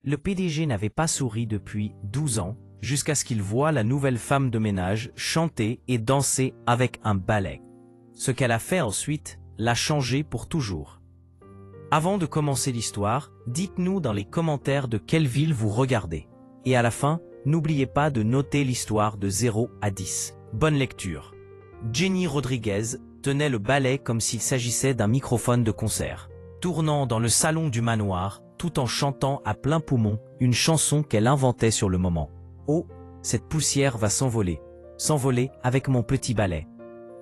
Le PDG n'avait pas souri depuis 12 ans, jusqu'à ce qu'il voie la nouvelle femme de ménage chanter et danser avec un ballet. Ce qu'elle a fait ensuite l'a changé pour toujours. Avant de commencer l'histoire, dites-nous dans les commentaires de quelle ville vous regardez. Et à la fin, n'oubliez pas de noter l'histoire de 0 à 10. Bonne lecture. Jenny Rodriguez tenait le balai comme s'il s'agissait d'un microphone de concert, tournant dans le salon du manoir, tout en chantant à plein poumon une chanson qu'elle inventait sur le moment. Oh, cette poussière va s'envoler avec mon petit balai.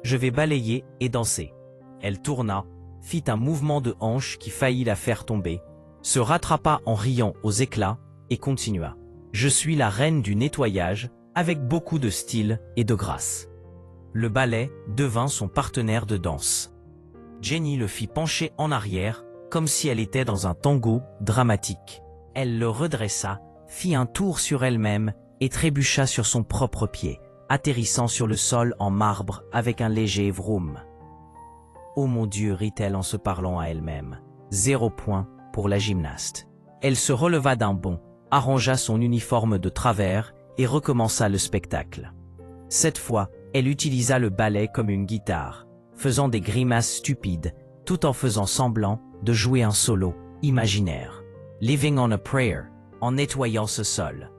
Je vais balayer et danser. Elle tourna, fit un mouvement de hanche qui faillit la faire tomber, se rattrapa en riant aux éclats et continua. Je suis la reine du nettoyage, avec beaucoup de style et de grâce. Le balai devint son partenaire de danse. Jenny le fit pencher en arrière, comme si elle était dans un tango dramatique. Elle le redressa, fit un tour sur elle-même et trébucha sur son propre pied, atterrissant sur le sol en marbre avec un léger vroom. Oh mon Dieu, rit-elle en se parlant à elle-même. 0 point pour la gymnaste. Elle se releva d'un bond, arrangea son uniforme de travers et recommença le spectacle. Cette fois, elle utilisa le balai comme une guitare, faisant des grimaces stupides, tout en faisant semblant de jouer un solo imaginaire. Living on a Prayer, en nettoyant ce sol.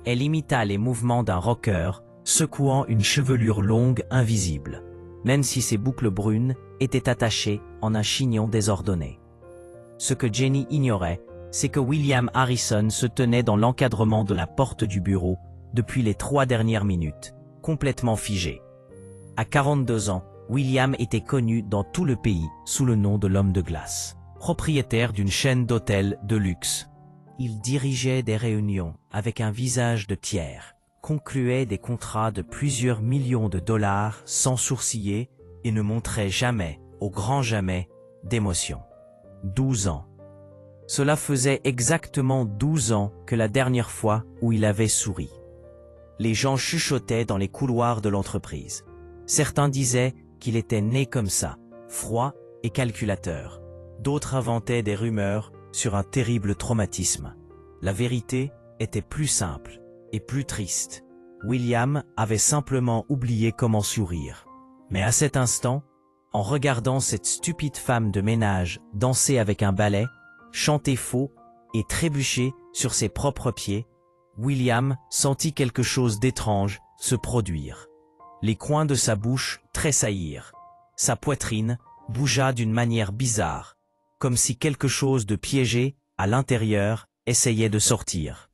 Elle imita les mouvements d'un rocker, secouant une chevelure longue invisible, même si ses boucles brunes étaient attachées en un chignon désordonné. Ce que Jenny ignorait, c'est que William Harrison se tenait dans l'encadrement de la porte du bureau depuis les 3 dernières minutes, complètement figé. À 42 ans, William était connu dans tout le pays sous le nom de l'homme de glace, propriétaire d'une chaîne d'hôtels de luxe. Il dirigeait des réunions avec un visage de tiers, concluait des contrats de plusieurs millions de dollars sans sourciller et ne montrait jamais, au grand jamais, d'émotion. 12 ans. Cela faisait exactement 12 ans que la dernière fois où il avait souri. Les gens chuchotaient dans les couloirs de l'entreprise. Certains disaient qu'il était né comme ça, froid et calculateur. D'autres inventaient des rumeurs sur un terrible traumatisme. La vérité était plus simple et plus triste. William avait simplement oublié comment sourire. Mais à cet instant, en regardant cette stupide femme de ménage danser avec un balai, chanter faux et trébucher sur ses propres pieds, William sentit quelque chose d'étrange se produire. Les coins de sa bouche tressaillirent. Sa poitrine bougea d'une manière bizarre, comme si quelque chose de piégé à l'intérieur essayait de sortir.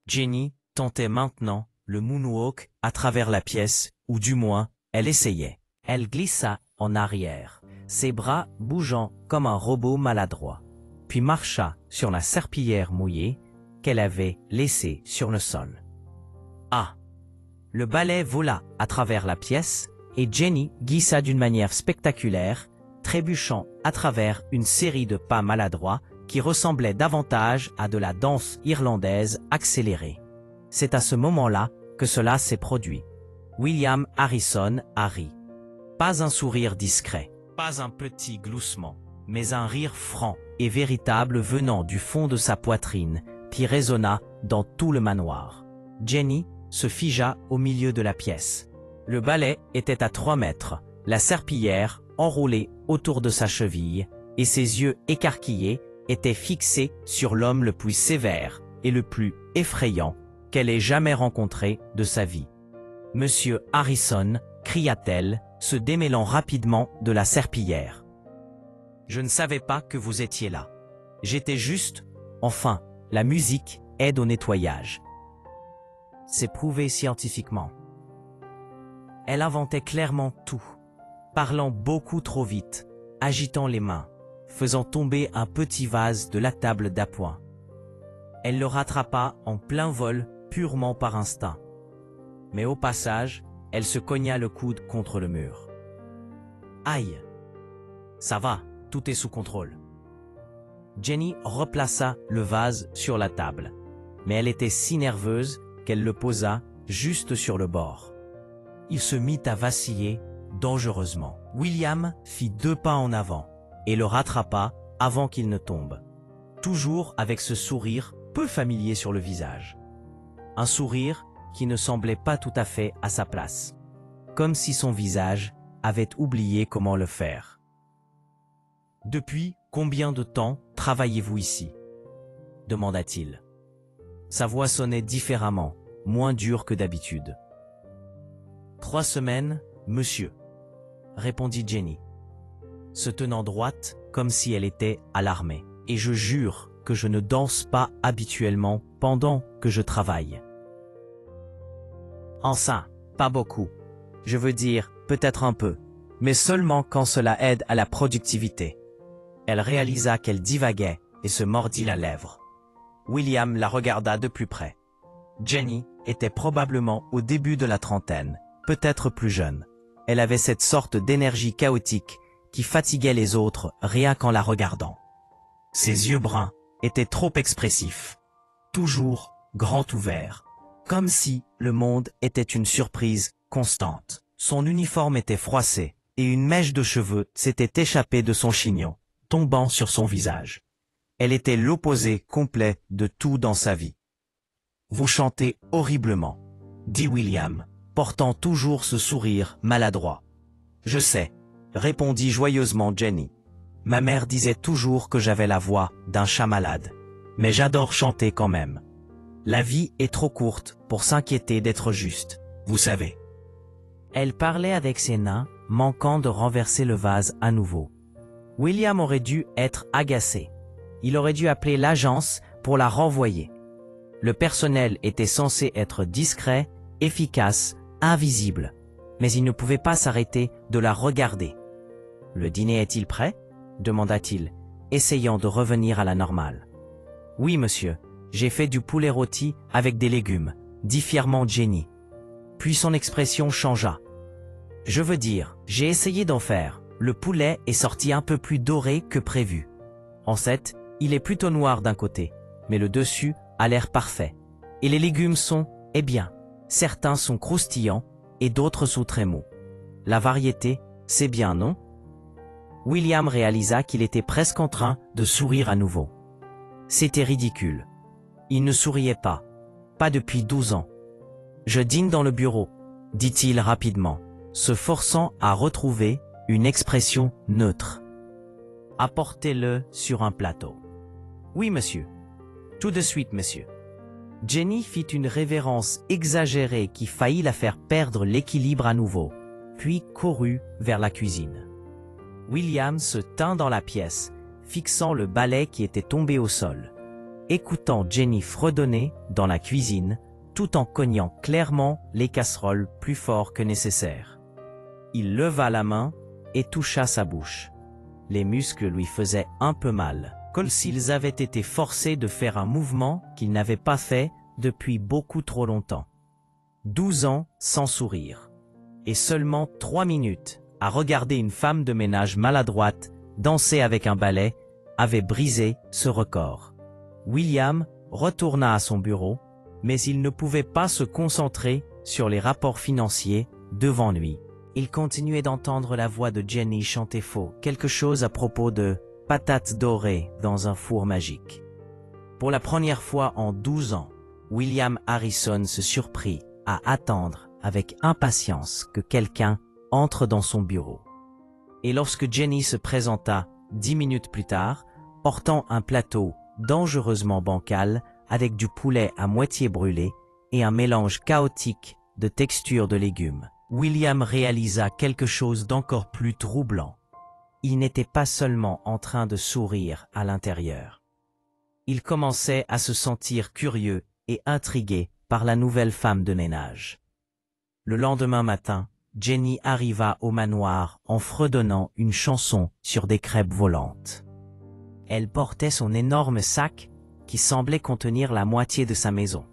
Jenny tentait maintenant le moonwalk à travers la pièce, ou du moins, elle essayait. Elle glissa en arrière, ses bras bougeant comme un robot maladroit, puis marcha sur la serpillière mouillée qu'elle avait laissée sur le sol. Ah! Le balai vola à travers la pièce et Jenny glissa d'une manière spectaculaire, trébuchant à travers une série de pas maladroits qui ressemblaient davantage à de la danse irlandaise accélérée. C'est à ce moment-là que cela s'est produit. William Harrison a ri. Pas un sourire discret, pas un petit gloussement, mais un rire franc et véritable venant du fond de sa poitrine, qui résonna dans tout le manoir. Jenny se figea au milieu de la pièce. Le balai était à 3 mètres, la serpillière enroulée autour de sa cheville, et ses yeux écarquillés étaient fixés sur l'homme le plus sévère et le plus effrayant qu'elle ait jamais rencontré de sa vie. « Monsieur Harrison » cria-t-elle, se démêlant rapidement de la serpillière. « Je ne savais pas que vous étiez là. J'étais juste... Enfin, la musique aide au nettoyage. C'est prouvé scientifiquement. » Elle inventait clairement tout, parlant beaucoup trop vite, agitant les mains, faisant tomber un petit vase de la table d'appoint. Elle le rattrapa en plein vol purement par instinct. Mais au passage, elle se cogna le coude contre le mur. Aïe! Ça va, tout est sous contrôle. Jenny replaça le vase sur la table, mais elle était si nerveuse qu'elle le posa juste sur le bord. Il se mit à vaciller dangereusement. William fit 2 pas en avant et le rattrapa avant qu'il ne tombe. Toujours avec ce sourire peu familier sur le visage. Un sourire qui ne semblait pas tout à fait à sa place. Comme si son visage avait oublié comment le faire. « Depuis combien de temps travaillez-vous ici ?» demanda-t-il. Sa voix sonnait différemment, moins dure que d'habitude. « 3 semaines, monsieur, » répondit Jenny, se tenant droite comme si elle était alarmée. « Et je jure que je ne danse pas habituellement pendant que je travaille. » Enfin, pas beaucoup. Je veux dire, peut-être un peu, mais seulement quand cela aide à la productivité. Elle réalisa qu'elle divaguait et se mordit la lèvre. William la regarda de plus près. Jenny était probablement au début de la trentaine, peut-être plus jeune. Elle avait cette sorte d'énergie chaotique qui fatiguait les autres rien qu'en la regardant. Ses yeux bruns étaient trop expressifs, toujours grands ouverts, comme si le monde était une surprise constante. Son uniforme était froissé et une mèche de cheveux s'était échappée de son chignon, tombant sur son visage. Elle était l'opposé complet de tout dans sa vie. « Vous chantez horriblement, » dit William, portant toujours ce sourire maladroit. « Je sais, » répondit joyeusement Jenny. « Ma mère disait toujours que j'avais la voix d'un chat malade, mais j'adore chanter quand même. La vie est trop courte pour s'inquiéter d'être juste, vous savez. » Elle parlait avec ses nains, manquant de renverser le vase à nouveau. William aurait dû être agacé. Il aurait dû appeler l'agence pour la renvoyer. Le personnel était censé être discret, efficace, invisible, mais il ne pouvait pas s'arrêter de la regarder. « Le dîner est-il prêt ?» demanda-t-il, essayant de revenir à la normale. « Oui, monsieur, j'ai fait du poulet rôti avec des légumes, » dit fièrement Jenny. Puis son expression changea. « Je veux dire, j'ai essayé d'en faire. Le poulet est sorti un peu plus doré que prévu. En fait, il est plutôt noir d'un côté, mais le dessus a l'air parfait. Et les légumes sont, eh bien, certains sont croustillants et d'autres sont très mous. La variété, c'est bien, non ?» William réalisa qu'il était presque en train de sourire à nouveau. C'était ridicule. Il ne souriait pas. Pas depuis 12 ans. « Je dîne dans le bureau, » dit-il rapidement, se forçant à retrouver une expression neutre. « Apportez-le sur un plateau. »« Oui, monsieur. »« Tout de suite, monsieur. » Jenny fit une révérence exagérée qui faillit la faire perdre l'équilibre à nouveau, puis courut vers la cuisine. William se tint dans la pièce, fixant le balai qui était tombé au sol, écoutant Jenny fredonner dans la cuisine, tout en cognant clairement les casseroles plus fort que nécessaire. Il leva la main et toucha sa bouche. Les muscles lui faisaient un peu mal, comme s'ils avaient été forcés de faire un mouvement qu'ils n'avaient pas fait depuis beaucoup trop longtemps. 12 ans sans sourire. Et seulement 3 minutes à regarder une femme de ménage maladroite danser avec un balai avait brisé ce record. William retourna à son bureau, mais il ne pouvait pas se concentrer sur les rapports financiers devant lui. Il continuait d'entendre la voix de Jenny chanter faux, quelque chose à propos de patates dorées dans un four magique. Pour la première fois en 12 ans, William Harrison se surprit à attendre avec impatience que quelqu'un entre dans son bureau. Et lorsque Jenny se présenta 10 minutes plus tard, portant un plateau dangereusement bancal avec du poulet à moitié brûlé et un mélange chaotique de textures de légumes, William réalisa quelque chose d'encore plus troublant. Il n'était pas seulement en train de sourire à l'intérieur. Il commençait à se sentir curieux et intrigué par la nouvelle femme de ménage. Le lendemain matin, Jenny arriva au manoir en fredonnant une chanson sur des crêpes volantes. Elle portait son énorme sac qui semblait contenir la moitié de sa maison,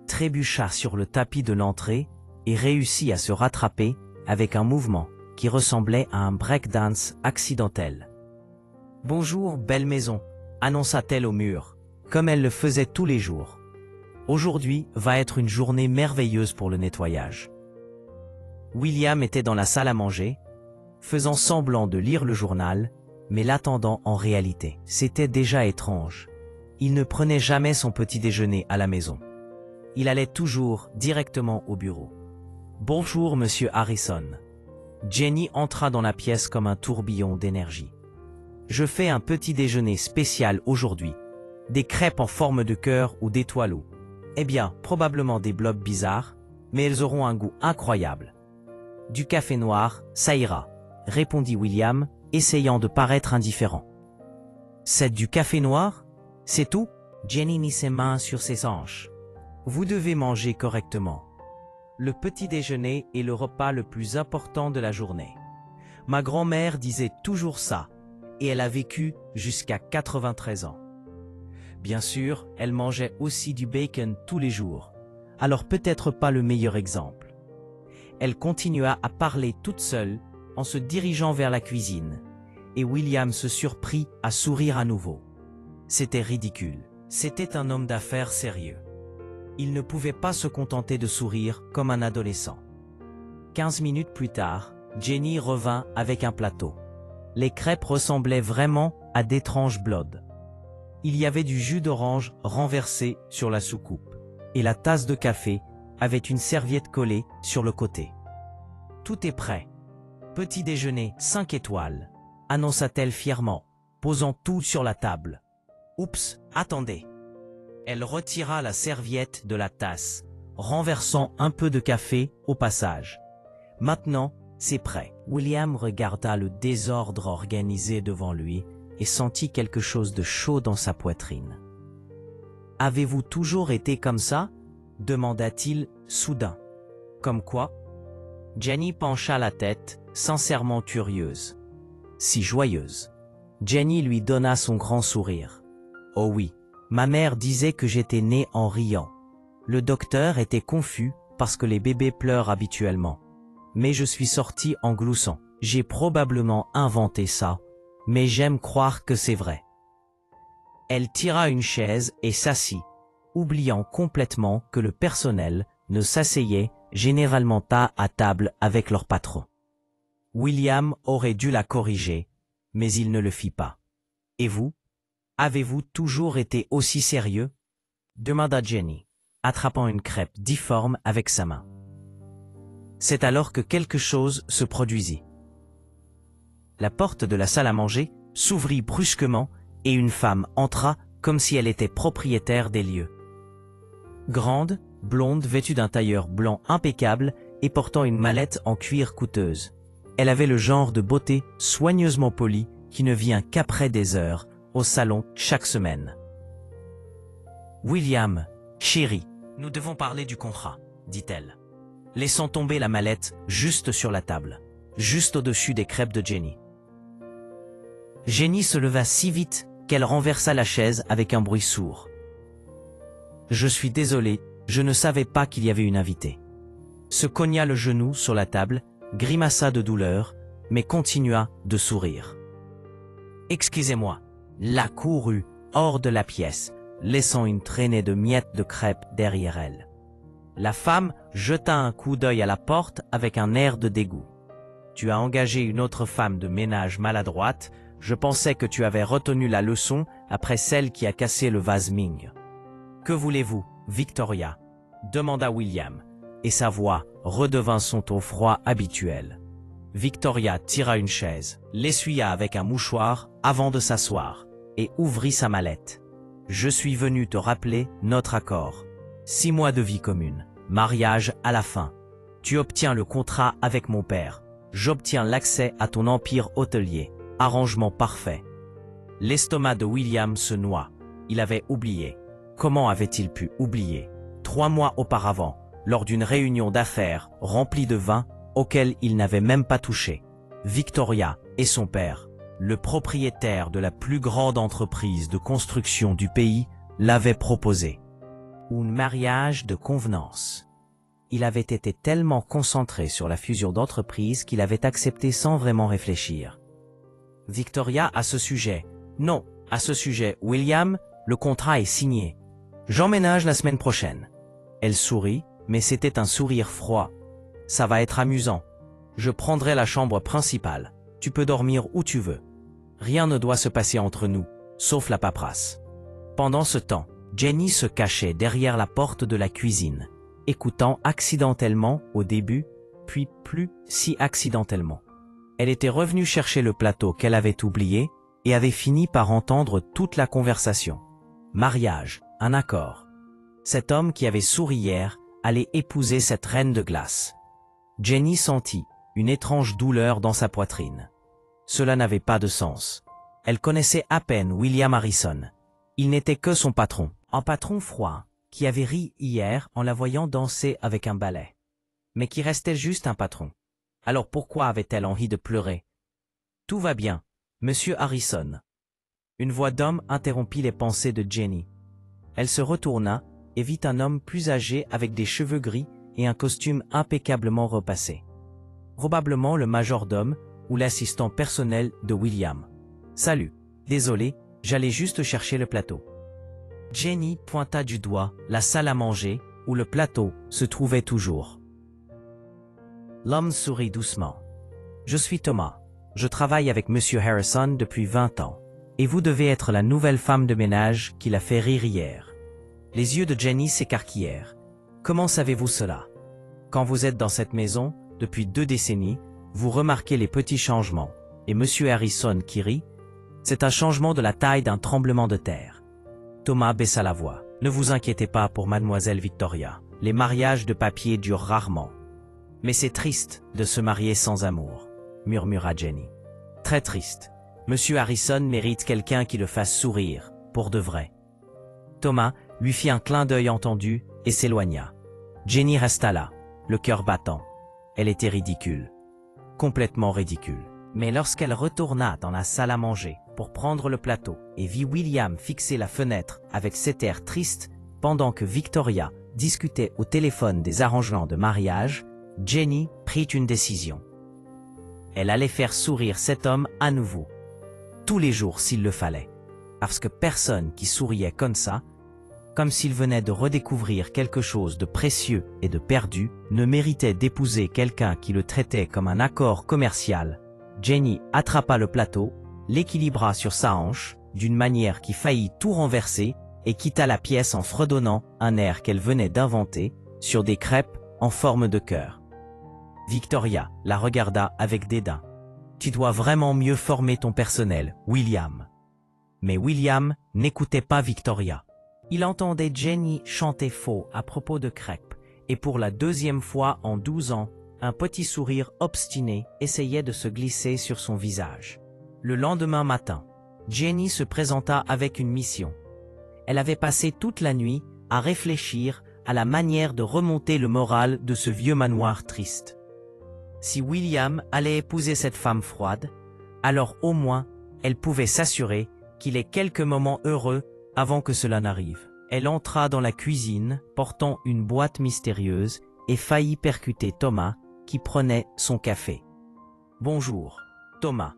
trébucha sur le tapis de l'entrée et réussit à se rattraper avec un mouvement qui ressemblait à un breakdance accidentel. « Bonjour, belle maison », annonça-t-elle au mur, comme elle le faisait tous les jours. « Aujourd'hui va être une journée merveilleuse pour le nettoyage. » William était dans la salle à manger, faisant semblant de lire le journal, mais l'attendant en réalité. C'était déjà étrange. Il ne prenait jamais son petit déjeuner à la maison. Il allait toujours directement au bureau. « Bonjour, monsieur Harrison. » Jenny entra dans la pièce comme un tourbillon d'énergie. « Je fais un petit déjeuner spécial aujourd'hui. Des crêpes en forme de cœur ou d'étoile ou, eh bien, probablement des blobs bizarres, mais elles auront un goût incroyable. Du café noir, ça ira, répondit William, essayant de paraître indifférent. C'est du café noir? C'est tout? Jenny mit ses mains sur ses hanches. Vous devez manger correctement. Le petit déjeuner est le repas le plus important de la journée. Ma grand-mère disait toujours ça, et elle a vécu jusqu'à 93 ans. Bien sûr, elle mangeait aussi du bacon tous les jours, alors peut-être pas le meilleur exemple. Elle continua à parler toute seule en se dirigeant vers la cuisine, et William se surprit à sourire à nouveau. C'était ridicule. C'était un homme d'affaires sérieux. Il ne pouvait pas se contenter de sourire comme un adolescent. 15 minutes plus tard, Jenny revint avec un plateau. Les crêpes ressemblaient vraiment à d'étranges blods. Il y avait du jus d'orange renversé sur la soucoupe, et la tasse de café avait une serviette collée sur le côté. « Tout est prêt. Petit déjeuner 5 étoiles, annonça-t-elle fièrement, posant tout sur la table. « Oups, attendez. » Elle retira la serviette de la tasse, renversant un peu de café au passage. « Maintenant, c'est prêt. » William regarda le désordre organisé devant lui et sentit quelque chose de chaud dans sa poitrine. « Avez-vous toujours été comme ça ?» demanda-t-il soudain. « Comme quoi ?» Jenny pencha la tête, sincèrement curieuse. Si joyeuse. Jenny lui donna son grand sourire. « Oh oui, ma mère disait que j'étais née en riant. Le docteur était confus parce que les bébés pleurent habituellement. Mais je suis sortie en gloussant. J'ai probablement inventé ça, mais j'aime croire que c'est vrai. » Elle tira une chaise et s'assit, oubliant complètement que le personnel ne s'asseyait généralement pas à table avec leur patron. William aurait dû la corriger, mais il ne le fit pas. « Et vous? Avez-vous toujours été aussi sérieux ?» demanda Jenny, attrapant une crêpe difforme avec sa main. C'est alors que quelque chose se produisit. La porte de la salle à manger s'ouvrit brusquement et une femme entra comme si elle était propriétaire des lieux. Grande, blonde, vêtue d'un tailleur blanc impeccable et portant une mallette en cuir coûteuse. Elle avait le genre de beauté soigneusement polie qui ne vient qu'après des heures au salon chaque semaine. « William, chéri, nous devons parler du contrat, » dit-elle, laissant tomber la mallette juste sur la table, juste au-dessus des crêpes de Jenny. Jenny se leva si vite qu'elle renversa la chaise avec un bruit sourd. « Je suis désolé, je ne savais pas qu'il y avait une invitée. » Se cogna le genou sur la table, grimaça de douleur, mais continua de sourire. « Excusez-moi. » La courut hors de la pièce, laissant une traînée de miettes de crêpes derrière elle. La femme jeta un coup d'œil à la porte avec un air de dégoût. « Tu as engagé une autre femme de ménage maladroite. Je pensais que tu avais retenu la leçon après celle qui a cassé le vase Ming. »« Que voulez-vous, Victoria ?» demanda William, et sa voix redevint son ton froid habituel. Victoria tira une chaise, l'essuya avec un mouchoir avant de s'asseoir, et ouvrit sa mallette. « Je suis venu te rappeler notre accord. 6 mois de vie commune, mariage à la fin. Tu obtiens le contrat avec mon père. J'obtiens l'accès à ton empire hôtelier. Arrangement parfait. » L'estomac de William se noua. Il avait oublié. Comment avait-il pu oublier? 3 mois auparavant, lors d'une réunion d'affaires remplie de vin auquel il n'avait même pas touché, Victoria et son père, le propriétaire de la plus grande entreprise de construction du pays, l'avaient proposé. Un mariage de convenance. Il avait été tellement concentré sur la fusion d'entreprises qu'il avait accepté sans vraiment réfléchir. Victoria à ce sujet. Non, à ce sujet, William, le contrat est signé. J'emménage la semaine prochaine. Elle sourit, mais c'était un sourire froid. Ça va être amusant. Je prendrai la chambre principale. Tu peux dormir où tu veux. Rien ne doit se passer entre nous, sauf la paperasse. Pendant ce temps, Jenny se cachait derrière la porte de la cuisine, écoutant accidentellement au début, puis plus si accidentellement. Elle était revenue chercher le plateau qu'elle avait oublié et avait fini par entendre toute la conversation. Mariage, un accord. Cet homme qui avait souri hier allait épouser cette reine de glace. Jenny sentit une étrange douleur dans sa poitrine. Cela n'avait pas de sens. Elle connaissait à peine William Harrison. Il n'était que son patron, un patron froid, qui avait ri hier en la voyant danser avec un ballet. Mais qui restait juste un patron. Alors pourquoi avait-elle envie de pleurer? Tout va bien, monsieur Harrison. Une voix d'homme interrompit les pensées de Jenny. Elle se retourna et vit un homme plus âgé avec des cheveux gris et un costume impeccablement repassé. Probablement le majordome ou l'assistant personnel de William. « Salut, désolé, j'allais juste chercher le plateau. » Jenny pointa du doigt la salle à manger où le plateau se trouvait toujours. L'homme sourit doucement. « Je suis Thomas. Je travaille avec monsieur Harrison depuis 20 ans. Et vous devez être la nouvelle femme de ménage qui l'a fait rire hier. » Les yeux de Jenny s'écarquillèrent. « Comment savez-vous cela? Quand vous êtes dans cette maison, depuis 2 décennies, vous remarquez les petits changements. Et monsieur Harrison qui rit, c'est un changement de la taille d'un tremblement de terre. » Thomas baissa la voix. « Ne vous inquiétez pas pour mademoiselle Victoria. Les mariages de papier durent rarement. Mais c'est triste de se marier sans amour, » murmura Jenny. « Très triste. Monsieur Harrison mérite quelqu'un qui le fasse sourire, pour de vrai. » Thomas lui fit un clin d'œil entendu et s'éloigna. Jenny resta là, le cœur battant. Elle était ridicule. Complètement ridicule. Mais lorsqu'elle retourna dans la salle à manger pour prendre le plateau et vit William fixer la fenêtre avec cet air triste pendant que Victoria discutait au téléphone des arrangements de mariage, Jenny prit une décision. Elle allait faire sourire cet homme à nouveau. Tous les jours s'il le fallait. Parce que personne qui souriait comme ça, comme s'il venait de redécouvrir quelque chose de précieux et de perdu, ne méritait d'épouser quelqu'un qui le traitait comme un accord commercial. Jenny attrapa le plateau, l'équilibra sur sa hanche, d'une manière qui faillit tout renverser, et quitta la pièce en fredonnant un air qu'elle venait d'inventer, sur des crêpes en forme de cœur. Victoria la regarda avec dédain. « Tu dois vraiment mieux former ton personnel, William. » Mais William n'écoutait pas Victoria. Il entendait Jenny chanter faux à propos de crêpes, et pour la 2e fois en 12 ans, un petit sourire obstiné essayait de se glisser sur son visage. Le lendemain matin, Jenny se présenta avec une mission. Elle avait passé toute la nuit à réfléchir à la manière de remonter le moral de ce vieux manoir triste. Si William allait épouser cette femme froide, alors au moins, elle pouvait s'assurer qu'il ait quelques moments heureux avant que cela n'arrive. Elle entra dans la cuisine, portant une boîte mystérieuse, et faillit percuter Thomas, qui prenait son café. « Bonjour, Thomas.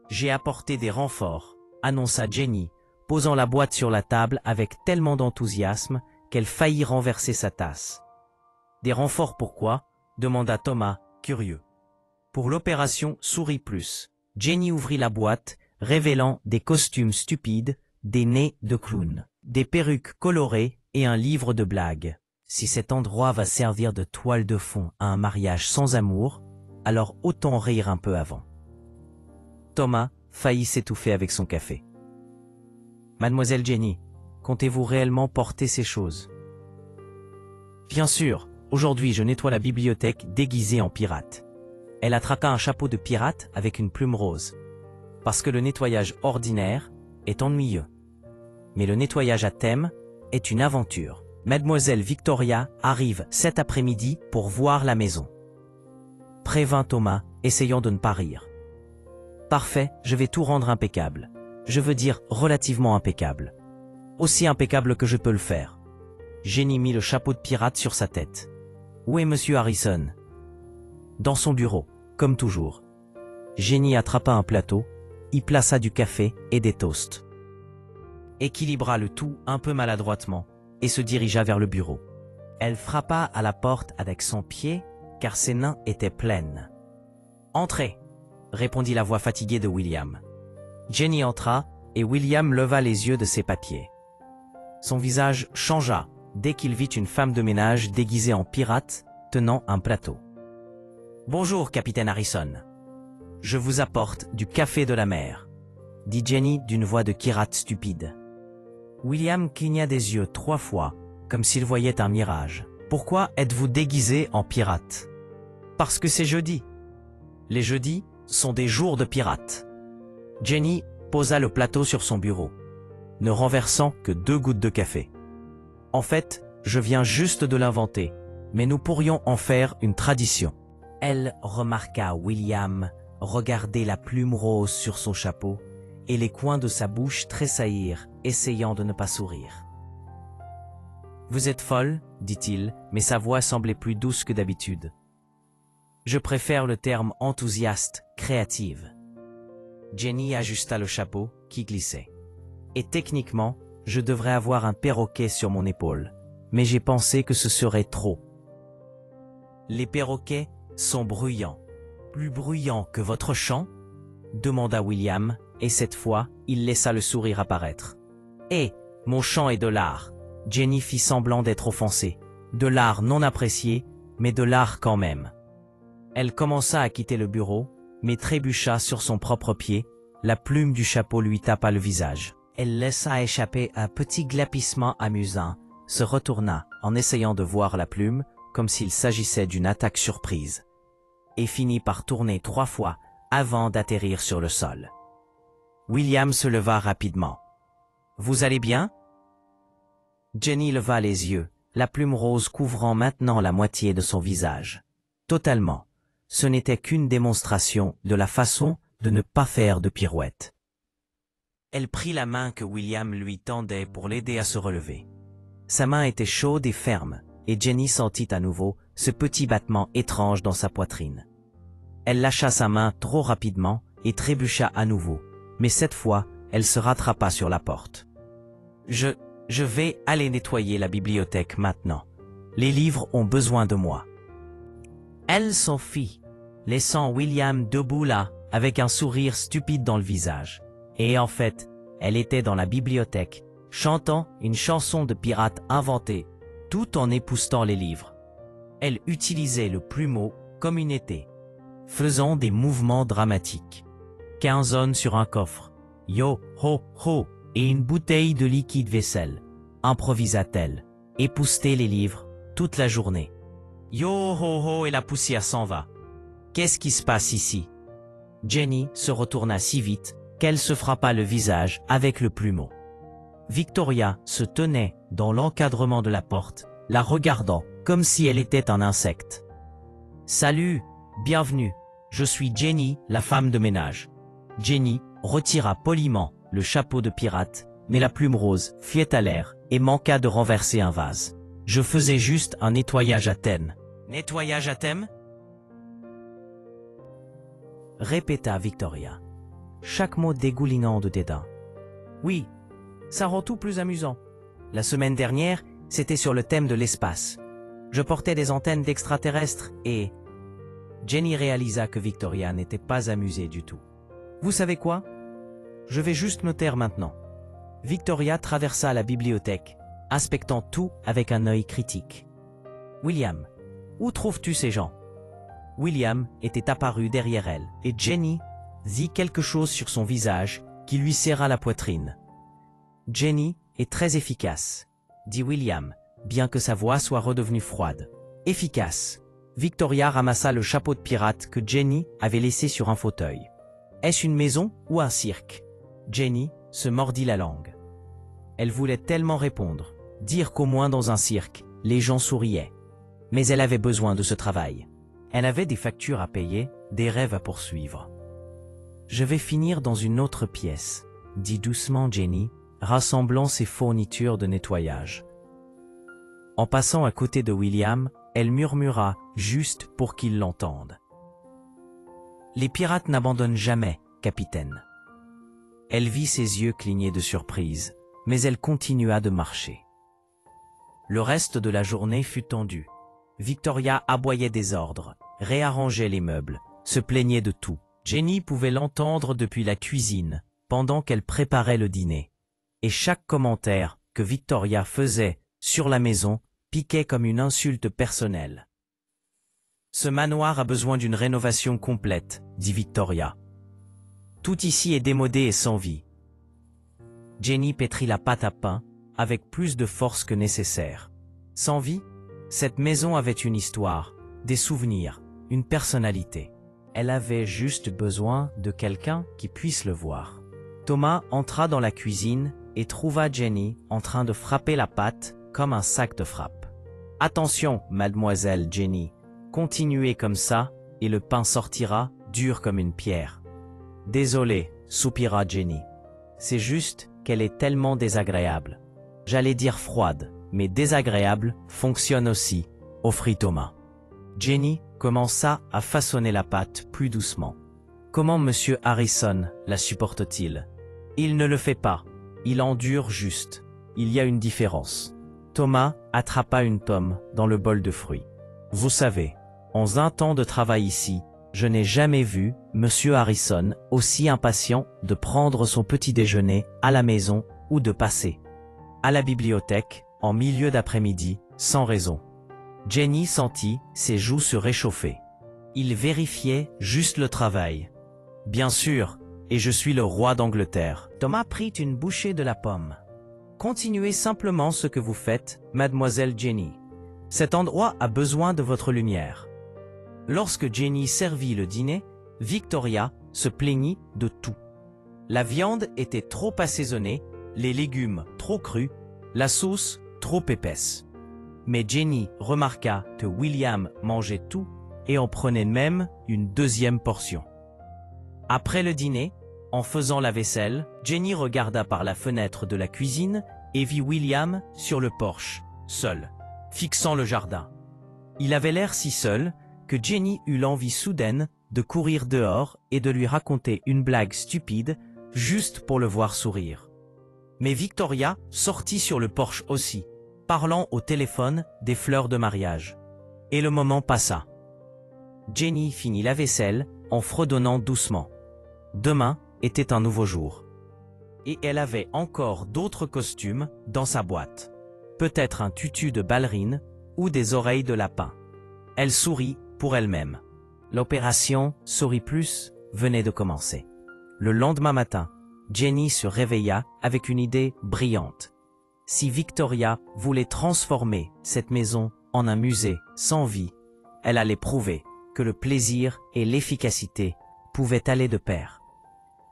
J'ai apporté des renforts, » annonça Jenny, posant la boîte sur la table avec tellement d'enthousiasme qu'elle faillit renverser sa tasse. « Des renforts pourquoi ?» demanda Thomas, curieux. « Pour l'opération Souris Plus. » Jenny ouvrit la boîte, révélant des costumes stupides, des nez de clown, des perruques colorées et un livre de blagues. Si cet endroit va servir de toile de fond à un mariage sans amour, alors autant rire un peu avant. Thomas faillit s'étouffer avec son café. « Mademoiselle Jenny, comptez-vous réellement porter ces choses? » « Bien sûr, aujourd'hui je nettoie la bibliothèque déguisée en pirate. » Elle attraqua un chapeau de pirate avec une plume rose. Parce que le nettoyage ordinaire est ennuyeux. Mais le nettoyage à thème est une aventure. Mademoiselle Victoria arrive cet après-midi pour voir la maison. Prévint Thomas, essayant de ne pas rire. Parfait, je vais tout rendre impeccable. Je veux dire relativement impeccable. Aussi impeccable que je peux le faire. Jenny mit le chapeau de pirate sur sa tête. Où est monsieur Harrison? Dans son bureau, comme toujours. Jenny attrapa un plateau, y plaça du café et des toasts. Équilibra le tout un peu maladroitement et se dirigea vers le bureau. Elle frappa à la porte avec son pied car ses mains étaient pleines. « Entrez !» répondit la voix fatiguée de William. Jenny entra et William leva les yeux de ses papiers. Son visage changea dès qu'il vit une femme de ménage déguisée en pirate, tenant un plateau. « Bonjour, capitaine Harrison. Je vous apporte du café de la mer, » dit Jenny d'une voix de pirate stupide. William cligna des yeux 3 fois, comme s'il voyait un mirage. « Pourquoi êtes-vous déguisé en pirate ?»« Parce que c'est jeudi. Les jeudis sont des jours de pirates. » Jenny posa le plateau sur son bureau, ne renversant que 2 gouttes de café. « En fait, je viens juste de l'inventer, mais nous pourrions en faire une tradition. » Elle remarqua William regarder la plume rose sur son chapeau et les coins de sa bouche tressaillir, essayant de ne pas sourire. « Vous êtes folle, dit-il, mais sa voix semblait plus douce que d'habitude. « Je préfère le terme enthousiaste, créative. » Jenny ajusta le chapeau, qui glissait. « Et techniquement, je devrais avoir un perroquet sur mon épaule, mais j'ai pensé que ce serait trop. » « Les perroquets sont bruyants. Plus bruyants que votre chant ?» demanda William, et cette fois, il laissa le sourire apparaître. « Eh, mon chant est de l'art. » Jenny fit semblant d'être offensée. De l'art non apprécié, mais de l'art quand même. Elle commença à quitter le bureau, mais trébucha sur son propre pied. La plume du chapeau lui tapa le visage. Elle laissa échapper un petit glapissement amusant, se retourna en essayant de voir la plume, comme s'il s'agissait d'une attaque surprise, et finit par tourner 3 fois avant d'atterrir sur le sol. William se leva rapidement. « Vous allez bien ?» Jenny leva les yeux, la plume rose couvrant maintenant la moitié de son visage. Totalement, ce n'était qu'une démonstration de la façon de ne pas faire de pirouette. Elle prit la main que William lui tendait pour l'aider à se relever. Sa main était chaude et ferme, et Jenny sentit à nouveau ce petit battement étrange dans sa poitrine. Elle lâcha sa main trop rapidement et trébucha à nouveau, mais cette fois, elle se rattrapa sur la porte. « Je vais aller nettoyer la bibliothèque maintenant. Les livres ont besoin de moi. » Elle s'enfuit, laissant William debout là, avec un sourire stupide dans le visage. Et en fait, elle était dans la bibliothèque, chantant une chanson de pirate inventée, tout en époussetant les livres. Elle utilisait le plumeau comme une épée, faisant des mouvements dramatiques. 15 hommes sur un coffre, yo, ho, ho, et une bouteille de liquide vaisselle, improvisa-t-elle, épousseter les livres toute la journée. Yo, ho, ho, et la poussière s'en va. Qu'est-ce qui se passe ici? Jenny se retourna si vite qu'elle se frappa le visage avec le plumeau. Victoria se tenait dans l'encadrement de la porte, la regardant comme si elle était un insecte. « Salut, bienvenue, je suis Jenny, la femme de ménage. » Jenny retira poliment le chapeau de pirate, mais la plume rose fuyait à l'air et manqua de renverser un vase. « Je faisais juste un nettoyage à thème. »« Nettoyage à thème ?» répéta Victoria, chaque mot dégoulinant de dédain. « Oui, ça rend tout plus amusant. La semaine dernière, c'était sur le thème de l'espace. Je portais des antennes d'extraterrestres et... » Jenny réalisa que Victoria n'était pas amusée du tout. « Vous savez quoi? Je vais juste me taire maintenant. » Victoria traversa la bibliothèque, inspectant tout avec un œil critique. « William, où trouves-tu ces gens ?» William était apparu derrière elle, et Jenny vit quelque chose sur son visage qui lui serra la poitrine. « Jenny est très efficace, » dit William, bien que sa voix soit redevenue froide. « Efficace. » Victoria ramassa le chapeau de pirate que Jenny avait laissé sur un fauteuil. « Est-ce une maison ou un cirque ?» Jenny se mordit la langue. Elle voulait tellement répondre, dire qu'au moins dans un cirque, les gens souriaient. Mais elle avait besoin de ce travail. Elle avait des factures à payer, des rêves à poursuivre. « Je vais finir dans une autre pièce, » dit doucement Jenny, rassemblant ses fournitures de nettoyage. En passant à côté de William, elle murmura, juste pour qu'il l'entende. « Les pirates n'abandonnent jamais, capitaine. » Elle vit ses yeux cligner de surprise, mais elle continua de marcher. Le reste de la journée fut tendu. Victoria aboyait des ordres, réarrangeait les meubles, se plaignait de tout. Jenny pouvait l'entendre depuis la cuisine, pendant qu'elle préparait le dîner. Et chaque commentaire que Victoria faisait sur la maison piquait comme une insulte personnelle. Ce manoir a besoin d'une rénovation complète, dit Victoria. Tout ici est démodé et sans vie. Jenny pétrit la pâte à pain, avec plus de force que nécessaire. Sans vie, cette maison avait une histoire, des souvenirs, une personnalité. Elle avait juste besoin de quelqu'un qui puisse le voir. Thomas entra dans la cuisine et trouva Jenny en train de frapper la pâte comme un sac de frappe. « Attention, mademoiselle Jenny, continuez comme ça et le pain sortira dur comme une pierre. »« Désolé, soupira Jenny. C'est juste qu'elle est tellement désagréable. J'allais dire froide, mais désagréable fonctionne aussi, offrit Thomas. Jenny commença à façonner la pâte plus doucement. Comment Monsieur Harrison la supporte-t-il? Il ne le fait pas, il endure juste. Il y a une différence. Thomas attrapa une pomme dans le bol de fruits. Vous savez, en un temps de travail ici, je n'ai jamais vu Monsieur Harrison aussi impatient de prendre son petit déjeuner à la maison ou de passer à la bibliothèque en milieu d'après-midi, sans raison. Jenny sentit ses joues se réchauffer. Il vérifiait juste le travail. Bien sûr, et je suis le roi d'Angleterre. Thomas prit une bouchée de la pomme. Continuez simplement ce que vous faites, mademoiselle Jenny. Cet endroit a besoin de votre lumière. Lorsque Jenny servit le dîner, Victoria se plaignit de tout. La viande était trop assaisonnée, les légumes trop crus, la sauce trop épaisse. Mais Jenny remarqua que William mangeait tout et en prenait même une deuxième portion. Après le dîner, en faisant la vaisselle, Jenny regarda par la fenêtre de la cuisine et vit William sur le porche, seul, fixant le jardin. Il avait l'air si seul que Jenny eut l'envie soudaine de courir dehors et de lui raconter une blague stupide juste pour le voir sourire. Mais Victoria sortit sur le porche aussi, parlant au téléphone des fleurs de mariage. Et le moment passa. Jenny finit la vaisselle en fredonnant doucement. Demain était un nouveau jour. Et elle avait encore d'autres costumes dans sa boîte. Peut-être un tutu de ballerine ou des oreilles de lapin. Elle sourit pour elle-même. L'opération Souris Plus venait de commencer. Le lendemain matin, Jenny se réveilla avec une idée brillante. Si Victoria voulait transformer cette maison en un musée sans vie, elle allait prouver que le plaisir et l'efficacité pouvaient aller de pair.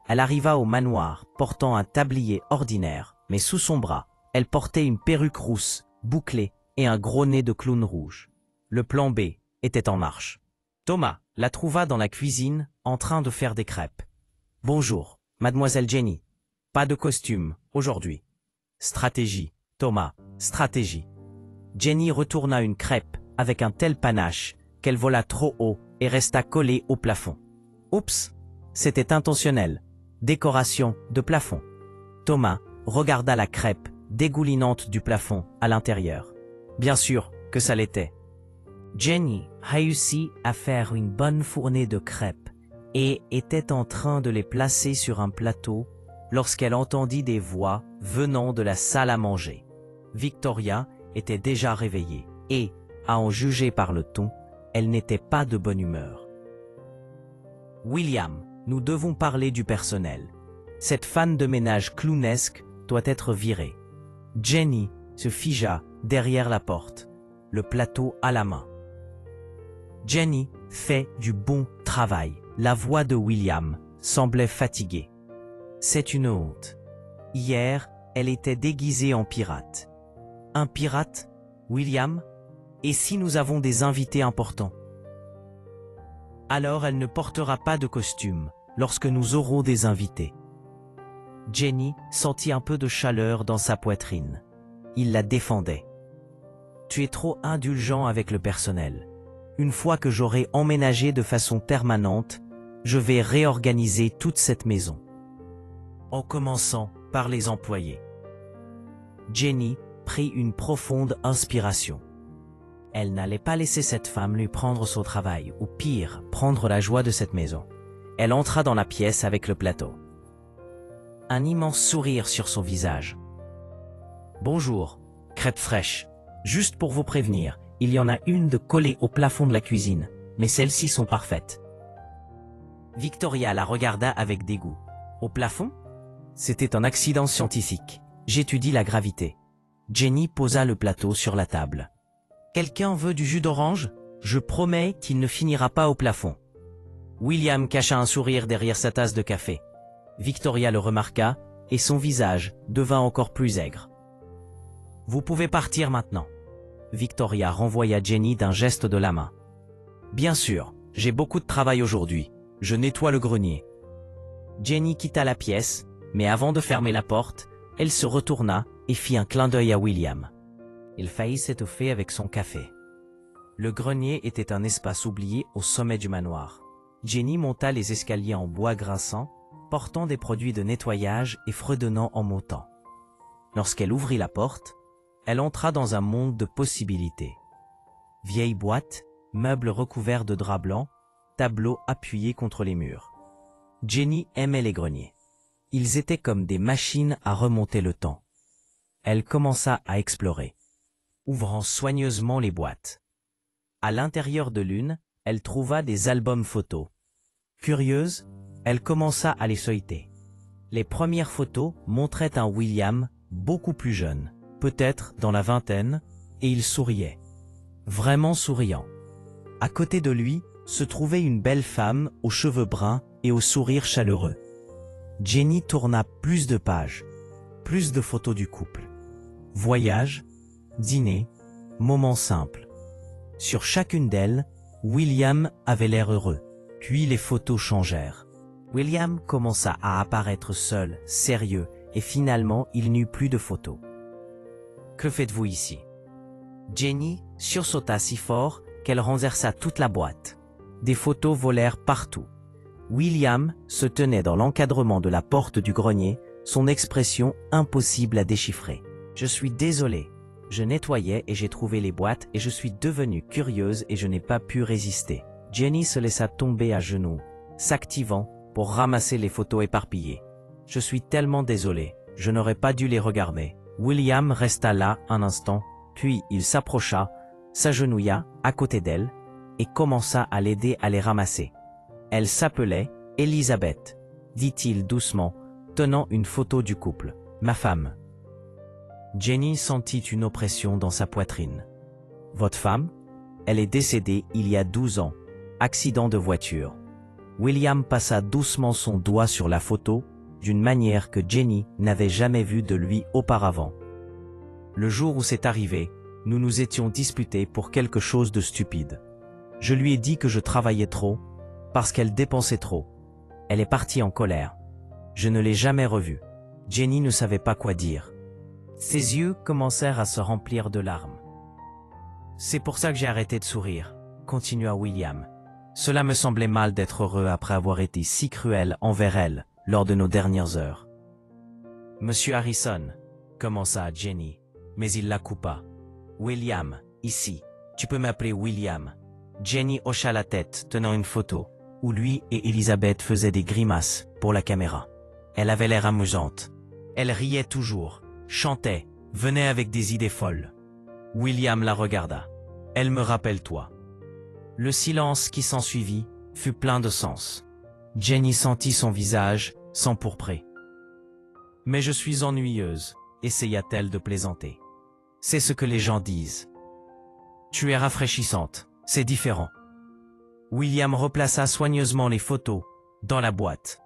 Elle arriva au manoir portant un tablier ordinaire, mais sous son bras, elle portait une perruque rousse, bouclée et un gros nez de clown rouge. Le plan B était en marche. Thomas la trouva dans la cuisine en train de faire des crêpes. « Bonjour, mademoiselle Jenny. Pas de costume, aujourd'hui. » Stratégie, Thomas, stratégie. Jenny retourna une crêpe avec un tel panache qu'elle vola trop haut et resta collée au plafond. Oups, c'était intentionnel. Décoration de plafond. Thomas regarda la crêpe dégoulinante du plafond à l'intérieur. Bien sûr que ça l'était. Jenny réussit à faire une bonne fournée de crêpes et était en train de les placer sur un plateau lorsqu'elle entendit des voix venant de la salle à manger. Victoria était déjà réveillée et, à en juger par le ton, elle n'était pas de bonne humeur. « William, nous devons parler du personnel. Cette femme de ménage clownesque doit être virée. » Jenny se figea derrière la porte, le plateau à la main. Jenny fait du bon travail. La voix de William semblait fatiguée. C'est une honte. Hier, elle était déguisée en pirate. Un pirate, William? Et si nous avons des invités importants? Alors elle ne portera pas de costume lorsque nous aurons des invités. Jenny sentit un peu de chaleur dans sa poitrine. Il la défendait. Tu es trop indulgent avec le personnel. Une fois que j'aurai emménagé de façon permanente, je vais réorganiser toute cette maison. En commençant par les employés. Jenny prit une profonde inspiration. Elle n'allait pas laisser cette femme lui prendre son travail, ou pire, prendre la joie de cette maison. Elle entra dans la pièce avec le plateau. Un immense sourire sur son visage. Bonjour, crêpes fraîches. Juste pour vous prévenir, il y en a une de collée au plafond de la cuisine, mais celles-ci sont parfaites. Victoria la regarda avec dégoût. Au plafond? C'était un accident scientifique. J'étudie la gravité. Jenny posa le plateau sur la table. Quelqu'un veut du jus d'orange? Je promets qu'il ne finira pas au plafond. William cacha un sourire derrière sa tasse de café. Victoria le remarqua, et son visage devint encore plus aigre. Vous pouvez partir maintenant. Victoria renvoya Jenny d'un geste de la main. Bien sûr, j'ai beaucoup de travail aujourd'hui. Je nettoie le grenier. Jenny quitta la pièce, mais avant de fermer la porte, elle se retourna et fit un clin d'œil à William. Il faillit s'étouffer avec son café. Le grenier était un espace oublié au sommet du manoir. Jenny monta les escaliers en bois grinçant, portant des produits de nettoyage et fredonnant en montant. Lorsqu'elle ouvrit la porte, elle entra dans un monde de possibilités. Vieilles boîtes, meubles recouverts de drap blanc, tableaux appuyés contre les murs. Jenny aimait les greniers. Ils étaient comme des machines à remonter le temps. Elle commença à explorer, ouvrant soigneusement les boîtes. À l'intérieur de l'une, elle trouva des albums photos. Curieuse, elle commença à les feuilleter. Les premières photos montraient un William beaucoup plus jeune, peut-être dans la vingtaine, et il souriait. Vraiment souriant. À côté de lui, se trouvait une belle femme aux cheveux bruns et au sourire chaleureux. Jenny tourna plus de pages, plus de photos du couple. Voyage, dîner, moments simples. Sur chacune d'elles, William avait l'air heureux. Puis les photos changèrent. William commença à apparaître seul, sérieux, et finalement il n'eut plus de photos. Que faites-vous ici? Jenny sursauta si fort qu'elle renversa toute la boîte. Des photos volèrent partout. William se tenait dans l'encadrement de la porte du grenier, son expression impossible à déchiffrer. Je suis désolé. Je nettoyais et j'ai trouvé les boîtes et je suis devenue curieuse et je n'ai pas pu résister. Jenny se laissa tomber à genoux, s'activant pour ramasser les photos éparpillées. Je suis tellement désolé, je n'aurais pas dû les regarder. William resta là un instant, puis il s'approcha, s'agenouilla à côté d'elle et commença à l'aider à les ramasser. Elle s'appelait Elisabeth, dit-il doucement, tenant une photo du couple. Ma femme. Jenny sentit une oppression dans sa poitrine. Votre femme? Elle est décédée il y a 12 ans. Accident de voiture. William passa doucement son doigt sur la photo, d'une manière que Jenny n'avait jamais vue de lui auparavant. Le jour où c'est arrivé, nous nous étions disputés pour quelque chose de stupide. Je lui ai dit que je travaillais trop, parce qu'elle dépensait trop. Elle est partie en colère. Je ne l'ai jamais revue. Jenny ne savait pas quoi dire. Ses yeux commencèrent à se remplir de larmes. C'est pour ça que j'ai arrêté de sourire, continua William. Cela me semblait mal d'être heureux après avoir été si cruel envers elle lors de nos dernières heures. Monsieur Harrison, commença Jenny, mais il la coupa. William, ici, tu peux m'appeler William. Jenny hocha la tête, tenant une photo, où lui et Elisabeth faisaient des grimaces pour la caméra. Elle avait l'air amusante. Elle riait toujours, chantait, venait avec des idées folles. William la regarda. Elle me rappelle toi. Le silence qui s'ensuivit fut plein de sens. Jenny sentit son visage s'empourprer. Mais je suis ennuyeuse, essaya-t-elle de plaisanter. C'est ce que les gens disent. Tu es rafraîchissante, c'est différent. William replaça soigneusement les photos dans la boîte.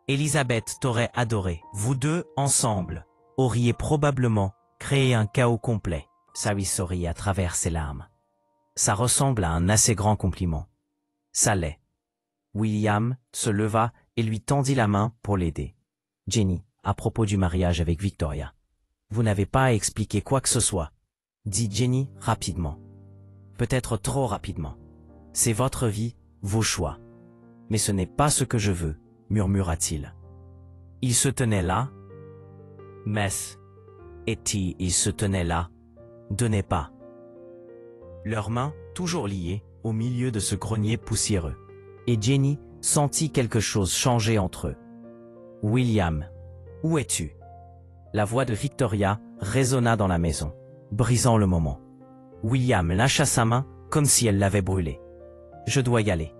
Elisabeth t'aurait adoré. Vous deux, ensemble, auriez probablement créé un chaos complet. Sally sourit à travers ses larmes. Ça ressemble à un assez grand compliment. Ça l'est. William se leva et lui tendit la main pour l'aider. Jenny, à propos du mariage avec Victoria. Vous n'avez pas à expliquer quoi que ce soit, dit Jenny rapidement. Peut-être trop rapidement. C'est votre vie, vos choix. Mais ce n'est pas ce que je veux, murmura-t-il. Il se tenait là. Mess. Et il se tenait là. Donnez pas. Leurs mains, toujours liées, au milieu de ce grenier poussiéreux. Et Jenny sentit quelque chose changer entre eux. William, où es-tu? La voix de Victoria résonna dans la maison, brisant le moment. William lâcha sa main comme si elle l'avait brûlé. « Je dois y aller. »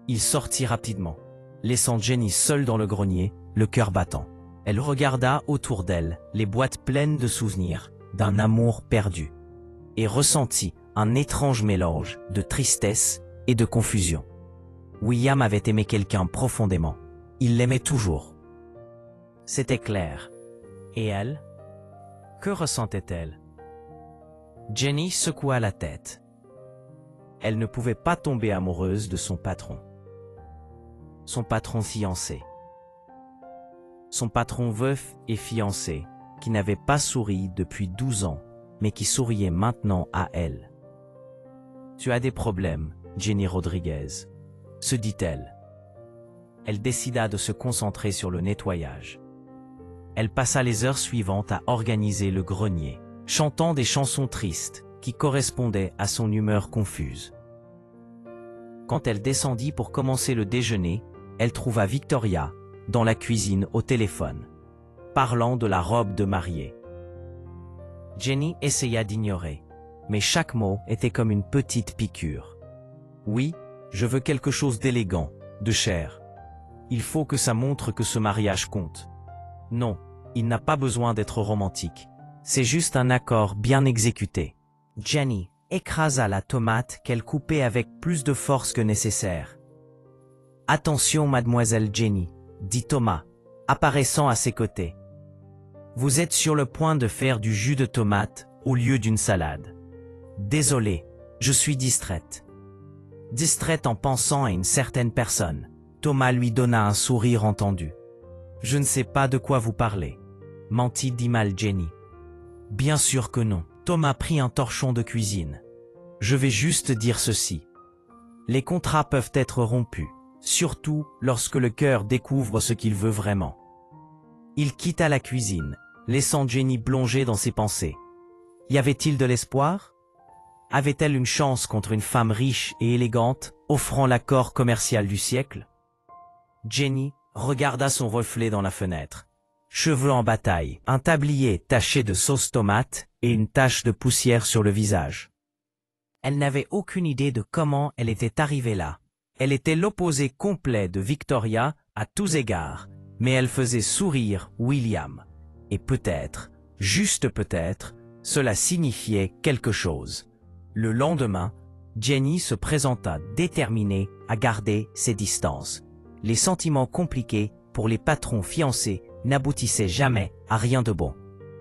Il sortit rapidement, laissant Jenny seule dans le grenier, le cœur battant. Elle regarda autour d'elle, les boîtes pleines de souvenirs, d'un amour perdu, et ressentit un étrange mélange de tristesse et de confusion. William avait aimé quelqu'un profondément. Il l'aimait toujours. C'était clair. Et elle? Que ressentait-elle? Jenny secoua la tête. Elle ne pouvait pas tomber amoureuse de son patron. Son patron fiancé. Son patron veuf et fiancé, qui n'avait pas souri depuis 12 ans, mais qui souriait maintenant à elle. « Tu as des problèmes, Jenny Rodriguez », se dit-elle. Elle décida de se concentrer sur le nettoyage. Elle passa les heures suivantes à organiser le grenier, chantant des chansons tristes qui correspondaient à son humeur confuse. Quand elle descendit pour commencer le déjeuner, elle trouva Victoria dans la cuisine au téléphone, parlant de la robe de mariée. Jenny essaya d'ignorer, mais chaque mot était comme une petite piqûre. « Oui, je veux quelque chose d'élégant, de cher. Il faut que ça montre que ce mariage compte. Non, il n'a pas besoin d'être romantique. C'est juste un accord bien exécuté. » Jenny écrasa la tomate qu'elle coupait avec plus de force que nécessaire. « Attention, mademoiselle Jenny, » dit Thomas, apparaissant à ses côtés. « Vous êtes sur le point de faire du jus de tomate au lieu d'une salade. Désolé, je suis distraite. » Distraite en pensant à une certaine personne, Thomas lui donna un sourire entendu. « Je ne sais pas de quoi vous parlez, » mentit mal Jenny. « Bien sûr que non. » Thomas prit un torchon de cuisine. « Je vais juste dire ceci. Les contrats peuvent être rompus, surtout lorsque le cœur découvre ce qu'il veut vraiment. » Il quitta la cuisine, laissant Jenny plonger dans ses pensées. Y avait-il de l'espoir? Avait-elle une chance contre une femme riche et élégante, offrant l'accord commercial du siècle? Jenny regarda son reflet dans la fenêtre. Cheveux en bataille, un tablier taché de sauce tomate et une tache de poussière sur le visage. Elle n'avait aucune idée de comment elle était arrivée là. Elle était l'opposé complet de Victoria à tous égards, mais elle faisait sourire William. Et peut-être, juste peut-être, cela signifiait quelque chose. Le lendemain, Jenny se présenta déterminée à garder ses distances. Les sentiments compliqués pour les patrons fiancés n'aboutissaient jamais à rien de bon.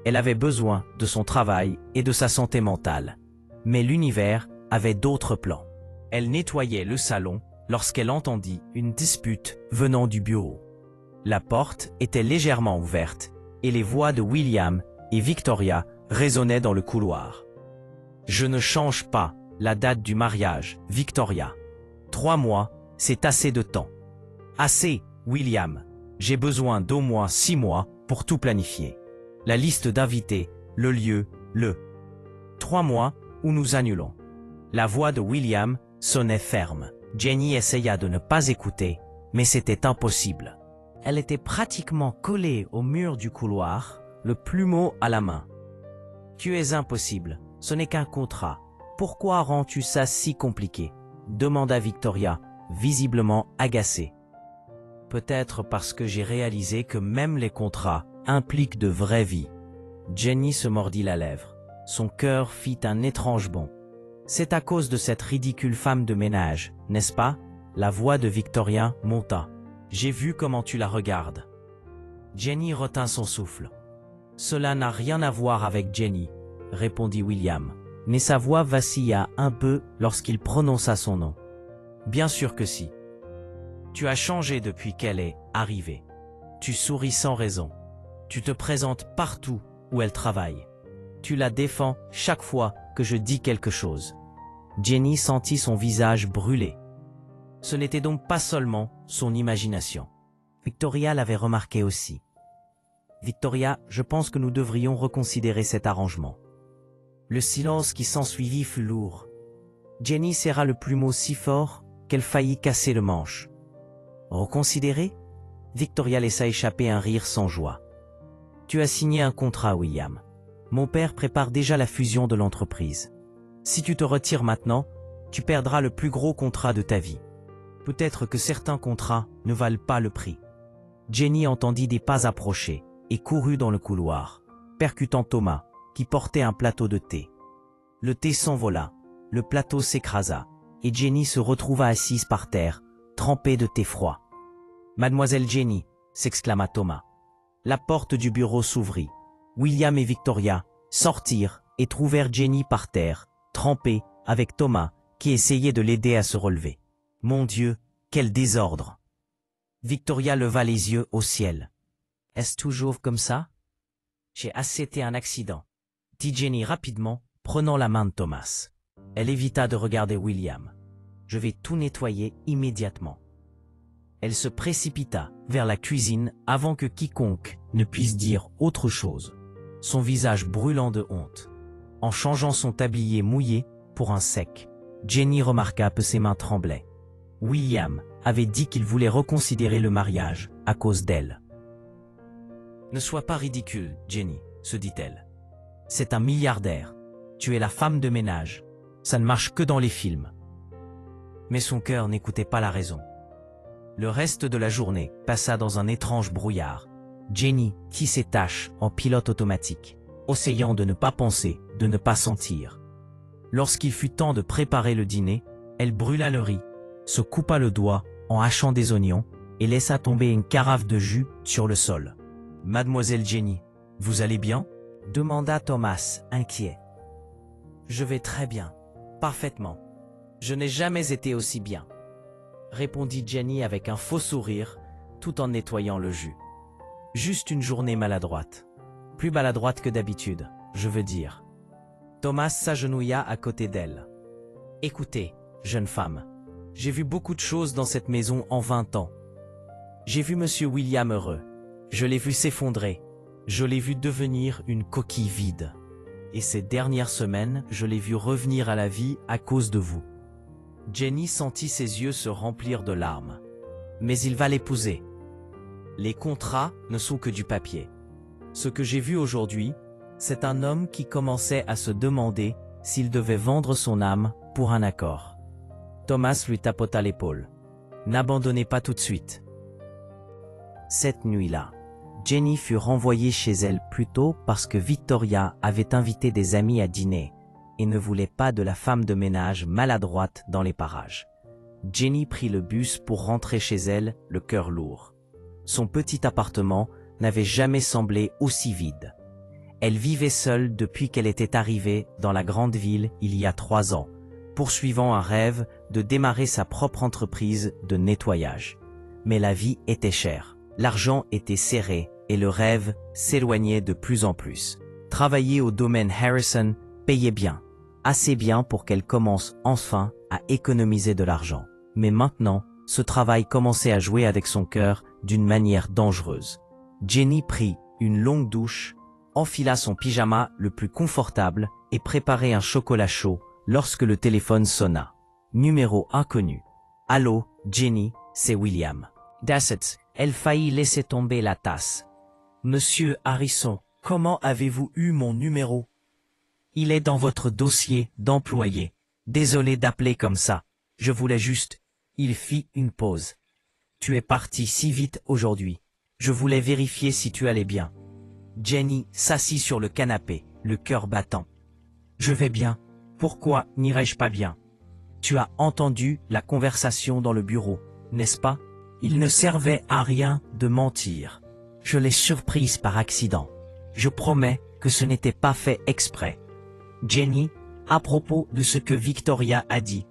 Elle avait besoin de son travail et de sa santé mentale. Mais l'univers avait d'autres plans. Elle nettoyait le salon lorsqu'elle entendit une dispute venant du bureau. La porte était légèrement ouverte et les voix de William et Victoria résonnaient dans le couloir. « Je ne change pas la date du mariage, Victoria. 3 mois, c'est assez de temps. » « Assez, William. J'ai besoin d'au moins 6 mois pour tout planifier. La liste d'invités, le lieu, 3 mois où nous annulons. » La voix de William sonnait ferme. Jenny essaya de ne pas écouter, mais c'était impossible. Elle était pratiquement collée au mur du couloir, le plumeau à la main. « Tu es impossible, ce n'est qu'un contrat. Pourquoi rends-tu ça si compliqué ?» demanda Victoria, visiblement agacée. « Peut-être parce que j'ai réalisé que même les contrats impliquent de vraies vies. » Jenny se mordit la lèvre. Son cœur fit un étrange bond. « C'est à cause de cette ridicule femme de ménage, n'est-ce pas ?» La voix de Victoria monta. « J'ai vu comment tu la regardes. » Jenny retint son souffle. « Cela n'a rien à voir avec Jenny, » répondit William, mais sa voix vacilla un peu lorsqu'il prononça son nom. « Bien sûr que si. Tu as changé depuis qu'elle est arrivée. Tu souris sans raison. Tu te présentes partout où elle travaille. Tu la défends chaque fois que je dis quelque chose. » Jenny sentit son visage brûler. Ce n'était donc pas seulement son imagination. Victoria l'avait remarqué aussi. « Victoria, je pense que nous devrions reconsidérer cet arrangement. » Le silence qui s'ensuivit fut lourd. Jenny serra le plumeau si fort qu'elle faillit casser le manche. « Reconsidérer ?» Victoria laissa échapper un rire sans joie. « Tu as signé un contrat, William. Mon père prépare déjà la fusion de l'entreprise. Si tu te retires maintenant, tu perdras le plus gros contrat de ta vie. Peut-être que certains contrats ne valent pas le prix. Jenny entendit des pas approcher et courut dans le couloir, percutant Thomas, qui portait un plateau de thé. Le thé s'envola, le plateau s'écrasa, et Jenny se retrouva assise par terre, trempée de thé froid. « Mademoiselle Jenny !» s'exclama Thomas. La porte du bureau s'ouvrit. William et Victoria sortirent et trouvèrent Jenny par terre, trempée, avec Thomas, qui essayait de l'aider à se relever. « Mon Dieu, quel désordre !» Victoria leva les yeux au ciel. « Est-ce toujours comme ça ?»« C'était un accident, » dit Jenny rapidement, prenant la main de Thomas. Elle évita de regarder William. « Je vais tout nettoyer immédiatement. » Elle se précipita vers la cuisine avant que quiconque ne puisse dire autre chose, son visage brûlant de honte. En changeant son tablier mouillé pour un sec, Jenny remarqua que ses mains tremblaient. William avait dit qu'il voulait reconsidérer le mariage à cause d'elle. « Ne sois pas ridicule, Jenny, » se dit-elle. « C'est un milliardaire. Tu es la femme de ménage. Ça ne marche que dans les films. » Mais son cœur n'écoutait pas la raison. Le reste de la journée passa dans un étrange brouillard. Jenny fit ses tâches en pilote automatique, essayant de ne pas penser, de ne pas sentir. Lorsqu'il fut temps de préparer le dîner, elle brûla le riz, se coupa le doigt en hachant des oignons et laissa tomber une carafe de jus sur le sol. « Mademoiselle Jenny, vous allez bien ?» demanda Thomas, inquiet. « Je vais très bien, parfaitement. Je n'ai jamais été aussi bien, » répondit Jenny avec un faux sourire, tout en nettoyant le jus. « Juste une journée maladroite. Plus maladroite que d'habitude, je veux dire. » Thomas s'agenouilla à côté d'elle. « Écoutez, jeune femme, j'ai vu beaucoup de choses dans cette maison en 20 ans. J'ai vu Monsieur William heureux. Je l'ai vu s'effondrer. Je l'ai vu devenir une coquille vide. Et ces dernières semaines, je l'ai vu revenir à la vie à cause de vous. » Jenny sentit ses yeux se remplir de larmes. « Mais il va l'épouser. Les contrats ne sont que du papier. Ce que j'ai vu aujourd'hui, c'est un homme qui commençait à se demander s'il devait vendre son âme pour un accord. » Thomas lui tapota l'épaule. « N'abandonnez pas tout de suite. » Cette nuit-là, Jenny fut renvoyée chez elle plus tôt parce que Victoria avait invité des amis à dîner et ne voulait pas de la femme de ménage maladroite dans les parages. Jenny prit le bus pour rentrer chez elle, le cœur lourd. Son petit appartement n'avait jamais semblé aussi vide. Elle vivait seule depuis qu'elle était arrivée dans la grande ville il y a 3 ans, poursuivant un rêve de démarrer sa propre entreprise de nettoyage. Mais la vie était chère, l'argent était serré et le rêve s'éloignait de plus en plus. Travailler au domaine Harrison payait bien, assez bien pour qu'elle commence enfin à économiser de l'argent. Mais maintenant, ce travail commençait à jouer avec son cœur d'une manière dangereuse. Jenny prit une longue douche, enfila son pyjama le plus confortable et préparait un chocolat chaud lorsque le téléphone sonna. Numéro inconnu. « Allô, Jenny, c'est William. » Dassett, elle faillit laisser tomber la tasse. « Monsieur Harrison, comment avez-vous eu mon numéro? Il est dans votre dossier d'employé. Désolé d'appeler comme ça. Je voulais juste... » Il fit une pause. « Tu es parti si vite aujourd'hui. Je voulais vérifier si tu allais bien. » Jenny s'assit sur le canapé, le cœur battant. « Je vais bien. Pourquoi n'irais-je pas bien? Tu as entendu la conversation dans le bureau, n'est-ce pas? Il ne servait à rien de mentir. Je l'ai surprise par accident. Je promets que ce n'était pas fait exprès. Jenny, à propos de ce que Victoria a dit.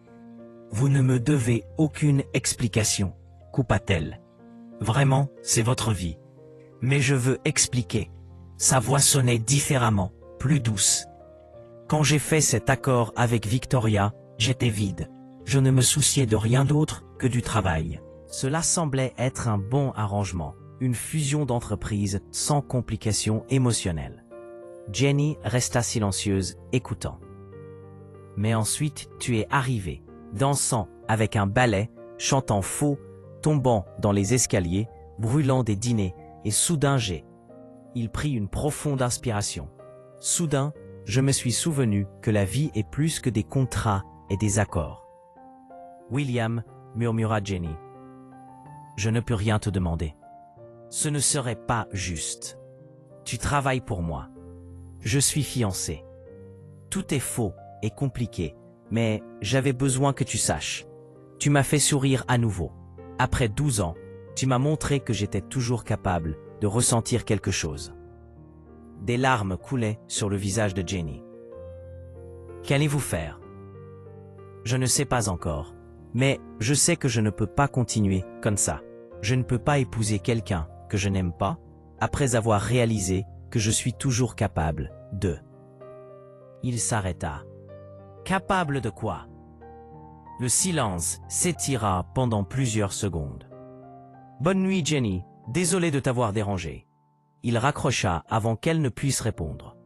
Vous ne me devez aucune explication, coupa-t-elle. Vraiment, c'est votre vie. Mais je veux expliquer. Sa voix sonnait différemment, plus douce. Quand j'ai fait cet accord avec Victoria, j'étais vide. Je ne me souciais de rien d'autre que du travail. Cela semblait être un bon arrangement, une fusion d'entreprises sans complications émotionnelles. Jenny resta silencieuse, écoutant. Mais ensuite, tu es arrivé, dansant avec un balai, chantant faux, tombant dans les escaliers, brûlant des dîners, et soudain il prit une profonde inspiration. Soudain, je me suis souvenu que la vie est plus que des contrats et des accords. William, murmura Jenny. Je ne peux rien te demander. Ce ne serait pas juste. Tu travailles pour moi. Je suis fiancé. Tout est faux et compliqué, mais j'avais besoin que tu saches. Tu m'as fait sourire à nouveau. Après 12 ans, tu m'as montré que j'étais toujours capable de ressentir quelque chose. Des larmes coulaient sur le visage de Jenny. Qu'allez-vous faire? Je ne sais pas encore, mais je sais que je ne peux pas continuer comme ça. Je ne peux pas épouser quelqu'un que je n'aime pas, après avoir réalisé que je suis toujours capable de. Il s'arrêta. Capable de quoi? Le silence s'étira pendant plusieurs secondes. Bonne nuit, Jenny. Désolé de t'avoir dérangé. Il raccrocha avant qu'elle ne puisse répondre.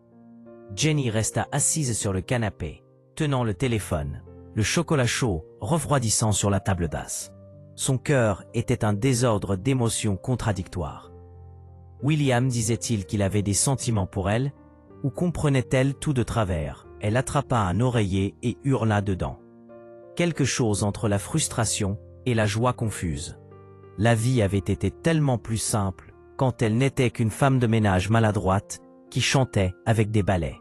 Jenny resta assise sur le canapé, tenant le téléphone, le chocolat chaud refroidissant sur la table basse. Son cœur était un désordre d'émotions contradictoires. William disait-il qu'il avait des sentiments pour elle, ou comprenait-elle tout de travers? Elle attrapa un oreiller et hurla dedans. Quelque chose entre la frustration et la joie confuse. La vie avait été tellement plus simple quand elle n'était qu'une femme de ménage maladroite qui chantait avec des balais.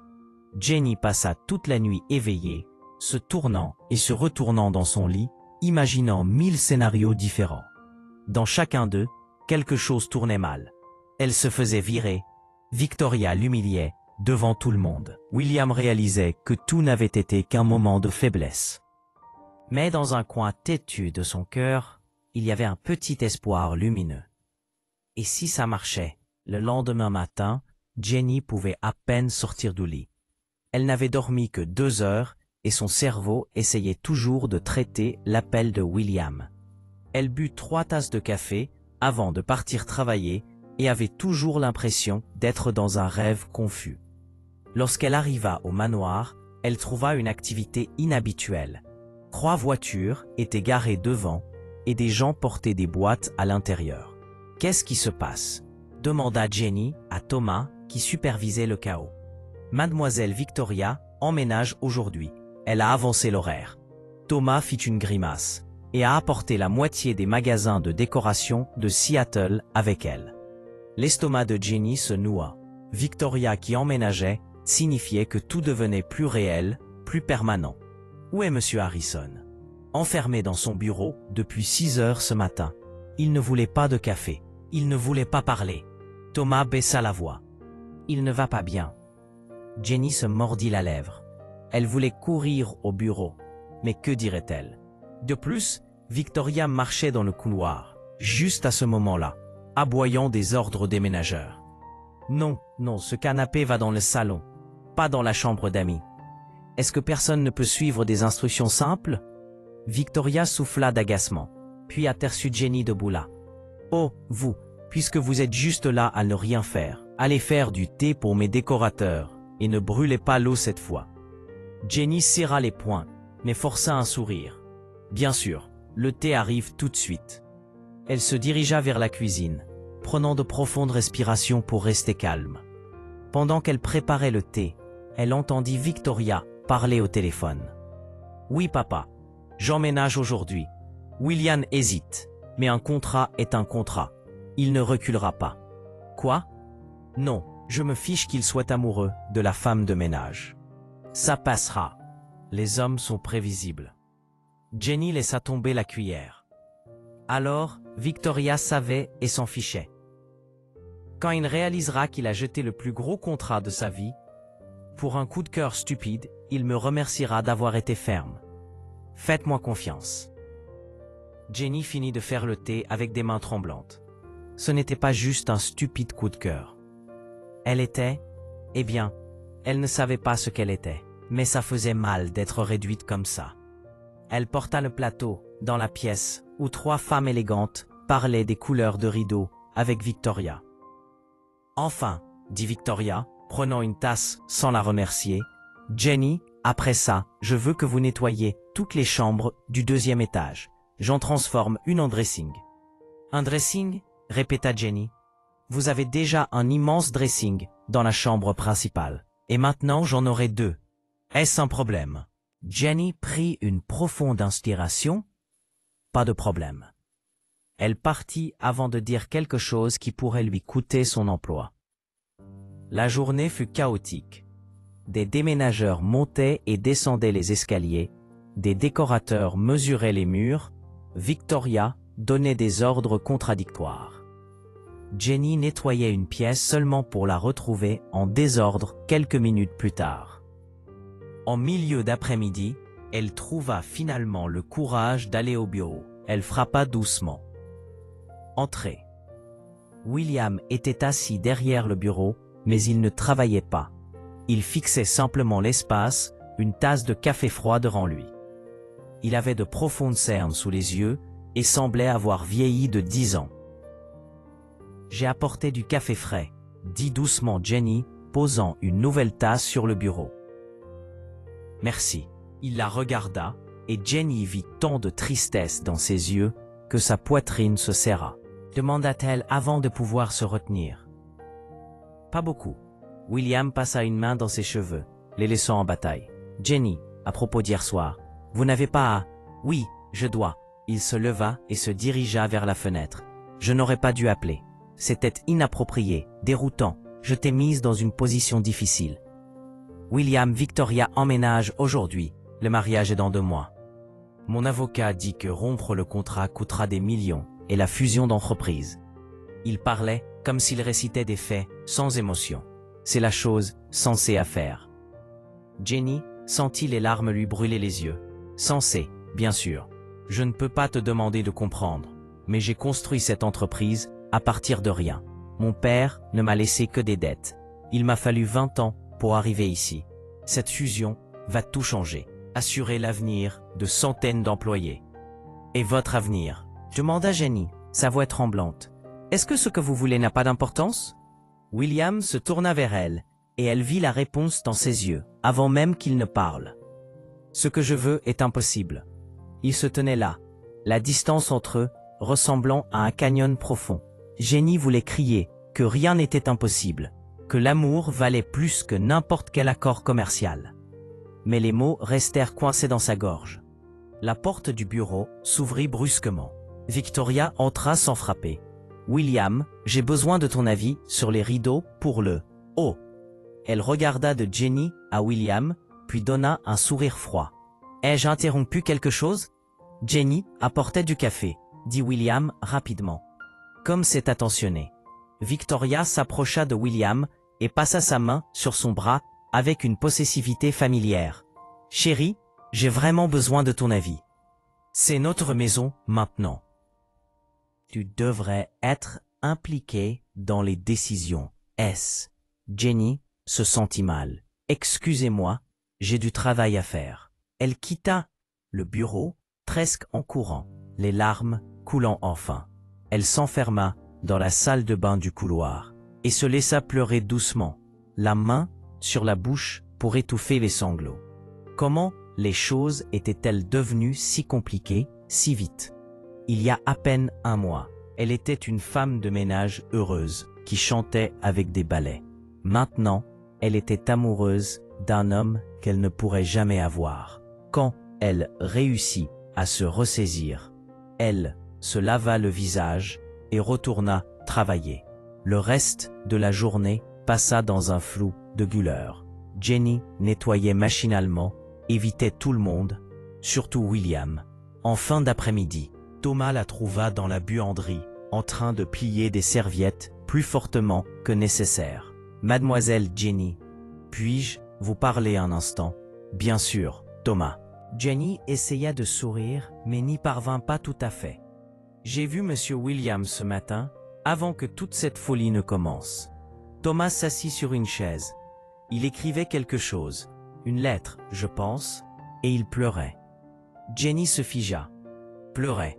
Jenny passa toute la nuit éveillée, se tournant et se retournant dans son lit, imaginant 1000 scénarios différents. Dans chacun d'eux, quelque chose tournait mal. Elle se faisait virer. Victoria l'humiliait devant tout le monde. William réalisait que tout n'avait été qu'un moment de faiblesse. Mais dans un coin têtu de son cœur, il y avait un petit espoir lumineux. Et si ça marchait, le lendemain matin, Jenny pouvait à peine sortir du lit. Elle n'avait dormi que 2 heures et son cerveau essayait toujours de traiter l'appel de William. Elle but 3 tasses de café avant de partir travailler et avait toujours l'impression d'être dans un rêve confus. Lorsqu'elle arriva au manoir, elle trouva une activité inhabituelle. 3 voitures étaient garées devant et des gens portaient des boîtes à l'intérieur. « Qu'est-ce qui se passe ?» demanda Jenny à Thomas qui supervisait le chaos. « Mademoiselle Victoria emménage aujourd'hui. Elle a avancé l'horaire. » Thomas fit une grimace et a apporté la moitié des magasins de décoration de Seattle avec elle. L'estomac de Jenny se noua. Victoria qui emménageait signifiait que tout devenait plus réel, plus permanent. Où est Monsieur Harrison? Enfermé dans son bureau depuis 6 heures ce matin. Il ne voulait pas de café. Il ne voulait pas parler. Thomas baissa la voix. Il ne va pas bien. Jenny se mordit la lèvre. Elle voulait courir au bureau. Mais que dirait-elle? De plus, Victoria marchait dans le couloir, juste à ce moment-là, aboyant des ordres des ménageurs. Non, non, ce canapé va dans le salon, pas dans la chambre d'amis. Est-ce que personne ne peut suivre des instructions simples? Victoria souffla d'agacement, puis aperçut Jenny debout là. Oh, vous, puisque vous êtes juste là à ne rien faire, allez faire du thé pour mes décorateurs, et ne brûlez pas l'eau cette fois. Jenny serra les poings, mais força un sourire. Bien sûr, le thé arrive tout de suite. Elle se dirigea vers la cuisine, prenant de profondes respirations pour rester calme. Pendant qu'elle préparait le thé, elle entendit Victoria parler au téléphone. « Oui papa, j'emménage aujourd'hui. William hésite, mais un contrat est un contrat. Il ne reculera pas. » Quoi? Non, je me fiche qu'il soit amoureux de la femme de ménage. Ça passera. Les hommes sont prévisibles. Jenny laissa tomber la cuillère. Alors, Victoria savait et s'en fichait. Quand il réalisera qu'il a jeté le plus gros contrat de sa vie, pour un coup de cœur stupide, il me remerciera d'avoir été ferme. Faites-moi confiance. Jenny finit de faire le thé avec des mains tremblantes. Ce n'était pas juste un stupide coup de cœur. Elle était, eh bien, elle ne savait pas ce qu'elle était, mais ça faisait mal d'être réduite comme ça. Elle porta le plateau dans la pièce où 3 femmes élégantes parlaient des couleurs de rideaux avec Victoria. « Enfin, » dit Victoria, prenant une tasse sans la remercier. « Jenny, après ça, je veux que vous nettoyiez toutes les chambres du 2e étage. J'en transforme une en dressing. »« Un dressing ?» répéta Jenny. « Vous avez déjà un immense dressing dans la chambre principale. Et maintenant j'en aurai 2. Est-ce un problème? Jenny prit une profonde inspiration. Pas de problème. Elle partit avant de dire quelque chose qui pourrait lui coûter son emploi. La journée fut chaotique. Des déménageurs montaient et descendaient les escaliers, des décorateurs mesuraient les murs, Victoria donnait des ordres contradictoires. Jenny nettoyait une pièce seulement pour la retrouver en désordre quelques minutes plus tard. En milieu d'après-midi, elle trouva finalement le courage d'aller au bureau. Elle frappa doucement. Entrez. William était assis derrière le bureau, mais il ne travaillait pas. Il fixait simplement l'espace, une tasse de café froid devant lui. Il avait de profondes cernes sous les yeux et semblait avoir vieilli de 10 ans. « J'ai apporté du café frais », dit doucement Jenny, posant une nouvelle tasse sur le bureau. « Merci. » Il la regarda, et Jenny vit tant de tristesse dans ses yeux que sa poitrine se serra. Demanda-t-elle avant de pouvoir se retenir. Pas beaucoup. William passa une main dans ses cheveux, les laissant en bataille. Jenny, à propos d'hier soir, vous n'avez pas à... Oui, je dois. Il se leva et se dirigea vers la fenêtre. Je n'aurais pas dû appeler. C'était inapproprié, déroutant. Je t'ai mise dans une position difficile. William, Victoria emménage aujourd'hui. Le mariage est dans 2 mois. Mon avocat dit que rompre le contrat coûtera des millions et la fusion d'entreprises. Il parlait comme s'il récitait des faits, sans émotion. C'est la chose sensée à faire. Jenny sentit les larmes lui brûler les yeux. Sensé, bien sûr. Je ne peux pas te demander de comprendre, mais j'ai construit cette entreprise à partir de rien. Mon père ne m'a laissé que des dettes. Il m'a fallu 20 ans pour arriver ici. Cette fusion va tout changer. Assurer l'avenir de centaines d'employés. Et votre avenir? Demanda Jenny, sa voix tremblante. Est-ce que ce que vous voulez n'a pas d'importance? William se tourna vers elle, et elle vit la réponse dans ses yeux, avant même qu'il ne parle. Ce que je veux est impossible. Ils se tenaient là, la distance entre eux ressemblant à un canyon profond. Jenny voulait crier que rien n'était impossible, que l'amour valait plus que n'importe quel accord commercial. Mais les mots restèrent coincés dans sa gorge. La porte du bureau s'ouvrit brusquement. Victoria entra sans frapper. « William, j'ai besoin de ton avis sur les rideaux pour le... Oh !» Elle regarda de Jenny à William, puis donna un sourire froid. « Ai-je interrompu quelque chose ?» Jenny apportait du café, dit William rapidement. Comme c'est attentionné. Victoria s'approcha de William et passa sa main sur son bras avec une possessivité familière. « Chérie, j'ai vraiment besoin de ton avis. C'est notre maison maintenant. Tu devrais être impliqué dans les décisions. Est-ce » Jenny se sentit mal. « Excusez-moi, j'ai du travail à faire. » Elle quitta le bureau, presque en courant, les larmes coulant enfin. Elle s'enferma dans la salle de bain du couloir et se laissa pleurer doucement, la main sur la bouche pour étouffer les sanglots. Comment les choses étaient-elles devenues si compliquées, si vite? Il y a à peine 1 mois, elle était une femme de ménage heureuse qui chantait avec des balais. Maintenant, elle était amoureuse d'un homme qu'elle ne pourrait jamais avoir. Quand elle réussit à se ressaisir, elle se lava le visage et retourna travailler. Le reste de la journée passa dans un flou de douleur. Jenny nettoyait machinalement, évitait tout le monde, surtout William. En fin d'après-midi, Thomas la trouva dans la buanderie, en train de plier des serviettes plus fortement que nécessaire. « Mademoiselle Jenny, puis-je vous parler un instant ?»« Bien sûr, Thomas. » Jenny essaya de sourire, mais n'y parvint pas tout à fait. « J'ai vu Monsieur Williams ce matin, avant que toute cette folie ne commence. » Thomas s'assit sur une chaise. Il écrivait quelque chose, une lettre, je pense, et il pleurait. Jenny se figea. Pleurait.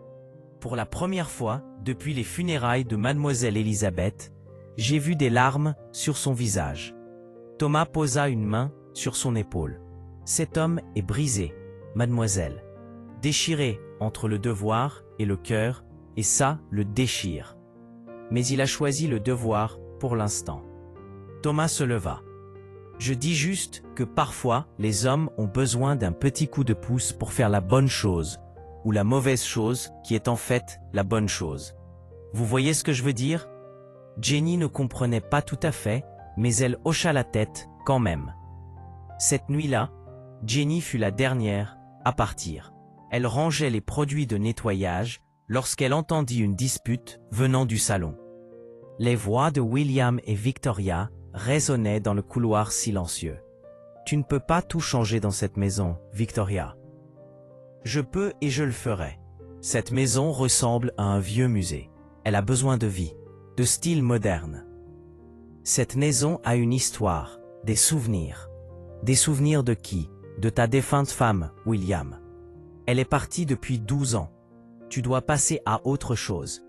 Pour la première fois, depuis les funérailles de Mademoiselle Elisabeth, j'ai vu des larmes sur son visage. Thomas posa une main sur son épaule. Cet homme est brisé, mademoiselle. Déchiré entre le devoir et le cœur, et ça le déchire. Mais il a choisi le devoir pour l'instant. Thomas se leva. Je dis juste que parfois, les hommes ont besoin d'un petit coup de pouce pour faire la bonne chose, ou la mauvaise chose qui est en fait la bonne chose. Vous voyez ce que je veux dire? Jenny ne comprenait pas tout à fait, mais elle hocha la tête quand même. Cette nuit-là, Jenny fut la dernière à partir. Elle rangeait les produits de nettoyage lorsqu'elle entendit une dispute venant du salon. Les voix de William et Victoria résonnaient dans le couloir silencieux. « Tu ne peux pas tout changer dans cette maison, Victoria. »« Je peux et je le ferai. Cette maison ressemble à un vieux musée. Elle a besoin de vie, de style moderne. Cette maison a une histoire, des souvenirs. Des souvenirs de qui? De ta défunte femme, William. Elle est partie depuis 12 ans. Tu dois passer à autre chose. »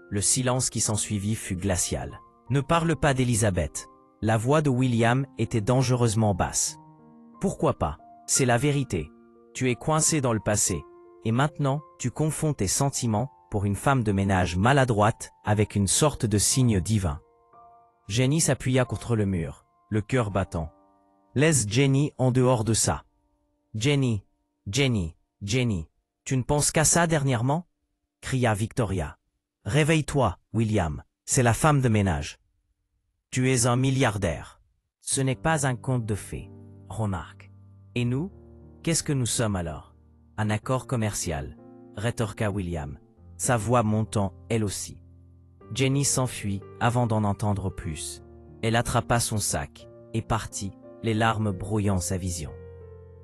Le silence qui s'ensuivit fut glacial. « Ne parle pas d'Elisabeth. » La voix de William était dangereusement basse. « Pourquoi pas? C'est la vérité. Tu es coincé dans le passé. Et maintenant, tu confonds tes sentiments pour une femme de ménage maladroite avec une sorte de signe divin. » Jenny s'appuya contre le mur, le cœur battant. « Laisse Jenny en dehors de ça. »« Jenny, Jenny, Jenny, tu ne penses qu'à ça dernièrement ?» cria Victoria. « Réveille-toi, William, c'est la femme de ménage. Tu es un milliardaire. Ce n'est pas un conte de fées, remarque. Et nous, qu'est-ce que nous sommes alors? Un accord commercial, rétorqua William, sa voix montant elle aussi. Jenny s'enfuit avant d'en entendre plus. Elle attrapa son sac et partit, les larmes brouillant sa vision.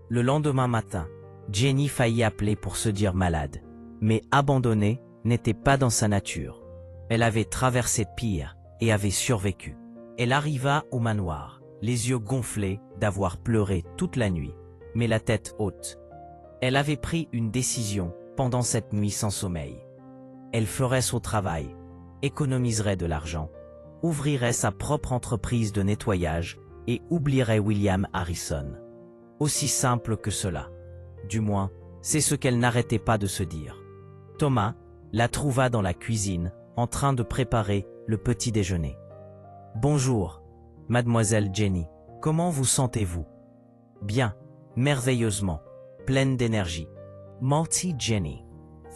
Le lendemain matin, Jenny faillit appeler pour se dire malade, mais abandonner n'était pas dans sa nature. Elle avait traversé pire et avait survécu. Elle arriva au manoir, les yeux gonflés d'avoir pleuré toute la nuit, mais la tête haute. Elle avait pris une décision pendant cette nuit sans sommeil. Elle ferait son travail, économiserait de l'argent, ouvrirait sa propre entreprise de nettoyage et oublierait William Harrison. Aussi simple que cela. Du moins, c'est ce qu'elle n'arrêtait pas de se dire. Thomas la trouva dans la cuisine, en train de préparer le petit déjeuner. « Bonjour, mademoiselle Jenny. Comment vous sentez-vous? »« Bien, merveilleusement, pleine d'énergie. » mentit Jenny,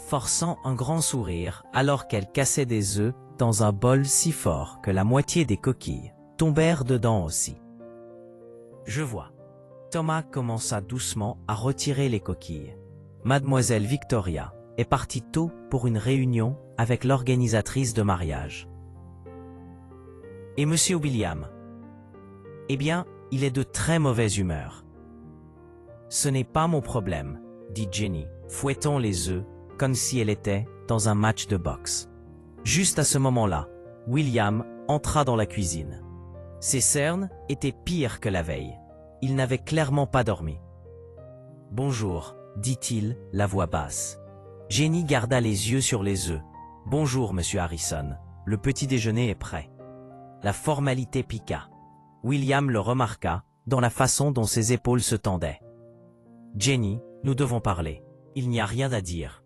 forçant un grand sourire alors qu'elle cassait des œufs dans un bol si fort que la moitié des coquilles tombèrent dedans aussi. « Je vois. » Thomas commença doucement à retirer les coquilles. Mademoiselle Victoria est partie tôt pour une réunion avec l'organisatrice de mariage. Et Monsieur William? Eh bien, il est de très mauvaise humeur. Ce n'est pas mon problème, dit Jenny, fouettant les œufs comme si elle était dans un match de boxe. Juste à ce moment-là, William entra dans la cuisine. Ses cernes étaient pires que la veille. Il n'avait clairement pas dormi. « Bonjour, dit-il, la voix basse. Jenny garda les yeux sur les œufs. « Bonjour, monsieur Harrison. Le petit déjeuner est prêt. » La formalité piqua. William le remarqua dans la façon dont ses épaules se tendaient. « Jenny, nous devons parler. Il n'y a rien à dire.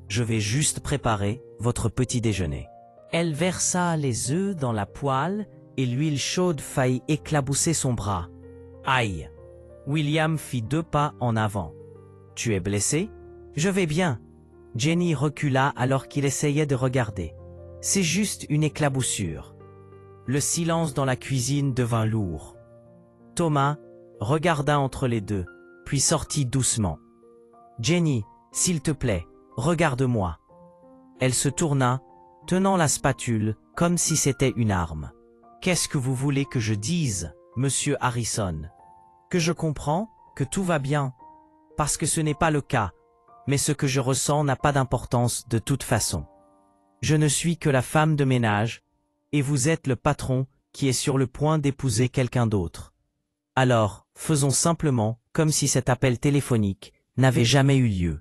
Je vais juste préparer votre petit déjeuner. » Elle versa les œufs dans la poêle et l'huile chaude faillit éclabousser son bras. « Aïe !» William fit 2 pas en avant. « Tu es blessé? »« Je vais bien. » Jenny recula alors qu'il essayait de regarder. « C'est juste une éclaboussure. » Le silence dans la cuisine devint lourd. Thomas regarda entre les deux, puis sortit doucement. « Jenny, s'il te plaît, regarde-moi. » Elle se tourna, tenant la spatule comme si c'était une arme. « Qu'est-ce que vous voulez que je dise, monsieur Harrison? Que je comprends, que tout va bien? Parce que ce n'est pas le cas, mais ce que je ressens n'a pas d'importance de toute façon. Je ne suis que la femme de ménage, et vous êtes le patron qui est sur le point d'épouser quelqu'un d'autre. Alors, faisons simplement comme si cet appel téléphonique n'avait jamais eu lieu. »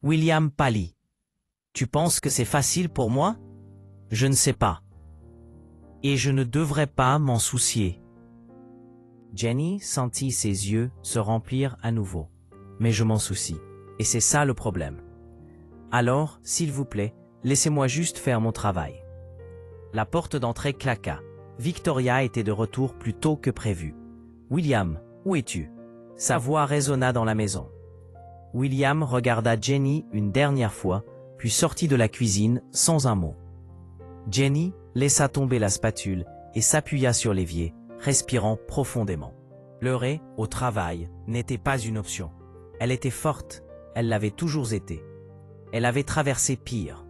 William pâlit. « Tu penses que c'est facile pour moi? Je ne sais pas. Et je ne devrais pas m'en soucier. » Jenny sentit ses yeux se remplir à nouveau. « Mais je m'en soucie, et c'est ça le problème. Alors, s'il vous plaît, laissez-moi juste faire mon travail. » La porte d'entrée claqua. Victoria était de retour plus tôt que prévu. William, où es-tu? Sa voix résonna dans la maison. William regarda Jenny une dernière fois, puis sortit de la cuisine sans un mot. Jenny laissa tomber la spatule et s'appuya sur l'évier, respirant profondément. Pleurer, au travail, n'était pas une option. Elle était forte, elle l'avait toujours été. Elle avait traversé pire.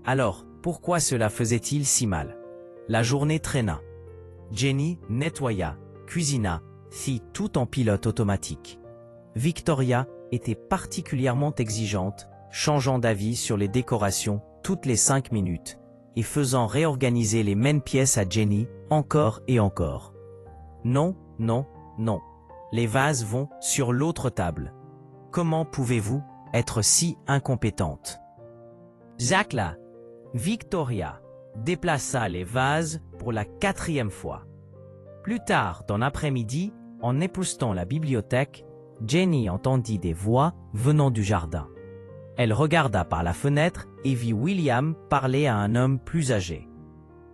Alors, pourquoi cela faisait-il si mal? La journée traîna. Jenny nettoya, cuisina, fit tout en pilote automatique. Victoria était particulièrement exigeante, changeant d'avis sur les décorations toutes les 5 minutes et faisant réorganiser les mêmes pièces à Jenny encore et encore. Non, non, non. Les vases vont sur l'autre table. Comment pouvez-vous être si incompétente? Zakla, Victoria déplaça les vases pour la 4e fois. Plus tard dans l'après-midi, en époussetant la bibliothèque, Jenny entendit des voix venant du jardin. Elle regarda par la fenêtre et vit William parler à un homme plus âgé.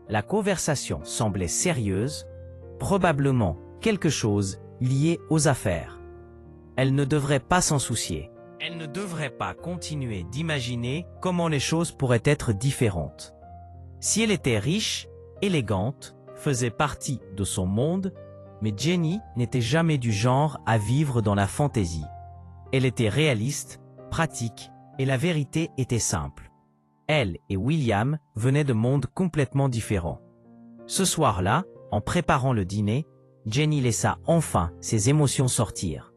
La conversation semblait sérieuse, probablement quelque chose lié aux affaires. Elle ne devrait pas s'en soucier. Elle ne devrait pas continuer d'imaginer comment les choses pourraient être différentes. Si elle était riche, élégante, faisait partie de son monde, mais Jenny n'était jamais du genre à vivre dans la fantaisie. Elle était réaliste, pratique, et la vérité était simple. Elle et William venaient de mondes complètement différents. Ce soir-là, en préparant le dîner, Jenny laissa enfin ses émotions sortir.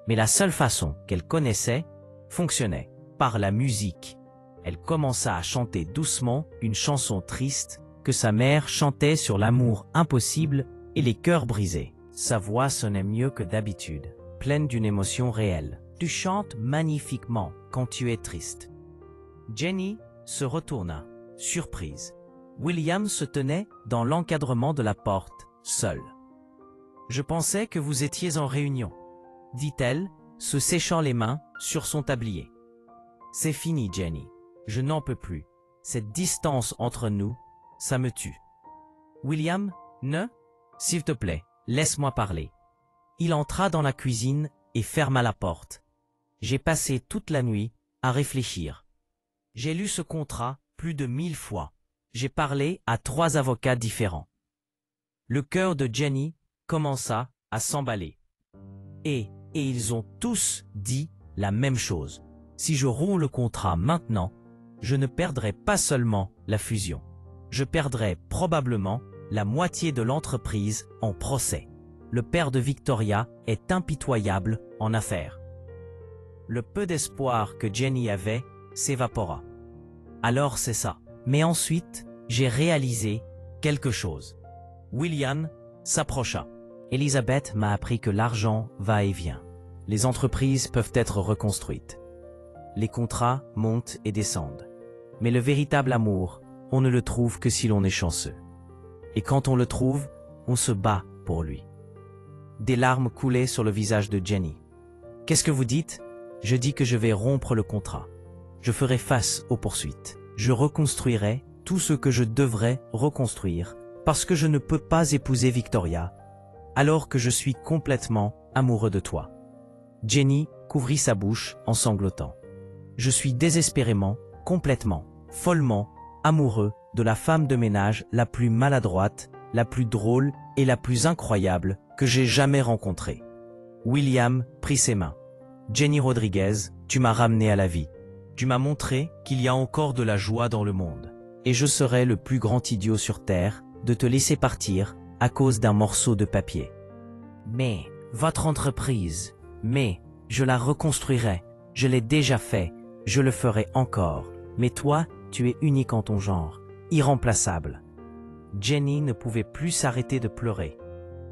Mais la seule façon qu'elle connaissait fonctionnait, par la musique. Elle commença à chanter doucement une chanson triste que sa mère chantait sur l'amour impossible et les cœurs brisés. Sa voix sonnait mieux que d'habitude, pleine d'une émotion réelle. Tu chantes magnifiquement quand tu es triste. Jenny se retourna, surprise. William se tenait dans l'encadrement de la porte, seul. Je pensais que vous étiez en réunion, dit-elle, se séchant les mains sur son tablier. C'est fini, Jenny. Je n'en peux plus. Cette distance entre nous, ça me tue. William, s'il te plaît, laisse-moi parler. Il entra dans la cuisine et ferma la porte. J'ai passé toute la nuit à réfléchir. J'ai lu ce contrat plus de 1000 fois. J'ai parlé à 3 avocats différents. Le cœur de Jenny commença à s'emballer. Et ils ont tous dit la même chose. Si je romps le contrat maintenant, je ne perdrai pas seulement la fusion. Je perdrai probablement la moitié de l'entreprise en procès. Le père de Victoria est impitoyable en affaires. Le peu d'espoir que Jenny avait s'évapora. Alors c'est ça. Mais ensuite, j'ai réalisé quelque chose. William s'approcha. Elisabeth m'a appris que l'argent va et vient. Les entreprises peuvent être reconstruites. Les contrats montent et descendent. Mais le véritable amour, on ne le trouve que si l'on est chanceux. Et quand on le trouve, on se bat pour lui. Des larmes coulaient sur le visage de Jenny. Qu'est-ce que vous dites? Je dis que je vais rompre le contrat. Je ferai face aux poursuites. Je reconstruirai tout ce que je devrais reconstruire parce que je ne peux pas épouser Victoria alors que je suis complètement amoureux de toi. Jenny couvrit sa bouche en sanglotant. Je suis désespérément, complètement, follement amoureux de la femme de ménage la plus maladroite, la plus drôle et la plus incroyable que j'ai jamais rencontrée. William prit ses mains. Jenny Rodriguez, tu m'as ramené à la vie. Tu m'as montré qu'il y a encore de la joie dans le monde. Et je serais le plus grand idiot sur Terre de te laisser partir à cause d'un morceau de papier. Mais, votre entreprise, je la reconstruirai. Je l'ai déjà fait, je le ferai encore. Mais toi, tu es unique en ton genre, irremplaçable. Jenny ne pouvait plus s'arrêter de pleurer.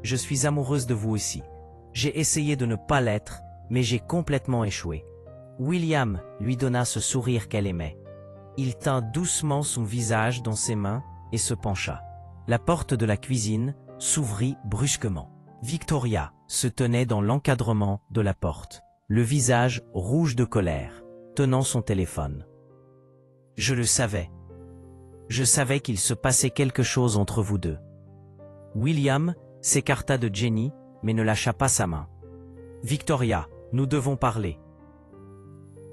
Je suis amoureuse de vous aussi. J'ai essayé de ne pas l'être, mais j'ai complètement échoué. William lui donna ce sourire qu'elle aimait. Il tint doucement son visage dans ses mains et se pencha. La porte de la cuisine s'ouvrit brusquement. Victoria se tenait dans l'encadrement de la porte, le visage rouge de colère, tenant son téléphone. Je le savais. Je savais qu'il se passait quelque chose entre vous deux. William s'écarta de Jenny mais ne lâcha pas sa main. « Victoria, nous devons parler. »«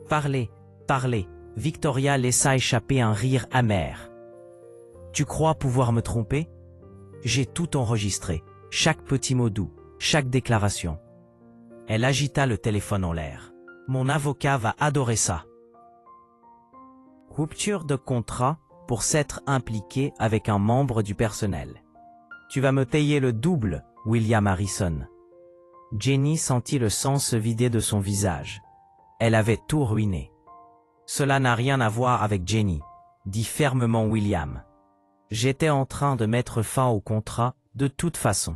Parler, parler. » Victoria laissa échapper un rire amer. « Tu crois pouvoir me tromper? J'ai tout enregistré, chaque petit mot doux, chaque déclaration. » Elle agita le téléphone en l'air. « Mon avocat va adorer ça. » Rupture de contrat pour s'être impliqué avec un membre du personnel. « Tu vas me payer le double, William Harrison. » Jenny sentit le sang se vider de son visage. Elle avait tout ruiné. « Cela n'a rien à voir avec Jenny, » dit fermement William. « J'étais en train de mettre fin au contrat de toute façon. »«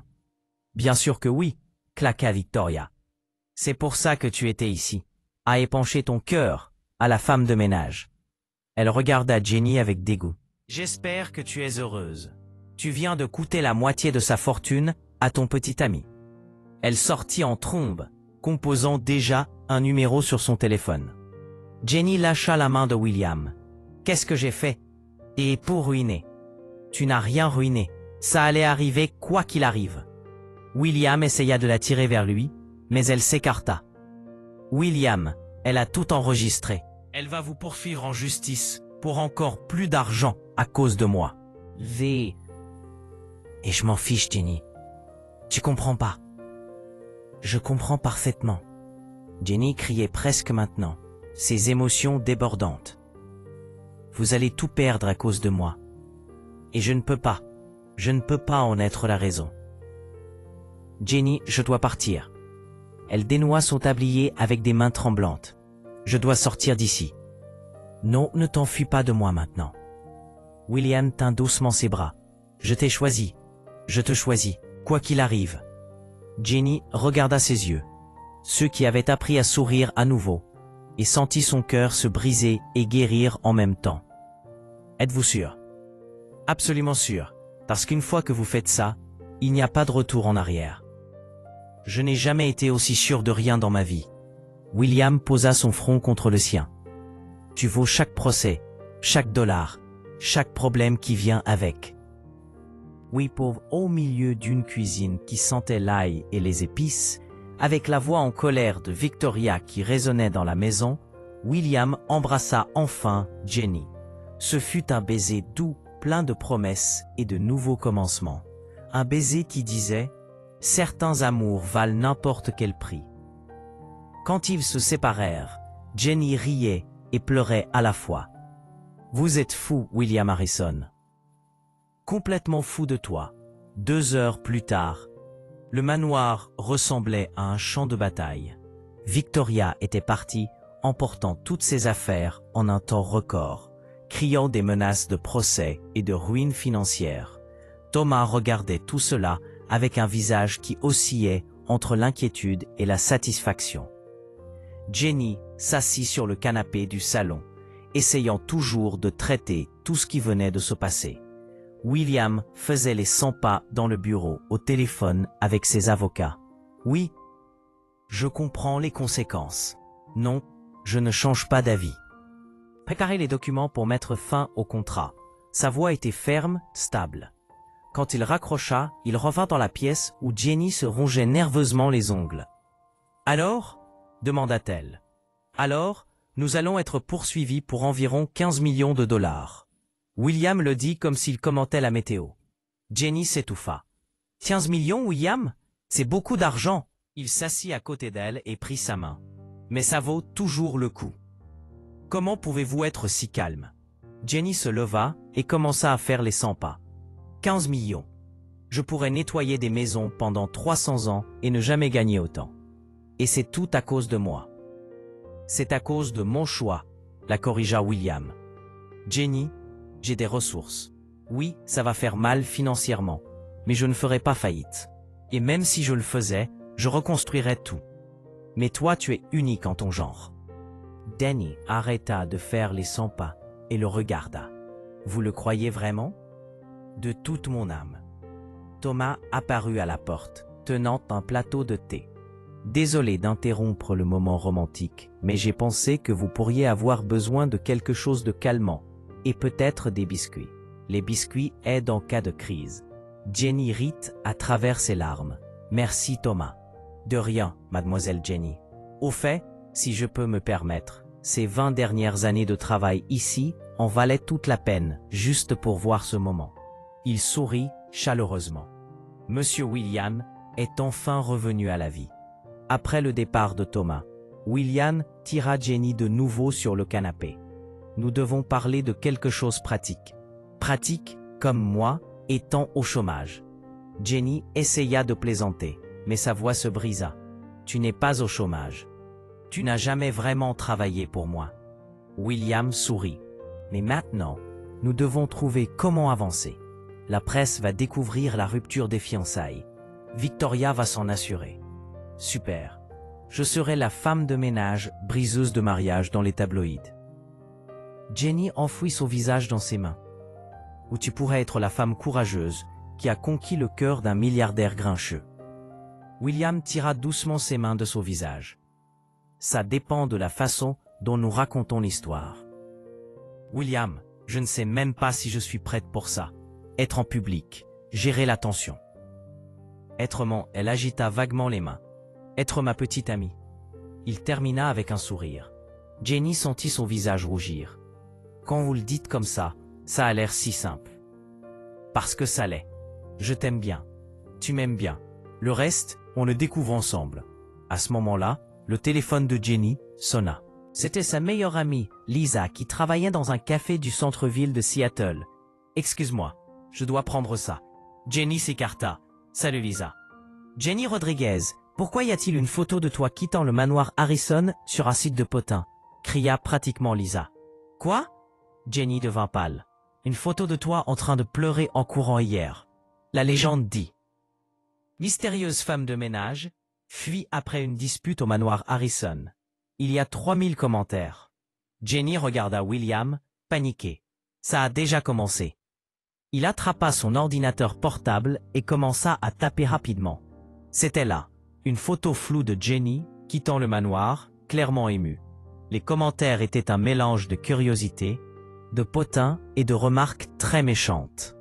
Bien sûr que oui, » claqua Victoria. « C'est pour ça que tu étais ici, à épancher ton cœur à la femme de ménage. » Elle regarda Jenny avec dégoût. « J'espère que tu es heureuse. Tu viens de coûter la moitié de sa fortune à ton petit ami. » Elle sortit en trombe, composant déjà un numéro sur son téléphone. Jenny lâcha la main de William. « Qu'est-ce que j'ai fait? Et pour ruiner. »« Tu n'as rien ruiné. Ça allait arriver quoi qu'il arrive. » William essaya de la tirer vers lui, mais elle s'écarta. « William, elle a tout enregistré. Elle va vous poursuivre en justice pour encore plus d'argent à cause de moi. » Et je m'en fiche, Jenny. Tu comprends pas. Je comprends parfaitement. Jenny criait presque maintenant, ses émotions débordantes. Vous allez tout perdre à cause de moi. Et je ne peux pas en être la raison. Jenny, je dois partir. Elle dénoua son tablier avec des mains tremblantes. Je dois sortir d'ici. Non, ne t'enfuis pas de moi maintenant. William tint doucement ses bras. Je t'ai choisi. Je te choisis, quoi qu'il arrive. Jenny regarda ses yeux, ceux qui avaient appris à sourire à nouveau, et sentit son cœur se briser et guérir en même temps. Êtes-vous sûr? Absolument sûr, parce qu'une fois que vous faites ça, il n'y a pas de retour en arrière. Je n'ai jamais été aussi sûr de rien dans ma vie. William posa son front contre le sien. Tu vaux chaque procès, chaque dollar, chaque problème qui vient avec. Oui, pauvre, au milieu d'une cuisine qui sentait l'ail et les épices, avec la voix en colère de Victoria qui résonnait dans la maison, William embrassa enfin Jenny. Ce fut un baiser doux, plein de promesses et de nouveaux commencements. Un baiser qui disait « Certains amours valent n'importe quel prix ». Quand ils se séparèrent, Jenny riait et pleurait à la fois. « Vous êtes fou, William Harrison. » Complètement fou de toi. 2 heures plus tard, le manoir ressemblait à un champ de bataille. Victoria était partie, emportant toutes ses affaires en un temps record, criant des menaces de procès et de ruines financières. Thomas regardait tout cela avec un visage qui oscillait entre l'inquiétude et la satisfaction. Jenny s'assit sur le canapé du salon, essayant toujours de traiter tout ce qui venait de se passer. William faisait les 100 pas dans le bureau au téléphone avec ses avocats. « Oui, je comprends les conséquences. Non, je ne change pas d'avis. » Préparer les documents pour mettre fin au contrat. Sa voix était ferme, stable. Quand il raccrocha, il revint dans la pièce où Jenny se rongeait nerveusement les ongles. « Alors ?» demanda-t-elle. « Alors, nous allons être poursuivis pour environ 15 millions de dollars. » William le dit comme s'il commentait la météo. Jenny s'étouffa. « 15 millions, William? C'est beaucoup d'argent !» Il s'assit à côté d'elle et prit sa main. « Mais ça vaut toujours le coup. » « Comment pouvez-vous être si calme ?» Jenny se leva et commença à faire les 100 pas. « 15 millions. Je pourrais nettoyer des maisons pendant 300 ans et ne jamais gagner autant. Et c'est tout à cause de moi. »« C'est à cause de mon choix, » la corrigea William. « Jenny, j'ai des ressources. Oui, ça va faire mal financièrement, mais je ne ferai pas faillite. Et même si je le faisais, je reconstruirais tout. Mais toi, tu es unique en ton genre. » Danny arrêta de faire les 100 pas et le regarda. « Vous le croyez vraiment ?»« De toute mon âme. » Thomas apparut à la porte, tenant un plateau de thé. « Désolé d'interrompre le moment romantique, mais j'ai pensé que vous pourriez avoir besoin de quelque chose de calmant, et peut-être des biscuits. Les biscuits aident en cas de crise. » Jenny rit à travers ses larmes. Merci Thomas. De rien, mademoiselle Jenny. Au fait, si je peux me permettre, ces 20 dernières années de travail ici en valaient toute la peine, juste pour voir ce moment. Il sourit chaleureusement. Monsieur William est enfin revenu à la vie. Après le départ de Thomas, William tira Jenny de nouveau sur le canapé. Nous devons parler de quelque chose pratique. Pratique, comme moi, étant au chômage. Jenny essaya de plaisanter, mais sa voix se brisa. Tu n'es pas au chômage. Tu n'as jamais vraiment travaillé pour moi. William sourit. Mais maintenant, nous devons trouver comment avancer. La presse va découvrir la rupture des fiançailles. Victoria va s'en assurer. Super. Je serai la femme de ménage, briseuse de mariage dans les tabloïds. Jenny enfouit son visage dans ses mains. Ou tu pourrais être la femme courageuse qui a conquis le cœur d'un milliardaire grincheux. William tira doucement ses mains de son visage. Ça dépend de la façon dont nous racontons l'histoire. William, je ne sais même pas si je suis prête pour ça. Être en public, gérer l'attention. Elle agita vaguement les mains. Être ma petite amie. Il termina avec un sourire. Jenny sentit son visage rougir. Quand vous le dites comme ça a l'air si simple. Parce que ça l'est. Je t'aime bien. Tu m'aimes bien. Le reste, on le découvre ensemble. À ce moment-là, le téléphone de Jenny sonna. C'était sa meilleure amie, Lisa, qui travaillait dans un café du centre-ville de Seattle. Excuse-moi, je dois prendre ça. Jenny s'écarta. Salut Lisa. Jenny Rodriguez, pourquoi y a-t-il une photo de toi quittant le manoir Harrison sur un site de potin? Cria pratiquement Lisa. Quoi? Jenny devint pâle. Une photo de toi en train de pleurer en courant hier. La légende dit. Mystérieuse femme de ménage, fuit après une dispute au manoir Harrison. Il y a 3000 commentaires. Jenny regarda William, paniqué. Ça a déjà commencé. Il attrapa son ordinateur portable et commença à taper rapidement. C'était là, une photo floue de Jenny, quittant le manoir, clairement émue. Les commentaires étaient un mélange de curiosité, de potin et de remarques très méchantes.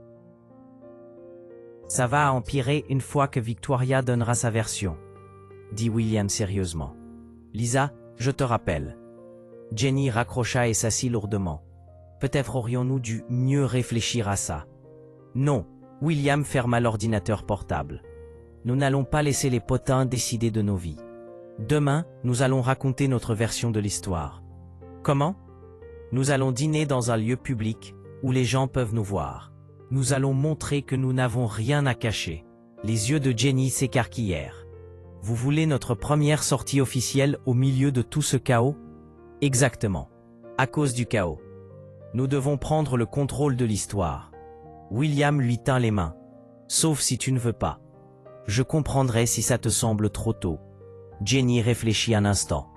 Ça va empirer une fois que Victoria donnera sa version, dit William sérieusement. Lisa, je te rappelle. Jenny raccrocha et s'assit lourdement. Peut-être aurions-nous dû mieux réfléchir à ça. Non, William ferma l'ordinateur portable. Nous n'allons pas laisser les potins décider de nos vies. Demain, nous allons raconter notre version de l'histoire. Comment? Nous allons dîner dans un lieu public, où les gens peuvent nous voir. Nous allons montrer que nous n'avons rien à cacher. Les yeux de Jenny s'écarquillèrent. Vous voulez notre première sortie officielle au milieu de tout ce chaos? Exactement. À cause du chaos. Nous devons prendre le contrôle de l'histoire. William lui tint les mains. Sauf si tu ne veux pas. Je comprendrai si ça te semble trop tôt. Jenny réfléchit un instant.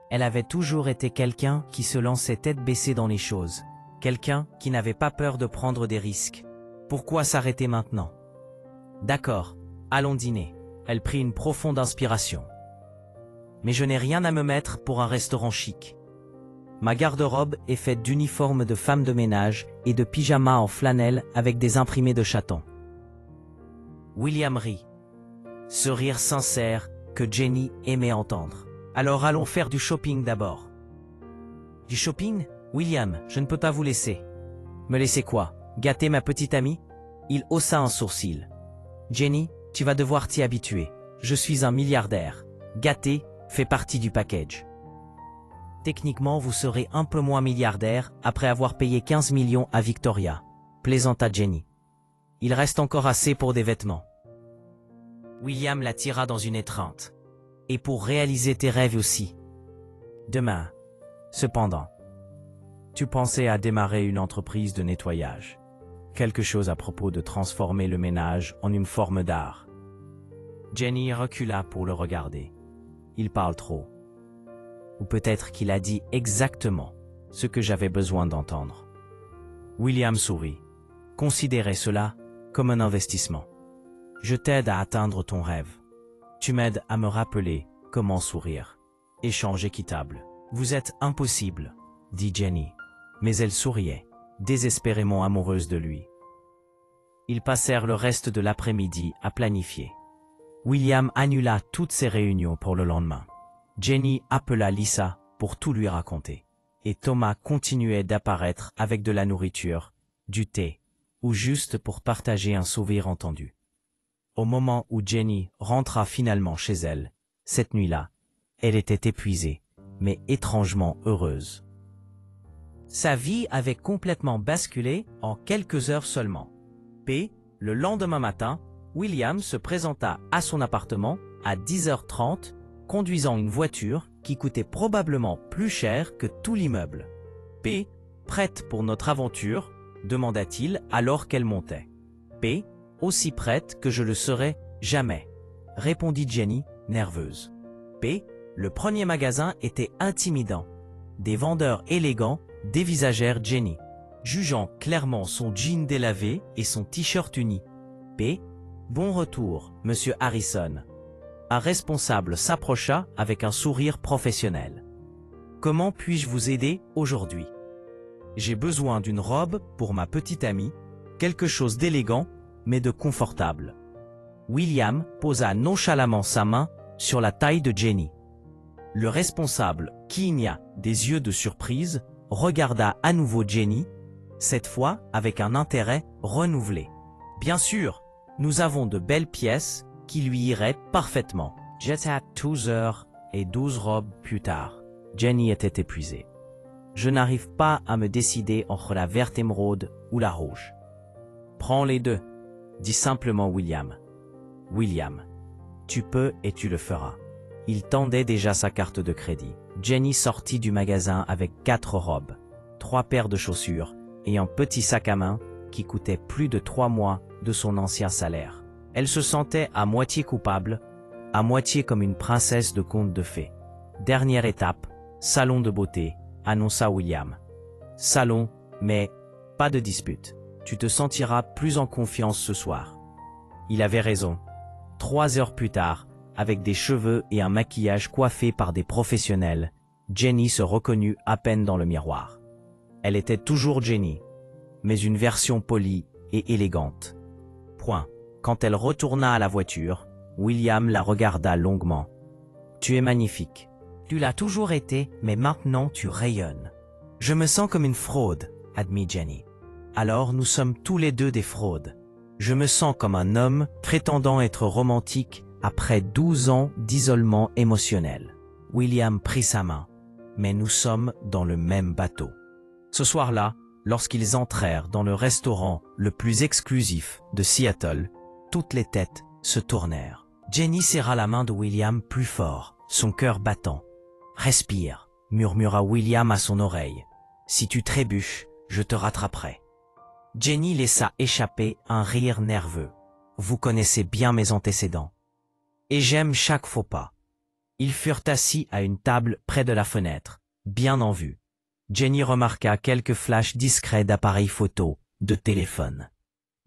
Elle avait toujours été quelqu'un qui se lançait tête baissée dans les choses. Quelqu'un qui n'avait pas peur de prendre des risques. Pourquoi s'arrêter maintenant? D'accord, allons dîner. Elle prit une profonde inspiration. Mais je n'ai rien à me mettre pour un restaurant chic. Ma garde-robe est faite d'uniformes de femme de ménage et de pyjamas en flanelle avec des imprimés de chatons. William rit. Ce rire sincère que Jenny aimait entendre. Alors allons faire du shopping d'abord. Du shopping? William, je ne peux pas vous laisser. Me laisser quoi? Gâter ma petite amie? Il haussa un sourcil. Jenny, tu vas devoir t'y habituer. Je suis un milliardaire. Gâter fait partie du package. Techniquement, vous serez un peu moins milliardaire après avoir payé 15 millions à Victoria, plaisanta Jenny. Il reste encore assez pour des vêtements. William la tira dans une étreinte. Et pour réaliser tes rêves aussi. Demain, cependant, tu pensais à démarrer une entreprise de nettoyage. Quelque chose à propos de transformer le ménage en une forme d'art. Jenny recula pour le regarder. Il parle trop. Ou peut-être qu'il a dit exactement ce que j'avais besoin d'entendre. William sourit. Considérez cela comme un investissement. Je t'aide à atteindre ton rêve. Tu m'aides à me rappeler comment sourire. Échange équitable. Vous êtes impossible, dit Jenny. Mais elle souriait, désespérément amoureuse de lui. Ils passèrent le reste de l'après-midi à planifier. William annula toutes ses réunions pour le lendemain. Jenny appela Lisa pour tout lui raconter. Et Thomas continuait d'apparaître avec de la nourriture, du thé, ou juste pour partager un sourire entendu. Au moment où Jenny rentra finalement chez elle, cette nuit-là, elle était épuisée, mais étrangement heureuse. Sa vie avait complètement basculé en quelques heures seulement. Le lendemain matin, William se présenta à son appartement à 10h30, conduisant une voiture qui coûtait probablement plus cher que tout l'immeuble. Prête pour notre aventure? Demanda-t-il alors qu'elle montait. Aussi prête que je le serai jamais, répondit Jenny, nerveuse. Le premier magasin était intimidant. Des vendeurs élégants dévisagèrent Jenny, jugeant clairement son jean délavé et son t-shirt uni. Bon retour, monsieur Harrison. Un responsable s'approcha avec un sourire professionnel. Comment puis-je vous aider aujourd'hui? J'ai besoin d'une robe pour ma petite amie, quelque chose d'élégant, mais de confortable. William posa nonchalamment sa main sur la taille de Jenny. Le responsable, qui cligna des yeux de surprise, regarda à nouveau Jenny, cette fois avec un intérêt renouvelé. Bien sûr, nous avons de belles pièces qui lui iraient parfaitement. J'étais à 12h12 robes plus tard. Jenny était épuisée. Je n'arrive pas à me décider entre la verte émeraude ou la rouge. Prends les deux, dit simplement William. William, tu peux et tu le feras. Il tendait déjà sa carte de crédit. Jenny sortit du magasin avec 4 robes, 3 paires de chaussures et un petit sac à main qui coûtait plus de 3 mois de son ancien salaire. Elle se sentait à moitié coupable, à moitié comme une princesse de conte de fées. Dernière étape, salon de beauté, annonça William. Salon, mais pas de dispute. Tu te sentiras plus en confiance ce soir. Il avait raison. 3 heures plus tard, avec des cheveux et un maquillage coiffés par des professionnels, Jenny se reconnut à peine dans le miroir. Elle était toujours Jenny, mais une version polie et élégante. Quand elle retourna à la voiture, William la regarda longuement. « Tu es magnifique. Tu l'as toujours été, mais maintenant tu rayonnes. »« Je me sens comme une fraude, » admit Jenny. « Alors nous sommes tous les deux des fraudes. Je me sens comme un homme prétendant être romantique après 12 ans d'isolement émotionnel. » William prit sa main. « Mais nous sommes dans le même bateau. » Ce soir-là, lorsqu'ils entrèrent dans le restaurant le plus exclusif de Seattle, toutes les têtes se tournèrent. Jenny serra la main de William plus fort, son cœur battant. « Respire, » murmura William à son oreille. « Si tu trébuches, je te rattraperai. » Jenny laissa échapper un rire nerveux. « Vous connaissez bien mes antécédents. Et j'aime chaque faux pas. » Ils furent assis à une table près de la fenêtre, bien en vue. Jenny remarqua quelques flashs discrets d'appareils photo, de téléphone.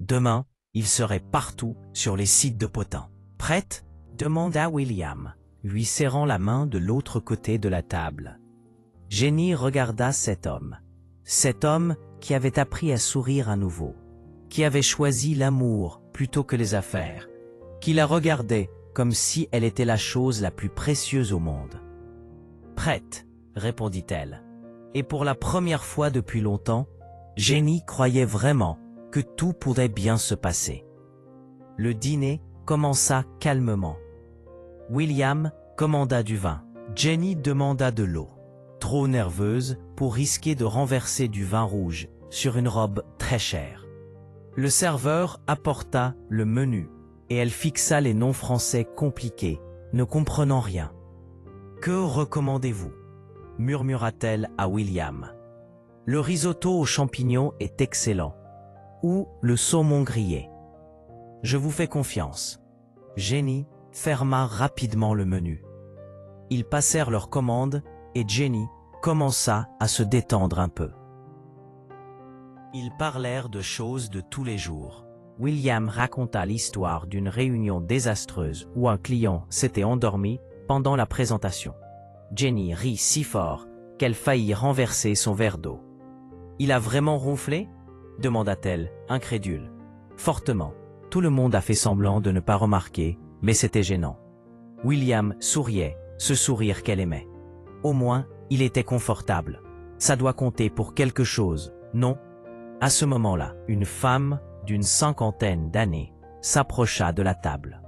Demain, il serait partout sur les sites de potins. « Prête ?» demanda William, lui serrant la main de l'autre côté de la table. Jenny regarda cet homme qui avait appris à sourire à nouveau, qui avait choisi l'amour plutôt que les affaires, qui la regardait comme si elle était la chose la plus précieuse au monde. « Prête ?» répondit-elle. Et pour la première fois depuis longtemps, Jenny croyait vraiment que tout pourrait bien se passer. Le dîner commença calmement. William commanda du vin. Jenny demanda de l'eau, trop nerveuse pour risquer de renverser du vin rouge sur une robe très chère. Le serveur apporta le menu et elle fixa les noms français compliqués, ne comprenant rien. « Que recommandez-vous » murmura-t-elle à William. « Le risotto aux champignons est excellent. Ou le saumon grillé. »« Je vous fais confiance. » Jenny ferma rapidement le menu. Ils passèrent leur commande et Jenny commença à se détendre un peu. Ils parlèrent de choses de tous les jours. William raconta l'histoire d'une réunion désastreuse où un client s'était endormi pendant la présentation. Jenny rit si fort qu'elle faillit renverser son verre d'eau. « Il a vraiment ronflé ?» demanda-t-elle, incrédule. « Fortement. Tout le monde a fait semblant de ne pas remarquer, mais c'était gênant. William souriait, ce sourire qu'elle aimait. Au moins, il était confortable. Ça doit compter pour quelque chose, non? À ce moment-là, une femme d'une cinquantaine d'années s'approcha de la table.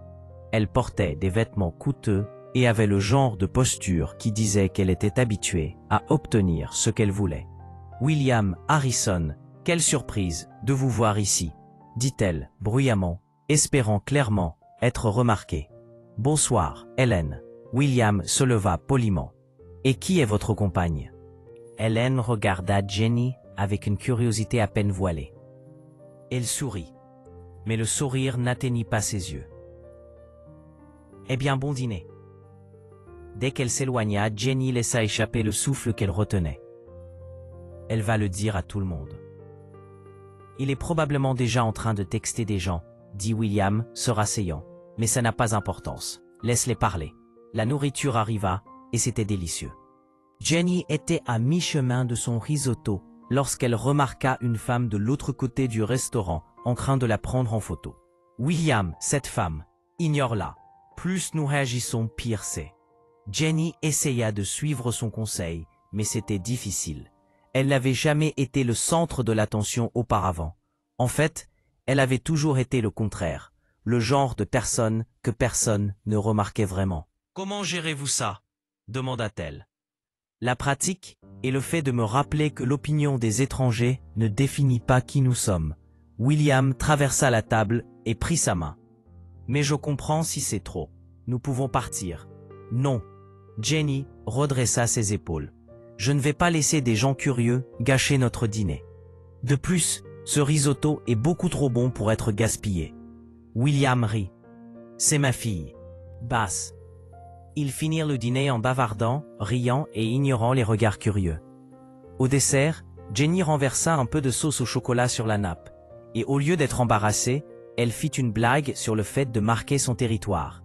Elle portait des vêtements coûteux et avait le genre de posture qui disait qu'elle était habituée à obtenir ce qu'elle voulait. « William Harrison, quelle surprise de vous voir ici !» dit-elle bruyamment, espérant clairement être remarquée. « Bonsoir, Hélène. » William se leva poliment. « Et qui est votre compagne ?» Hélène regarda Jenny avec une curiosité à peine voilée. Elle sourit, mais le sourire n'atteignit pas ses yeux. « Eh bien, bon dîner. » Dès qu'elle s'éloigna, Jenny laissa échapper le souffle qu'elle retenait. Elle va le dire à tout le monde. Il est probablement déjà en train de texter des gens, dit William, se rasseyant. Mais ça n'a pas d'importance. Laisse-les parler. La nourriture arriva, et c'était délicieux. Jenny était à mi-chemin de son risotto lorsqu'elle remarqua une femme de l'autre côté du restaurant en train de la prendre en photo. William, cette femme, ignore-la. Plus nous réagissons, pire c'est. Jenny essaya de suivre son conseil, mais c'était difficile. Elle n'avait jamais été le centre de l'attention auparavant. En fait, elle avait toujours été le contraire, le genre de personne que personne ne remarquait vraiment. « Comment gérez-vous ça ?» demanda-t-elle. La pratique et le fait de me rappeler que l'opinion des étrangers ne définit pas qui nous sommes. William traversa la table et prit sa main. « Mais je comprends si c'est trop. Nous pouvons partir. » « Non. » Jenny redressa ses épaules. « Je ne vais pas laisser des gens curieux gâcher notre dîner. De plus, ce risotto est beaucoup trop bon pour être gaspillé. » William rit. « C'est ma fille. » Basse. Ils finirent le dîner en bavardant, riant et ignorant les regards curieux. Au dessert, Jenny renversa un peu de sauce au chocolat sur la nappe, et au lieu d'être embarrassée, elle fit une blague sur le fait de marquer son territoire.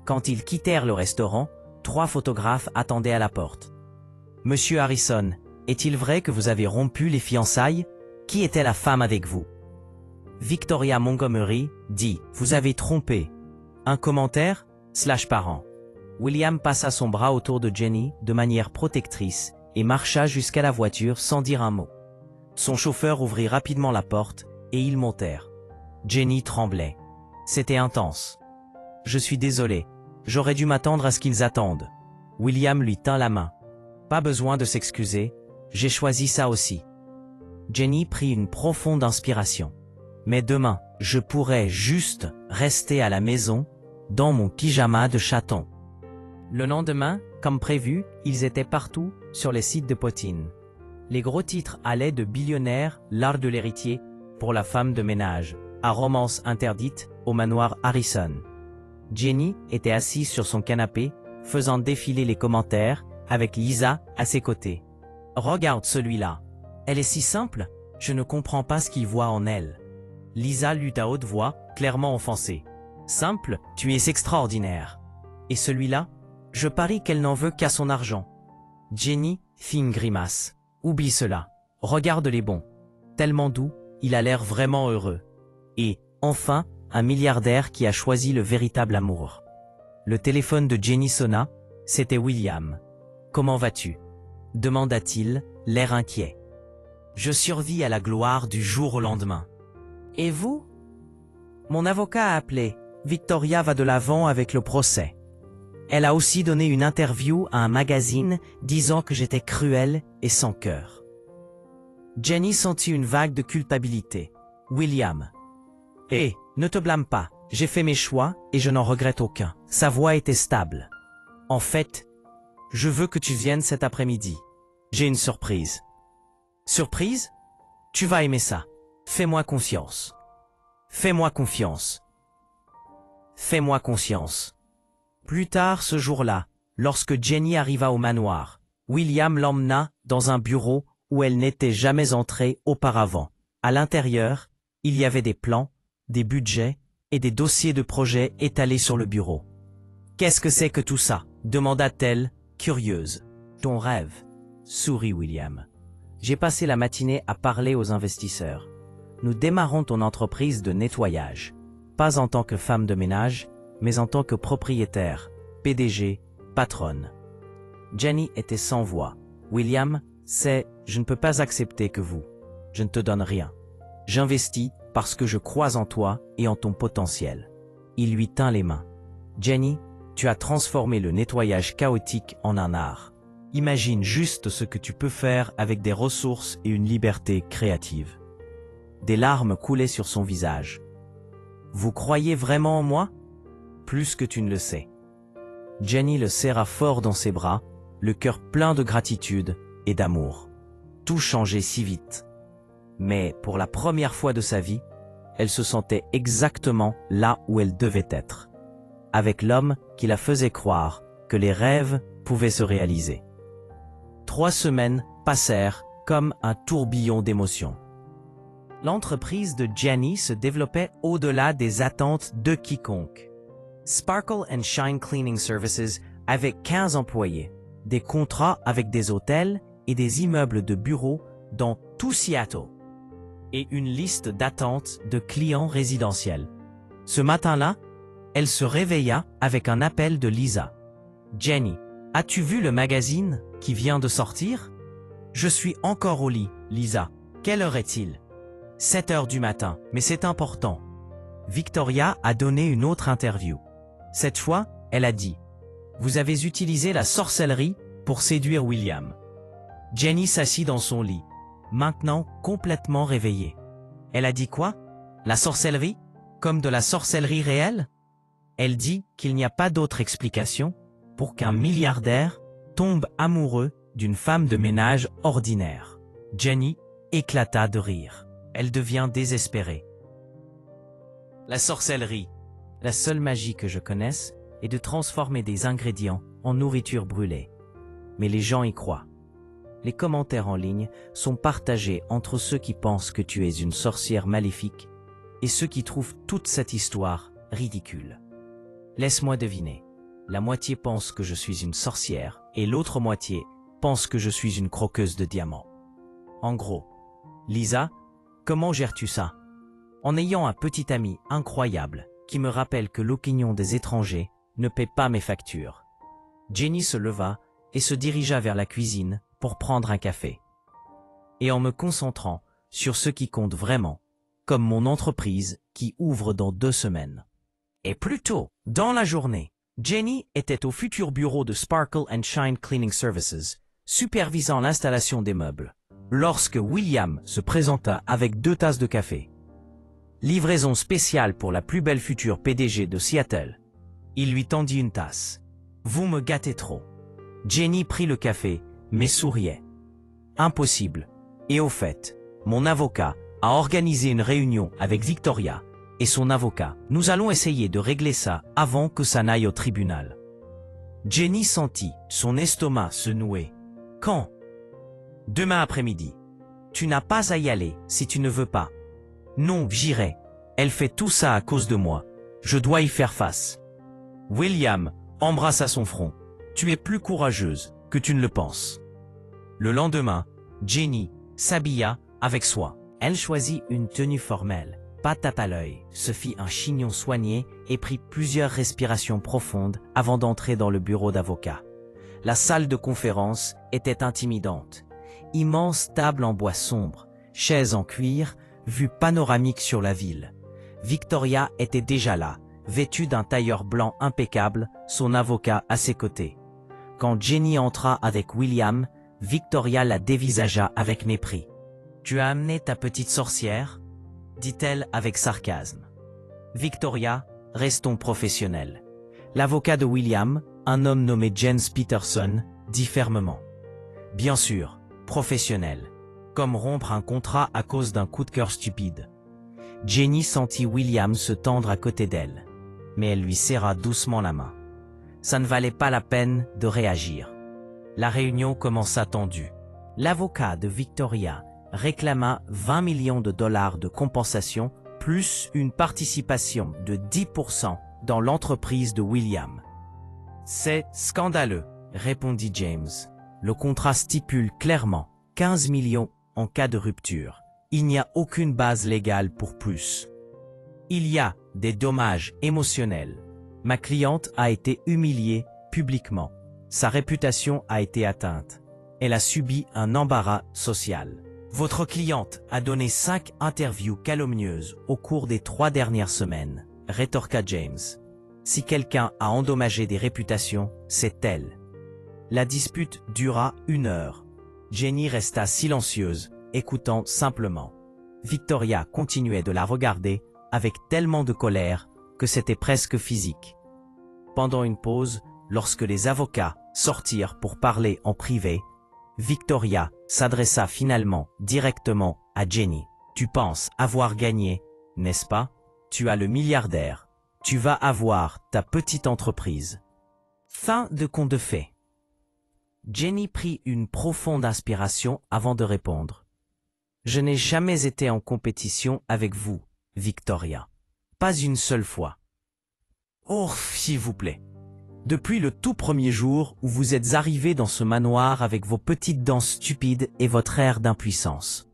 Quand ils quittèrent le restaurant, 3 photographes attendaient à la porte. « Monsieur Harrison, est-il vrai que vous avez rompu les fiançailles? Qui était la femme avec vous ?» Victoria Montgomery dit « Vous avez trompé. » Un commentaire / parent. William passa son bras autour de Jenny de manière protectrice et marcha jusqu'à la voiture sans dire un mot. Son chauffeur ouvrit rapidement la porte et ils montèrent. Jenny tremblait. C'était intense. « Je suis désolé. J'aurais dû m'attendre à ce qu'ils attendent. » William lui tint la main. « Pas besoin de s'excuser. J'ai choisi ça aussi. » Jenny prit une profonde inspiration. « Mais demain, je pourrais juste rester à la maison, dans mon pyjama de chaton. » Le lendemain, comme prévu, ils étaient partout sur les sites de potine. Les gros titres allaient de billionnaire, l'art de l'héritier, pour la femme de ménage, à romance interdite, au manoir Harrison. Jenny était assise sur son canapé, faisant défiler les commentaires, avec Lisa à ses côtés. « Regarde celui-là. Elle est si simple, je ne comprends pas ce qu'il voit en elle. » Lisa lut à haute voix, clairement offensée. « Simple, tu es extraordinaire. Et celui-là, je parie qu'elle n'en veut qu'à son argent. » Jenny fit une grimace. « Oublie cela. Regarde les bons. Tellement doux, il a l'air vraiment heureux. Et, enfin, un milliardaire qui a choisi le véritable amour. » Le téléphone de Jenny sonna, c'était William. « Comment vas-tu » demanda-t-il, l'air inquiet. « Je survis à la gloire du jour au lendemain. »« Et vous ?» Mon avocat a appelé. Victoria va de l'avant avec le procès. Elle a aussi donné une interview à un magazine disant que j'étais cruelle et sans cœur. Jenny sentit une vague de culpabilité. William. « Hé, ne te blâme pas, j'ai fait mes choix et je n'en regrette aucun. » Sa voix était stable. « En fait, je veux que tu viennes cet après-midi. J'ai une surprise. » Surprise? Tu vas aimer ça. Fais-moi confiance. Fais-moi confiance. Fais-moi confiance. Plus tard ce jour-là, lorsque Jenny arriva au manoir, William l'emmena dans un bureau où elle n'était jamais entrée auparavant. À l'intérieur, il y avait des plans, des budgets et des dossiers de projets étalés sur le bureau. « Qu'est-ce que c'est que tout ça ?» demanda-t-elle, curieuse. « Ton rêve », sourit William. « J'ai passé la matinée à parler aux investisseurs. Nous démarrons ton entreprise de nettoyage. Pas en tant que femme de ménage, mais en tant que propriétaire, PDG, patronne. Jenny était sans voix. William, je ne peux pas accepter que je ne te donne rien. J'investis parce que je crois en toi et en ton potentiel. Il lui tint les mains. Jenny, tu as transformé le nettoyage chaotique en un art. Imagine juste ce que tu peux faire avec des ressources et une liberté créative. Des larmes coulaient sur son visage. Vous croyez vraiment en moi? Plus que tu ne le sais. Jenny le serra fort dans ses bras, le cœur plein de gratitude et d'amour. Tout changeait si vite. Mais pour la première fois de sa vie, elle se sentait exactement là où elle devait être, avec l'homme qui la faisait croire que les rêves pouvaient se réaliser. 3 semaines passèrent comme un tourbillon d'émotions. L'entreprise de Jenny se développait au-delà des attentes de quiconque. Sparkle and Shine Cleaning Services avait 15 employés, des contrats avec des hôtels et des immeubles de bureaux dans tout Seattle, et une liste d'attente de clients résidentiels. Ce matin-là, elle se réveilla avec un appel de Lisa. « Jenny, as-tu vu le magazine qui vient de sortir? » « Je suis encore au lit, Lisa. Quelle heure est-il? » 7 heures du matin, mais c'est important. Victoria a donné une autre interview. Cette fois, elle a dit « Vous avez utilisé la sorcellerie pour séduire William. » Jenny s'assit dans son lit, maintenant complètement réveillée. Elle a dit quoi? La sorcellerie? Comme de la sorcellerie réelle? Elle dit qu'il n'y a pas d'autre explication pour qu'un milliardaire tombe amoureux d'une femme de ménage ordinaire. Jenny éclata de rire. Elle devient désespérée. La sorcellerie. La seule magie que je connaisse est de transformer des ingrédients en nourriture brûlée. Mais les gens y croient. Les commentaires en ligne sont partagés entre ceux qui pensent que tu es une sorcière maléfique et ceux qui trouvent toute cette histoire ridicule. Laisse-moi deviner. La moitié pense que je suis une sorcière et l'autre moitié pense que je suis une croqueuse de diamants. En gros, Lisa, comment gères-tu ça? En ayant un petit ami incroyable qui me rappelle que l'opinion des étrangers ne paie pas mes factures. Jenny se leva et se dirigea vers la cuisine pour prendre un café. Et en me concentrant sur ce qui compte vraiment, comme mon entreprise qui ouvre dans 2 semaines. Et plus tôt, dans la journée, Jenny était au futur bureau de Sparkle and Shine Cleaning Services, supervisant l'installation des meubles, lorsque William se présenta avec 2 tasses de café. Livraison spéciale pour la plus belle future PDG de Seattle. Il lui tendit une tasse. « Vous me gâtez trop. » Jenny prit le café, mais souriait. « Impossible. Et au fait, mon avocat a organisé une réunion avec Victoria et son avocat. Nous allons essayer de régler ça avant que ça n'aille au tribunal. » Jenny sentit son estomac se nouer. « Quand? »« Demain après-midi. Tu n'as pas à y aller si tu ne veux pas. »« Non, j'irai. Elle fait tout ça à cause de moi. Je dois y faire face. » William embrassa son front. « Tu es plus courageuse que tu ne le penses. » Le lendemain, Jenny s'habilla avec soin. Elle choisit une tenue formelle, pas tape à l'œil, se fit un chignon soigné et prit plusieurs respirations profondes avant d'entrer dans le bureau d'avocat. La salle de conférence était intimidante. Immense table en bois sombre, chaises en cuir, vue panoramique sur la ville. Victoria était déjà là, vêtue d'un tailleur blanc impeccable, son avocat à ses côtés. Quand Jenny entra avec William, Victoria la dévisagea avec mépris. « Tu as amené ta petite sorcière ?» dit-elle avec sarcasme. « Victoria, restons professionnels. » L'avocat de William, un homme nommé James Peterson, dit fermement. « Bien sûr, professionnel. Comme rompre un contrat à cause d'un coup de cœur stupide. » Jenny sentit William se tendre à côté d'elle, mais elle lui serra doucement la main. Ça ne valait pas la peine de réagir. La réunion commença tendue. L'avocat de Victoria réclama 20 millions de dollars de compensation plus une participation de 10% dans l'entreprise de William. « C'est scandaleux », répondit James. Le contrat stipule clairement 15 millions en cas de rupture. Il n'y a aucune base légale pour plus. Il y a des dommages émotionnels. Ma cliente a été humiliée publiquement. Sa réputation a été atteinte. Elle a subi un embarras social. Votre cliente a donné 5 interviews calomnieuses au cours des 3 dernières semaines, rétorqua James. Si quelqu'un a endommagé des réputations, c'est elle. La dispute dura 1 heure. Jenny resta silencieuse, écoutant simplement. Victoria continuait de la regarder avec tellement de colère que c'était presque physique. Pendant une pause, lorsque les avocats sortirent pour parler en privé, Victoria s'adressa finalement directement à Jenny. Tu penses avoir gagné, n'est-ce pas? Tu as le milliardaire. Tu vas avoir ta petite entreprise. Fin de conte de fées. Jenny prit une profonde inspiration avant de répondre. Je n'ai jamais été en compétition avec vous, Victoria. Pas une seule fois. Oh, s'il vous plaît. Depuis le tout premier jour où vous êtes arrivé dans ce manoir avec vos petites dents stupides et votre air d'impuissance.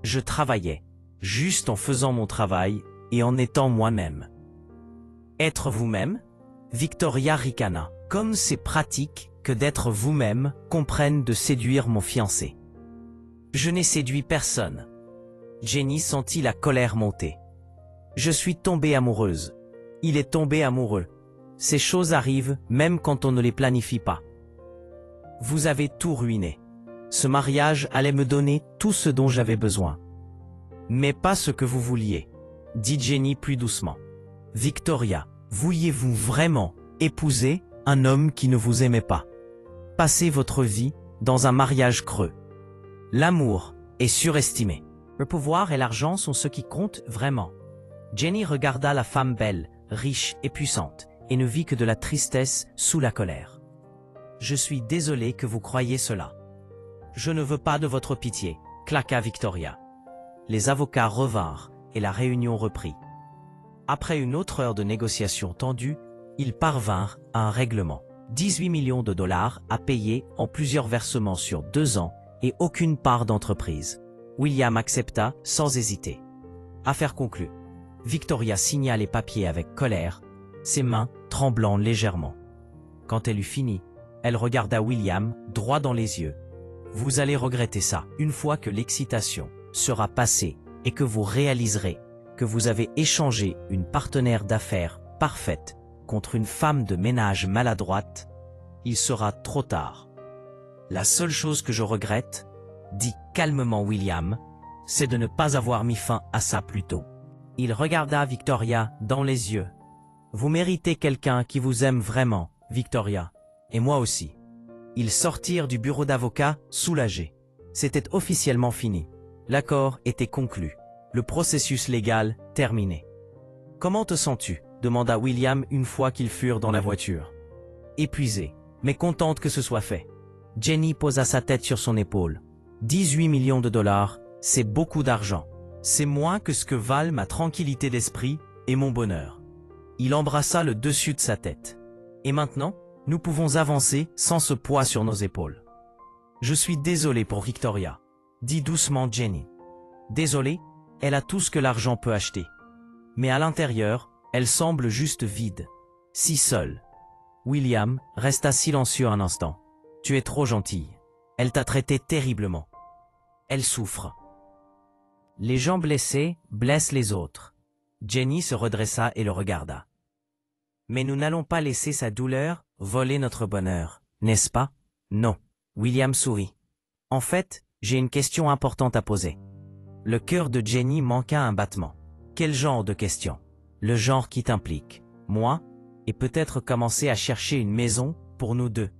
Je travaillais, juste en faisant mon travail et en étant moi-même. Être vous-même? Victoria ricana. Comme c'est pratique que d'être vous-même comprenne de séduire mon fiancé. Je n'ai séduit personne. Jenny sentit la colère monter. Je suis tombée amoureuse. Il est tombé amoureux. Ces choses arrivent même quand on ne les planifie pas. Vous avez tout ruiné. Ce mariage allait me donner tout ce dont j'avais besoin. Mais pas ce que vous vouliez, dit Jenny plus doucement. Victoria, vouliez-vous vraiment épouser un homme qui ne vous aimait pas? Passer votre vie dans un mariage creux. L'amour est surestimé. Le pouvoir et l'argent sont ce qui comptent vraiment. Jenny regarda la femme belle, riche et puissante, et ne vit que de la tristesse sous la colère. Je suis désolé que vous croyiez cela. Je ne veux pas de votre pitié, claqua Victoria. Les avocats revinrent et la réunion reprit. Après une autre heure de négociations tendues, ils parvinrent à un règlement. 18 millions de dollars à payer en plusieurs versements sur 2 ans et aucune part d'entreprise. William accepta sans hésiter. Affaire conclue. Victoria signa les papiers avec colère, ses mains tremblant légèrement. Quand elle eut fini, elle regarda William droit dans les yeux. Vous allez regretter ça une fois que l'excitation sera passée et que vous réaliserez que vous avez échangé une partenaire d'affaires parfaite contre une femme de ménage maladroite. Il sera trop tard. La seule chose que je regrette, dit calmement William, c'est de ne pas avoir mis fin à ça plus tôt. Il regarda Victoria dans les yeux. Vous méritez quelqu'un qui vous aime vraiment, Victoria, et moi aussi. Ils sortirent du bureau d'avocat soulagés. C'était officiellement fini. L'accord était conclu. Le processus légal terminé. Comment te sens-tu? Demanda William une fois qu'ils furent dans la voiture. Épuisée, mais contente que ce soit fait. Jenny posa sa tête sur son épaule. 18 millions de dollars, c'est beaucoup d'argent. C'est moins que ce que valent ma tranquillité d'esprit et mon bonheur. Il embrassa le dessus de sa tête. Et maintenant, nous pouvons avancer sans ce poids sur nos épaules. Je suis désolé pour Victoria, dit doucement Jenny. Désolé, elle a tout ce que l'argent peut acheter. Mais à l'intérieur, elle semble juste vide, si seule. William resta silencieux un instant. Tu es trop gentille. Elle t'a traité terriblement. Elle souffre. Les gens blessés blessent les autres. Jenny se redressa et le regarda. Mais nous n'allons pas laisser sa douleur voler notre bonheur, n'est-ce pas? Non. William sourit. En fait, j'ai une question importante à poser. Le cœur de Jenny manqua un battement. Quel genre de question? Le genre qui t'implique, moi, et peut-être commencer à chercher une maison pour nous deux.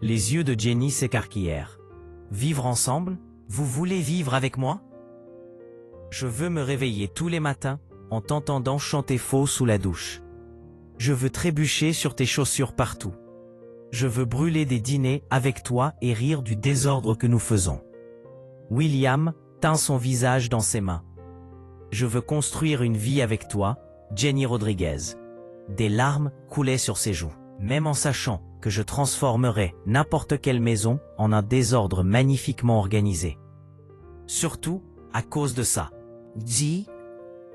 Les yeux de Jenny s'écarquillèrent. Vivre ensemble? Vous voulez vivre avec moi? Je veux me réveiller tous les matins en t'entendant chanter faux sous la douche. Je veux trébucher sur tes chaussures partout. Je veux brûler des dîners avec toi et rire du désordre que nous faisons. William tint son visage dans ses mains. Je veux construire une vie avec toi, Jenny Rodriguez. Des larmes coulaient sur ses joues, même en sachant que je transformerais n'importe quelle maison en un désordre magnifiquement organisé. Surtout à cause de ça. Dis,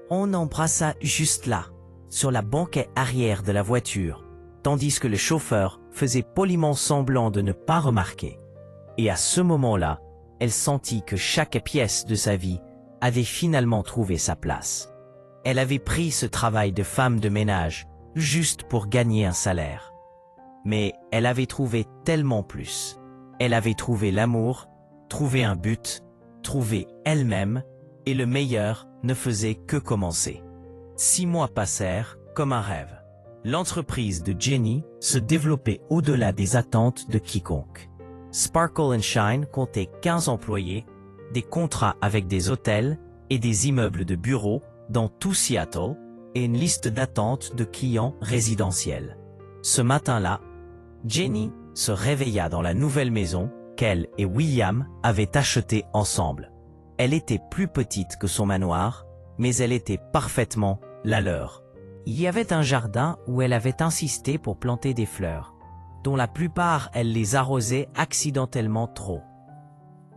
on embrassa juste là. sur la banquette arrière de la voiture, tandis que le chauffeur faisait poliment semblant de ne pas remarquer. Et à ce moment-là, elle sentit que chaque pièce de sa vie avait finalement trouvé sa place. Elle avait pris ce travail de femme de ménage juste pour gagner un salaire. Mais elle avait trouvé tellement plus. Elle avait trouvé l'amour, trouvé un but, trouvé elle-même, et le meilleur ne faisait que commencer. 6 mois passèrent comme un rêve. L'entreprise de Jenny se développait au-delà des attentes de quiconque. Sparkle and Shine comptait 15 employés, des contrats avec des hôtels et des immeubles de bureaux dans tout Seattle et une liste d'attente de clients résidentiels. Ce matin-là, Jenny se réveilla dans la nouvelle maison qu'elle et William avaient achetée ensemble. Elle était plus petite que son manoir, mais elle était parfaitement la leur. Il y avait un jardin où elle avait insisté pour planter des fleurs, dont la plupart elle les arrosait accidentellement trop.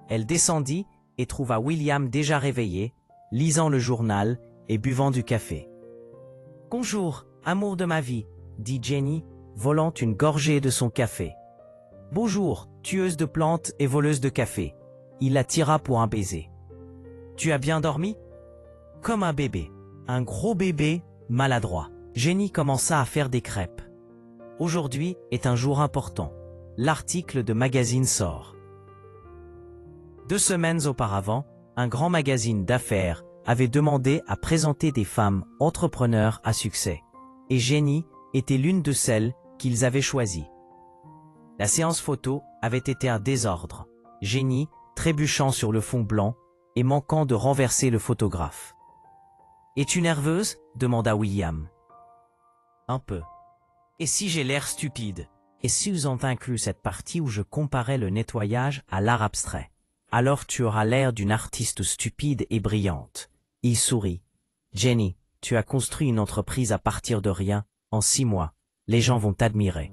Elle descendit et trouva William déjà réveillé, lisant le journal et buvant du café. « Bonjour, amour de ma vie », dit Jenny, volant une gorgée de son café. « Bonjour, tueuse de plantes et voleuse de café. » Il la tira pour un baiser. « Tu as bien dormi ?» Comme un bébé. Un gros bébé maladroit. Jenny commença à faire des crêpes. Aujourd'hui est un jour important. L'article de magazine sort. 2 semaines auparavant, un grand magazine d'affaires avait demandé à présenter des femmes entrepreneurs à succès. Et Jenny était l'une de celles qu'ils avaient choisies. La séance photo avait été un désordre. Jenny trébuchant sur le fond blanc et manquant de renverser le photographe. « Es-tu nerveuse ?» demanda William. « Un peu. Et si j'ai l'air stupide ?» Et s'ils ont inclus cette partie où je comparais le nettoyage à l'art abstrait. Alors tu auras l'air d'une artiste stupide et brillante. Il sourit. Jenny, tu as construit une entreprise à partir de rien, en 6 mois. Les gens vont t'admirer.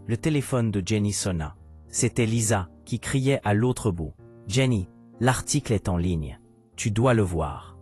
Le téléphone de Jenny sonna. C'était Lisa qui criait à l'autre bout. Jenny, l'article est en ligne. Tu dois le voir.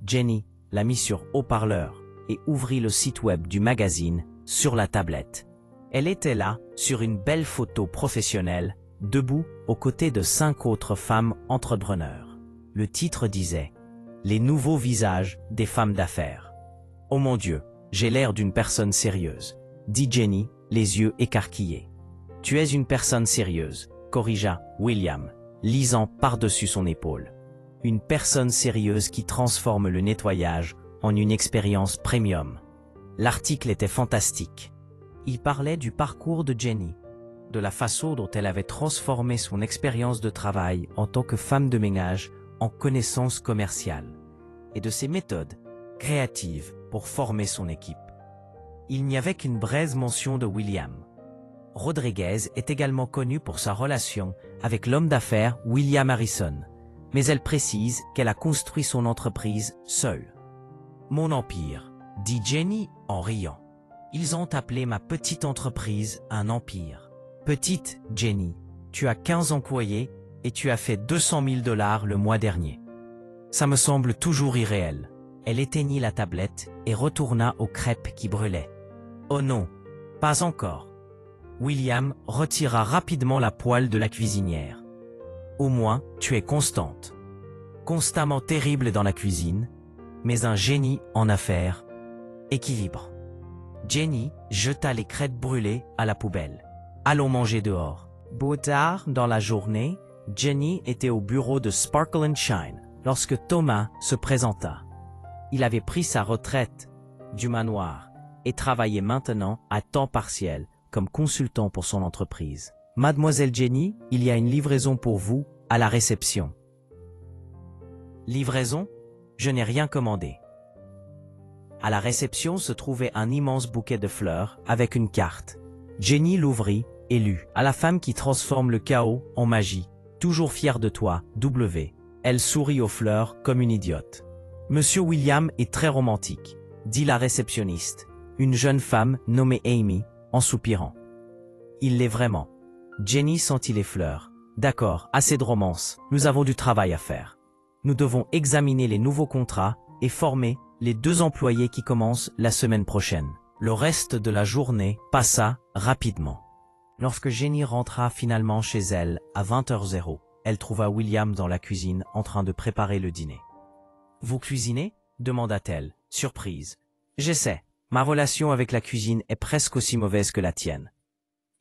Jenny l'a mis sur haut-parleur et ouvrit le site web du magazine sur la tablette. Elle était là, sur une belle photo professionnelle, debout aux côtés de 5 autres femmes entrepreneurs. Le titre disait « Les nouveaux visages des femmes d'affaires ». « Oh mon Dieu, j'ai l'air d'une personne sérieuse », dit Jenny, les yeux écarquillés. « Tu es une personne sérieuse », corrigea William, lisant par-dessus son épaule. « Une personne sérieuse qui transforme le nettoyage en une expérience premium. » L'article était fantastique. Il parlait du parcours de Jenny, de la façon dont elle avait transformé son expérience de travail en tant que femme de ménage en connaissances commerciales, et de ses méthodes créatives pour former son équipe. Il n'y avait qu'une brève mention de William. Rodriguez est également connue pour sa relation avec l'homme d'affaires William Harrison, mais elle précise qu'elle a construit son entreprise seule. « Mon empire », dit Jenny en riant. Ils ont appelé ma petite entreprise un empire. Petite, Jenny, tu as 15 employés et tu as fait 200 000 $ le mois dernier. Ça me semble toujours irréel. Elle éteignit la tablette et retourna aux crêpes qui brûlaient. Oh non, pas encore. William retira rapidement la poêle de la cuisinière. Au moins, tu es constante. Constamment terrible dans la cuisine, mais un génie en affaires. Équilibre. Jenny jeta les crêpes brûlées à la poubelle. Allons manger dehors. Beau tard dans la journée, Jenny était au bureau de Sparkle and Shine lorsque Thomas se présenta. Il avait pris sa retraite du manoir et travaillait maintenant à temps partiel comme consultant pour son entreprise. « Mademoiselle Jenny, il y a une livraison pour vous à la réception. » Livraison? Je n'ai rien commandé. À la réception se trouvait un immense bouquet de fleurs avec une carte. Jenny l'ouvrit et lut « À la femme qui transforme le chaos en magie, toujours fière de toi, W. » Elle sourit aux fleurs comme une idiote. « Monsieur William est très romantique, » dit la réceptionniste, une jeune femme nommée Amy, en soupirant. « Il l'est vraiment. » Jenny sentit les fleurs. « D'accord, assez de romance, nous avons du travail à faire. Nous devons examiner les nouveaux contrats et former les 2 employés qui commencent la semaine prochaine. Le reste de la journée passa rapidement. Lorsque Jenny rentra finalement chez elle à 20h00, elle trouva William dans la cuisine en train de préparer le dîner. « Vous cuisinez » demanda-t-elle, surprise. « J'essaie. Ma relation avec la cuisine est presque aussi mauvaise que la tienne. »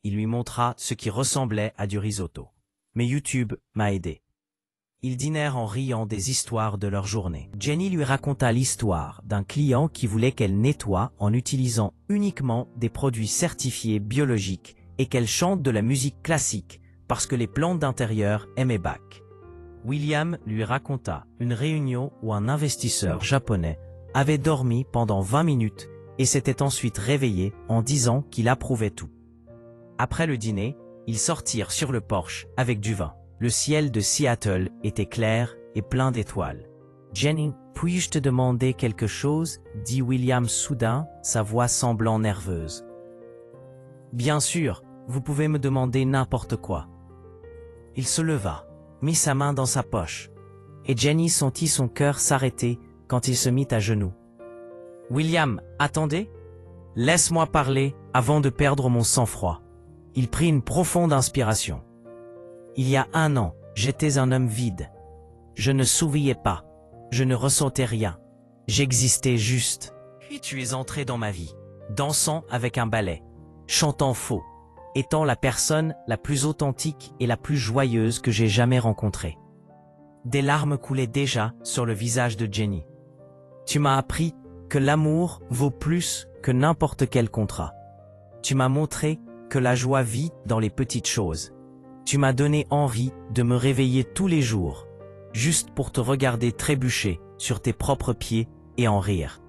Il lui montra ce qui ressemblait à du risotto. Mais YouTube m'a aidé. Ils dînèrent en riant des histoires de leur journée. Jenny lui raconta l'histoire d'un client qui voulait qu'elle nettoie en utilisant uniquement des produits certifiés biologiques et qu'elle chante de la musique classique parce que les plantes d'intérieur aimaient Bach. William lui raconta une réunion où un investisseur japonais avait dormi pendant 20 minutes et s'était ensuite réveillé en disant qu'il approuvait tout. Après le dîner, ils sortirent sur le porche avec du vin. Le ciel de Seattle était clair et plein d'étoiles. « Jenny, puis-je te demander quelque chose ?» dit William soudain, sa voix semblant nerveuse. « Bien sûr, vous pouvez me demander n'importe quoi. » Il se leva, mit sa main dans sa poche, et Jenny sentit son cœur s'arrêter quand il se mit à genoux. « William, attendez. Laisse-moi parler avant de perdre mon sang-froid. » Il prit une profonde inspiration. Il y a 1 an, j'étais un homme vide. Je ne souriais pas. Je ne ressentais rien. J'existais juste. Puis tu es entré dans ma vie, dansant avec un ballet, chantant faux, étant la personne la plus authentique et la plus joyeuse que j'ai jamais rencontrée. Des larmes coulaient déjà sur le visage de Jenny. Tu m'as appris que l'amour vaut plus que n'importe quel contrat. Tu m'as montré que la joie vit dans les petites choses. Tu m'as donné envie de me réveiller tous les jours, juste pour te regarder trébucher sur tes propres pieds et en rire.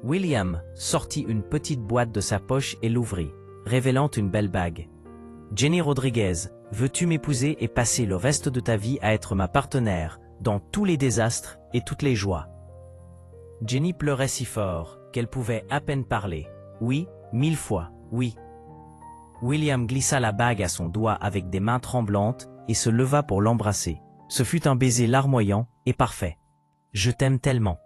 William sortit une petite boîte de sa poche et l'ouvrit, révélant une belle bague. « Jenny Rodriguez, veux-tu m'épouser et passer le reste de ta vie à être ma partenaire dans tous les désastres et toutes les joies ?» Jenny pleurait si fort qu'elle pouvait à peine parler. « Oui, 1000 fois, oui. » William glissa la bague à son doigt avec des mains tremblantes et se leva pour l'embrasser. Ce fut un baiser larmoyant et parfait. « Je t'aime tellement »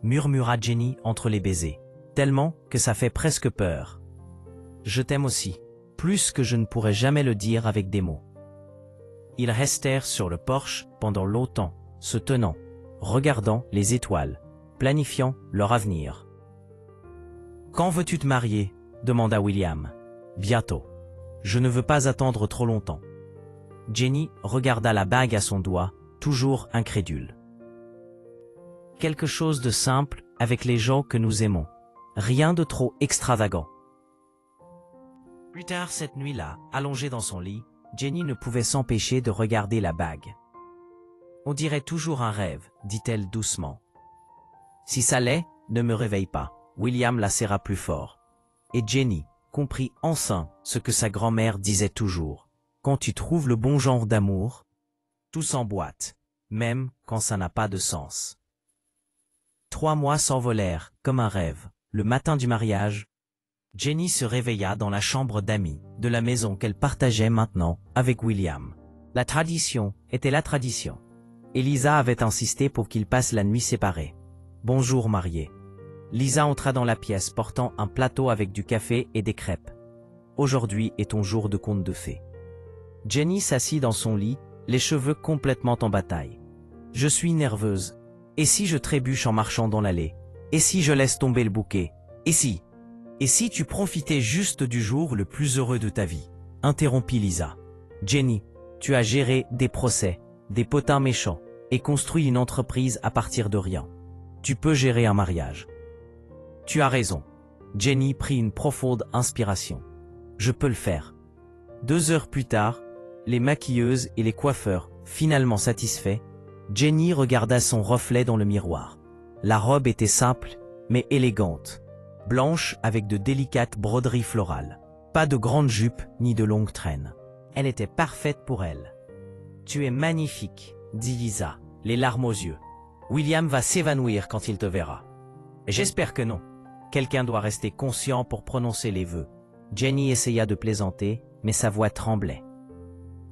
murmura Jenny entre les baisers. « Tellement que ça fait presque peur. »« Je t'aime aussi, plus que je ne pourrais jamais le dire avec des mots. » Ils restèrent sur le porche pendant longtemps, se tenant, regardant les étoiles, planifiant leur avenir. « Quand veux-tu te marier ?» demanda William. « Bientôt. Je ne veux pas attendre trop longtemps. » Jenny regarda la bague à son doigt, toujours incrédule. « Quelque chose de simple avec les gens que nous aimons. Rien de trop extravagant. » Plus tard cette nuit-là, allongée dans son lit, Jenny ne pouvait s'empêcher de regarder la bague. « On dirait toujours un rêve, » dit-elle doucement. « Si ça l'est, ne me réveille pas. » William la serra plus fort. Et Jenny comprit enfin ce que sa grand-mère disait toujours. Quand tu trouves le bon genre d'amour, tout s'emboîte, même quand ça n'a pas de sens. 3 mois s'envolèrent comme un rêve. Le matin du mariage, Jenny se réveilla dans la chambre d'amis de la maison qu'elle partageait maintenant avec William. La tradition était la tradition. Elisa avait insisté pour qu'ils passent la nuit séparés. « Bonjour marié. » Lisa entra dans la pièce portant un plateau avec du café et des crêpes. « Aujourd'hui est ton jour de conte de fées. » Jenny s'assit dans son lit, les cheveux complètement en bataille. « Je suis nerveuse. Et si je trébuche en marchant dans l'allée? Et si je laisse tomber le bouquet? Et si tu profitais juste du jour le plus heureux de ta vie ?» interrompit Lisa. « Jenny, tu as géré des procès, des potins méchants, et construit une entreprise à partir de rien. Tu peux gérer un mariage. » « Tu as raison. » Jenny prit une profonde inspiration. « Je peux le faire. » 2 heures plus tard, les maquilleuses et les coiffeurs, finalement satisfaits, Jenny regarda son reflet dans le miroir. La robe était simple, mais élégante, blanche avec de délicates broderies florales. Pas de grande jupe ni de longues traînes. Elle était parfaite pour elle. « Tu es magnifique, » dit Lisa, les larmes aux yeux. « William va s'évanouir quand il te verra. » « J'espère que non. Quelqu'un doit rester conscient pour prononcer les vœux. » Jenny essaya de plaisanter, mais sa voix tremblait.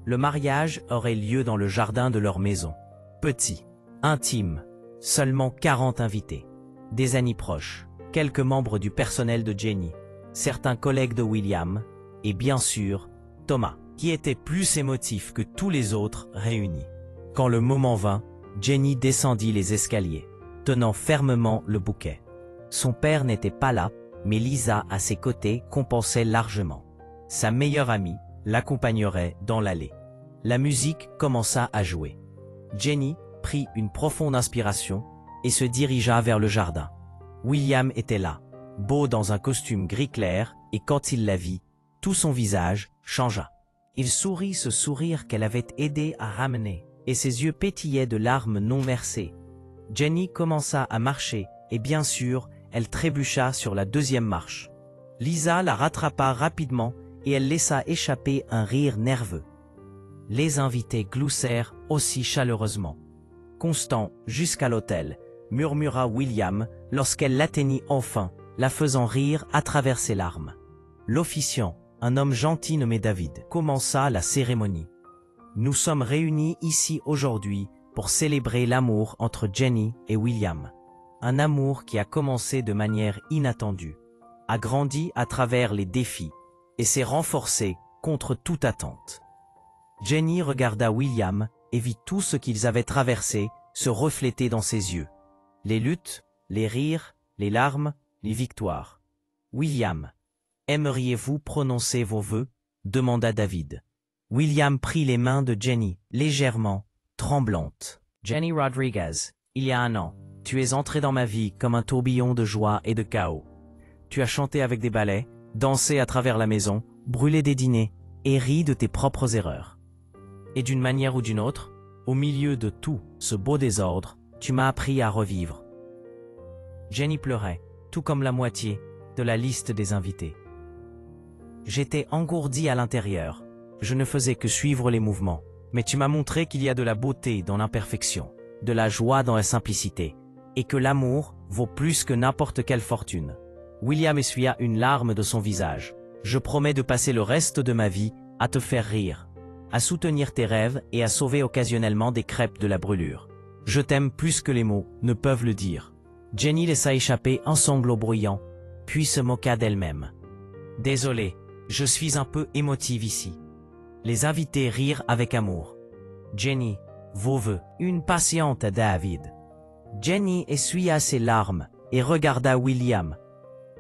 Le mariage aurait lieu dans le jardin de leur maison. Petit, intime, Seulement 40 invités. Des amis proches, quelques membres du personnel de Jenny, certains collègues de William, et bien sûr, Thomas, qui était plus émotif que tous les autres réunis. Quand le moment vint, Jenny descendit les escaliers, tenant fermement le bouquet. Son père n'était pas là, mais Lisa à ses côtés compensait largement. Sa meilleure amie l'accompagnerait dans l'allée. La musique commença à jouer. Jenny prit une profonde inspiration et se dirigea vers le jardin. William était là, beau dans un costume gris clair, et quand il la vit, tout son visage changea. Il sourit ce sourire qu'elle avait aidé à ramener, et ses yeux pétillaient de larmes non versées. Jenny commença à marcher, et bien sûr, elle trébucha sur la deuxième marche. Lisa la rattrapa rapidement, et elle laissa échapper un rire nerveux. Les invités gloussèrent aussi chaleureusement. « Constant, jusqu'à l'hôtel », murmura William lorsqu'elle l'atteignit enfin, la faisant rire à travers ses larmes. L'officiant, un homme gentil nommé David, commença la cérémonie. « Nous sommes réunis ici aujourd'hui pour célébrer l'amour entre Jenny et William. Un amour qui a commencé de manière inattendue, a grandi à travers les défis et s'est renforcé contre toute attente. » Jenny regarda William et vit tout ce qu'ils avaient traversé se refléter dans ses yeux. Les luttes, les rires, les larmes, les victoires. « William, aimeriez-vous prononcer vos vœux ?» demanda David. William prit les mains de Jenny, légèrement, tremblante. « Jenny Rodriguez, il y a un an, tu es entrée dans ma vie comme un tourbillon de joie et de chaos. Tu as chanté avec des ballets, dansé à travers la maison, brûlé des dîners et ri de tes propres erreurs. Et d'une manière ou d'une autre, au milieu de tout ce beau désordre, tu m'as appris à revivre. » Jenny pleurait, tout comme la moitié de la liste des invités. J'étais engourdi à l'intérieur. Je ne faisais que suivre les mouvements. Mais tu m'as montré qu'il y a de la beauté dans l'imperfection, de la joie dans la simplicité, et que l'amour vaut plus que n'importe quelle fortune. William essuya une larme de son visage. Je promets de passer le reste de ma vie à te faire rire, à soutenir tes rêves et à sauver occasionnellement des crêpes de la brûlure. Je t'aime plus que les mots ne peuvent le dire. Jenny laissa échapper un sanglot bruyant, puis se moqua d'elle-même. Désolé, je suis un peu émotive ici. Les invités rirent avec amour. Jenny, vos vœux, une patiente à David. Jenny essuya ses larmes et regarda William.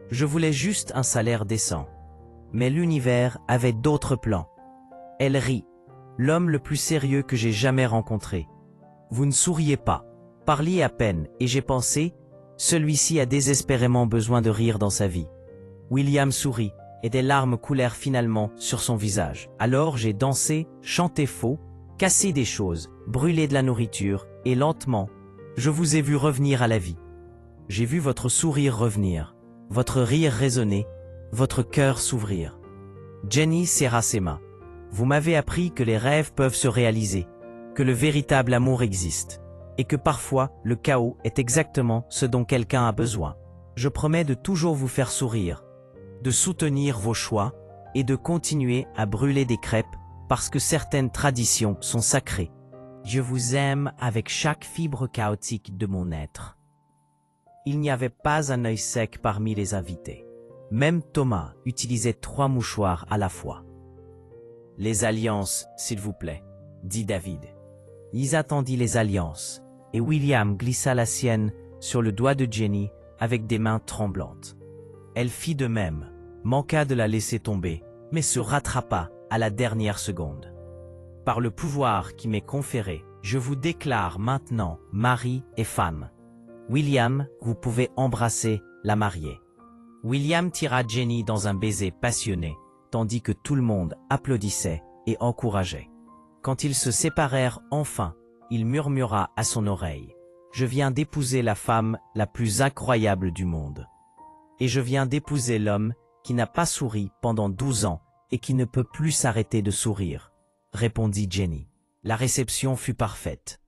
Je voulais juste un salaire décent. Mais l'univers avait d'autres plans. Elle rit, l'homme le plus sérieux que j'ai jamais rencontré. Vous ne souriez pas, parliez à peine, et j'ai pensé, celui-ci a désespérément besoin de rire dans sa vie. William sourit, et des larmes coulèrent finalement sur son visage. Alors j'ai dansé, chanté faux, cassé des choses, brûlé de la nourriture, et lentement, je vous ai vu revenir à la vie. J'ai vu votre sourire revenir, votre rire résonner, votre cœur s'ouvrir. Jenny serra ses mains. Vous m'avez appris que les rêves peuvent se réaliser, que le véritable amour existe, et que parfois le chaos est exactement ce dont quelqu'un a besoin. Je promets de toujours vous faire sourire, de soutenir vos choix et de continuer à brûler des crêpes parce que certaines traditions sont sacrées. Je vous aime avec chaque fibre chaotique de mon être. Il n'y avait pas un œil sec parmi les invités. Même Thomas utilisait 3 mouchoirs à la fois. « Les alliances, s'il vous plaît, » dit David. Ils attendirent les alliances, et William glissa la sienne sur le doigt de Jenny avec des mains tremblantes. Elle fit de même, manqua de la laisser tomber, mais se rattrapa à la dernière seconde. « Par le pouvoir qui m'est conféré, je vous déclare maintenant mari et femme. William, vous pouvez embrasser la mariée. » William tira Jenny dans un baiser passionné, tandis que tout le monde applaudissait et encourageait. Quand ils se séparèrent enfin, il murmura à son oreille. « Je viens d'épouser la femme la plus incroyable du monde. Et je viens d'épouser l'homme qui n'a pas souri pendant 12 ans et qui ne peut plus s'arrêter de sourire, » répondit Jenny. La réception fut parfaite.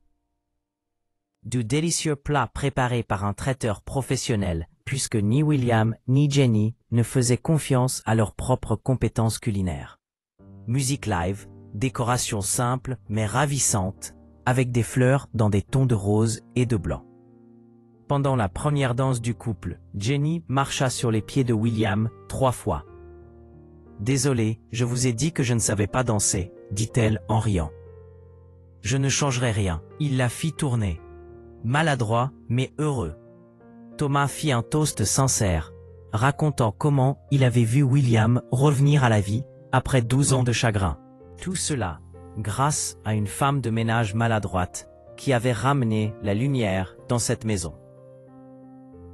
De délicieux plats préparés par un traiteur professionnel, puisque ni William ni Jenny ne faisaient confiance à leurs propres compétences culinaires. Musique live, décoration simple mais ravissante, avec des fleurs dans des tons de rose et de blanc. Pendant la première danse du couple, Jenny marcha sur les pieds de William 3 fois. « Désolé, je vous ai dit que je ne savais pas danser, » dit-elle en riant. « Je ne changerai rien. » Il la fit tourner. Maladroit, mais heureux. Thomas fit un toast sincère, racontant comment il avait vu William revenir à la vie après 12 ans de chagrin. Tout cela, grâce à une femme de ménage maladroite qui avait ramené la lumière dans cette maison.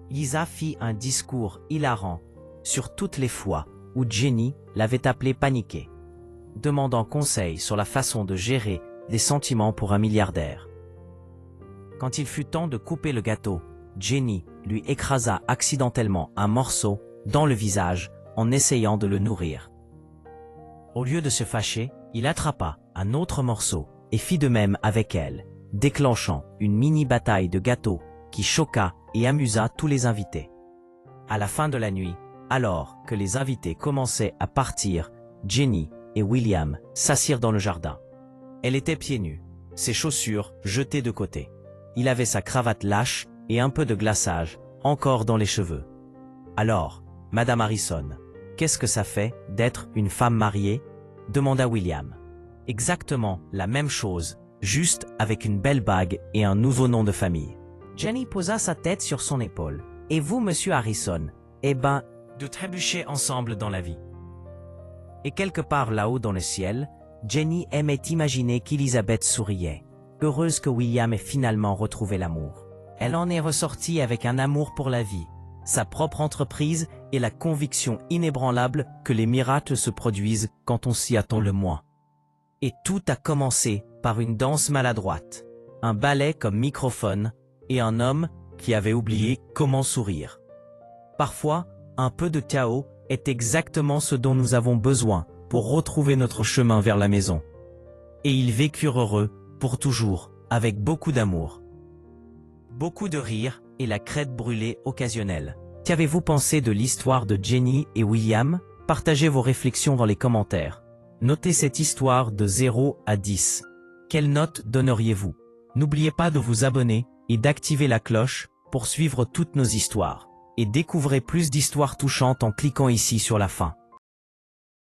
Lisa fit un discours hilarant sur toutes les fois où Jenny l'avait appelé paniquée, demandant conseil sur la façon de gérer des sentiments pour un milliardaire. Quand il fut temps de couper le gâteau, Jenny lui écrasa accidentellement un morceau dans le visage en essayant de le nourrir. Au lieu de se fâcher, il attrapa un autre morceau et fit de même avec elle, déclenchant une mini-bataille de gâteaux qui choqua et amusa tous les invités. À la fin de la nuit, alors que les invités commençaient à partir, Jenny et William s'assirent dans le jardin. Elle était pieds nus, ses chaussures jetées de côté. Il avait sa cravate lâche et un peu de glaçage, encore dans les cheveux. Alors, Madame Harrison, qu'est-ce que ça fait d'être une femme mariée? Demanda William. Exactement la même chose, juste avec une belle bague et un nouveau nom de famille. Jenny posa sa tête sur son épaule. Et vous, Monsieur Harrison? Eh ben, de trébucher ensemble dans la vie. Et quelque part là-haut dans le ciel, Jenny aimait imaginer qu'Elizabeth souriait, heureuse que William ait finalement retrouvé l'amour. Elle en est ressortie avec un amour pour la vie, sa propre entreprise et la conviction inébranlable que les miracles se produisent quand on s'y attend le moins. Et tout a commencé par une danse maladroite, un ballet comme microphone et un homme qui avait oublié comment sourire. Parfois, un peu de chaos est exactement ce dont nous avons besoin pour retrouver notre chemin vers la maison. Et ils vécurent heureux, pour toujours, avec beaucoup d'amour. Beaucoup de rire et la crête brûlée occasionnelle. Qu'avez-vous pensé de l'histoire de Jenny et William? Partagez vos réflexions dans les commentaires. Notez cette histoire de 0 à 10. Quelle note donneriez-vous? N'oubliez pas de vous abonner et d'activer la cloche pour suivre toutes nos histoires. Et découvrez plus d'histoires touchantes en cliquant ici sur la fin.